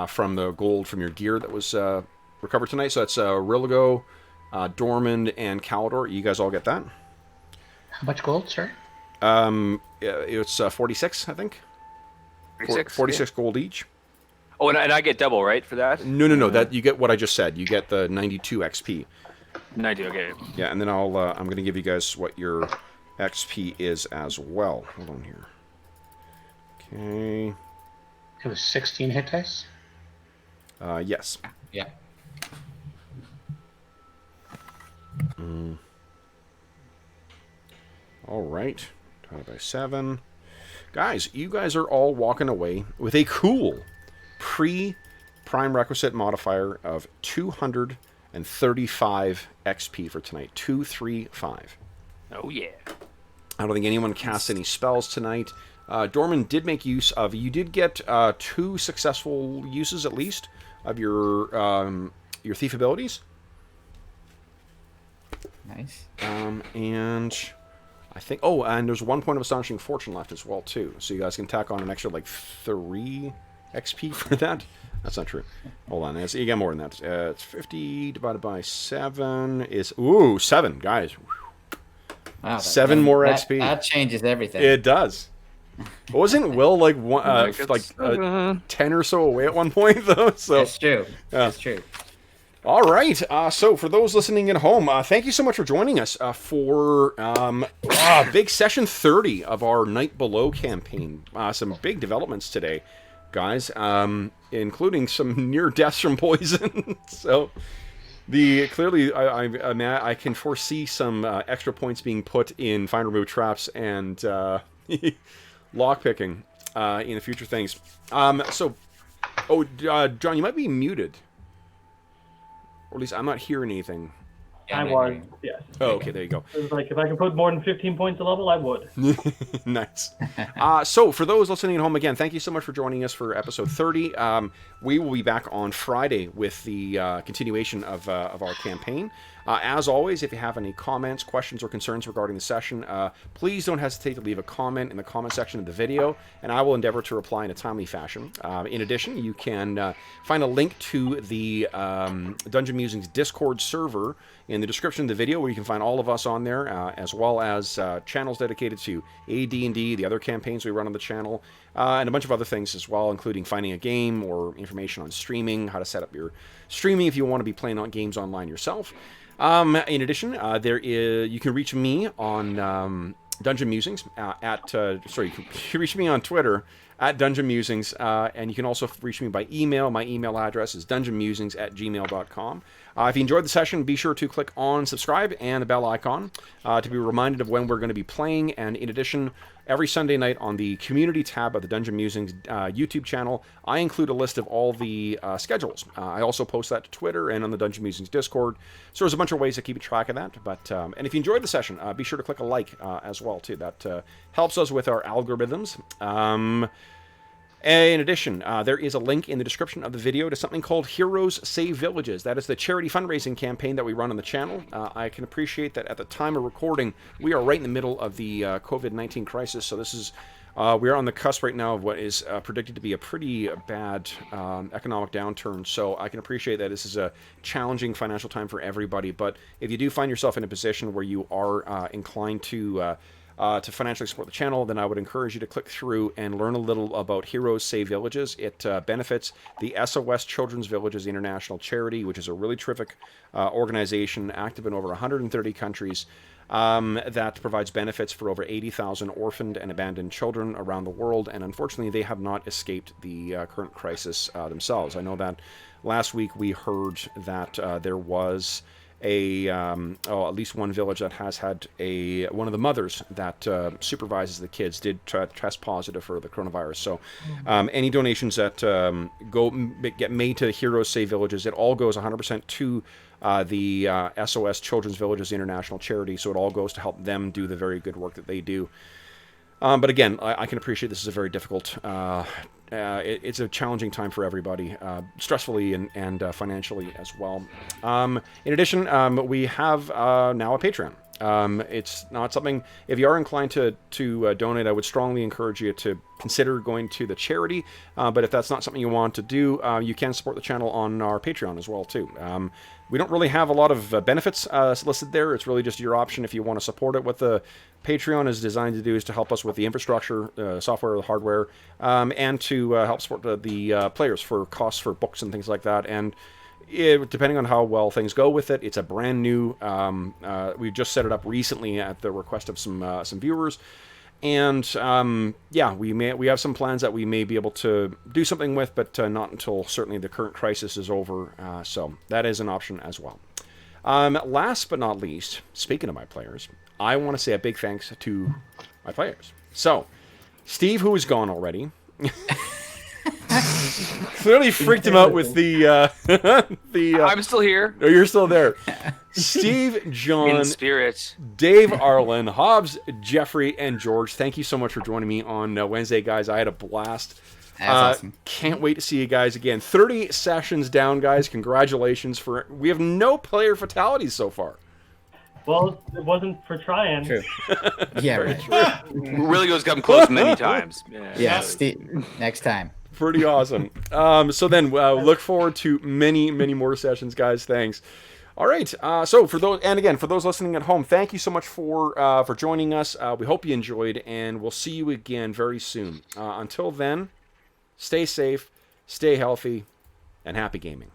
from the gold from your gear that was recovered tonight. So that's Rilgo, Dormand, and Calidor. You guys all get that. How much gold, sir? It's 46, I think. 46 gold each. Oh, and I get double, right, for that? No. That you get what I just said. You get the 92 XP. 90, okay. Yeah, and then I'm going to give you guys what your XP is as well. Hold on here. Okay. It was 16 hit dice. Yes. Yeah. All right. Divided by 7. Guys, you guys are all walking away with a cool pre-prime requisite modifier of 235 XP for tonight. 235. Oh, yeah. I don't think anyone cast any spells tonight. Dorman did make use of... You did get 2 successful uses, at least, of your thief abilities. Nice. And... I think... Oh, and there's 1 point of Astonishing Fortune left as well, too. So you guys can tack on an extra, 3 XP for that. That's not true. Hold on. You get more than that. It's 50 divided by 7 is... Ooh, 7, guys. Wow, 7 more XP. That changes everything. It does. Wasn't Will, 10 or so away at one point, though? So That's true. That's true. All right. So for those listening at home, thank you so much for joining us for big session 30 of our Night Below campaign. Some big developments today, guys, including some near deaths from poison. So clearly, I can foresee some extra points being put in find remove traps and lockpicking in the future things. John, you might be muted. Or at least I'm not hearing anything. Yeah, I I'm was, agreeing. yes. Oh, okay, there you go. It was like, if I could put more than 15 points a level, I would. Nice. So for those listening at home, again, thank you so much for joining us for episode 30. We will be back on Friday with the continuation of our campaign. As always, if you have any comments, questions, or concerns regarding the session, please don't hesitate to leave a comment in the comment section of the video, and I will endeavor to reply in a timely fashion. In addition, you can find a link to the Dungeon Musings Discord server in the description of the video, where you can find all of us on there, as well as channels dedicated to AD&D, the other campaigns we run on the channel, and a bunch of other things as well, including finding a game or information on streaming, how to set up your streaming if you want to be playing on games online yourself. In addition, you can reach me on Dungeon Musings you can reach me on Twitter at Dungeon Musings, and you can also reach me by email. My email address is dungeonmusings@gmail.com. If you enjoyed the session, be sure to click on subscribe and the bell icon to be reminded of when we're going to be playing. And in addition, every Sunday night on the community tab of the Dungeon Musings YouTube channel, I include a list of all the schedules. I also post that to Twitter and on the Dungeon Musings Discord. So there's a bunch of ways to keep track of that. But and if you enjoyed the session, be sure to click a like as well too. That helps us with our algorithms. In addition, there is a link in the description of the video to something called Heroes Save Villages. That is the charity fundraising campaign that we run on the channel. I can appreciate that at the time of recording, we are right in the middle of the COVID-19 crisis. So this is we are on the cusp right now of what is predicted to be a pretty bad economic downturn. So I can appreciate that this is a challenging financial time for everybody. But if you do find yourself in a position where you are inclined to financially support the channel, then I would encourage you to click through and learn a little about Heroes Save Villages. It benefits the SOS Children's Villages International Charity, which is a really terrific organization active in over 130 countries that provides benefits for over 80,000 orphaned and abandoned children around the world. And unfortunately, they have not escaped the current crisis themselves. I know that last week we heard that there was at least one village that has had one of the mothers that supervises the kids did test positive for the coronavirus. So any donations that get made to Heroes Save Villages, it all goes 100% to the SOS Children's Villages International Charity. So it all goes to help them do the very good work that they do. But again, I can appreciate this is a very difficult, it's a challenging time for everybody, stressfully and financially as well. In addition, we have now a Patreon. It's not something, if you are inclined to donate, I would strongly encourage you to consider going to the charity. But if that's not something you want to do, you can support the channel on our Patreon as well too. We don't really have a lot of benefits listed there. It's really just your option if you want to support it. What the Patreon is designed to do is to help us with the infrastructure, software, the hardware, and to help support the players for costs for books and things like that. And depending on how well things go with it, it's a brand new. We just set it up recently at the request of some viewers. And we have some plans that we may be able to do something with, but not until certainly the current crisis is over. So that is an option as well. Last but not least, speaking of my players, I want to say a big thanks to my players. So, Steve, who is gone already, clearly freaked him out with the I'm still here. Oh, you're still there. Steve, John, In spirit. Dave, Arlen, Hobbs, Jeffrey, and George, thank you so much for joining me on Wednesday, guys. I had a blast. That's awesome. Can't wait to see you guys again. 30 sessions down, guys. Congratulations. We have no player fatalities so far. Well, it wasn't for trying. True. Yeah, right. Really goes come close many times. Yeah, next time. Pretty awesome. So then look forward to many, many more sessions, guys. Thanks. All right. So for those listening at home, thank you so much for joining us. We hope you enjoyed, and we'll see you again very soon. Until then, stay safe, stay healthy, and happy gaming.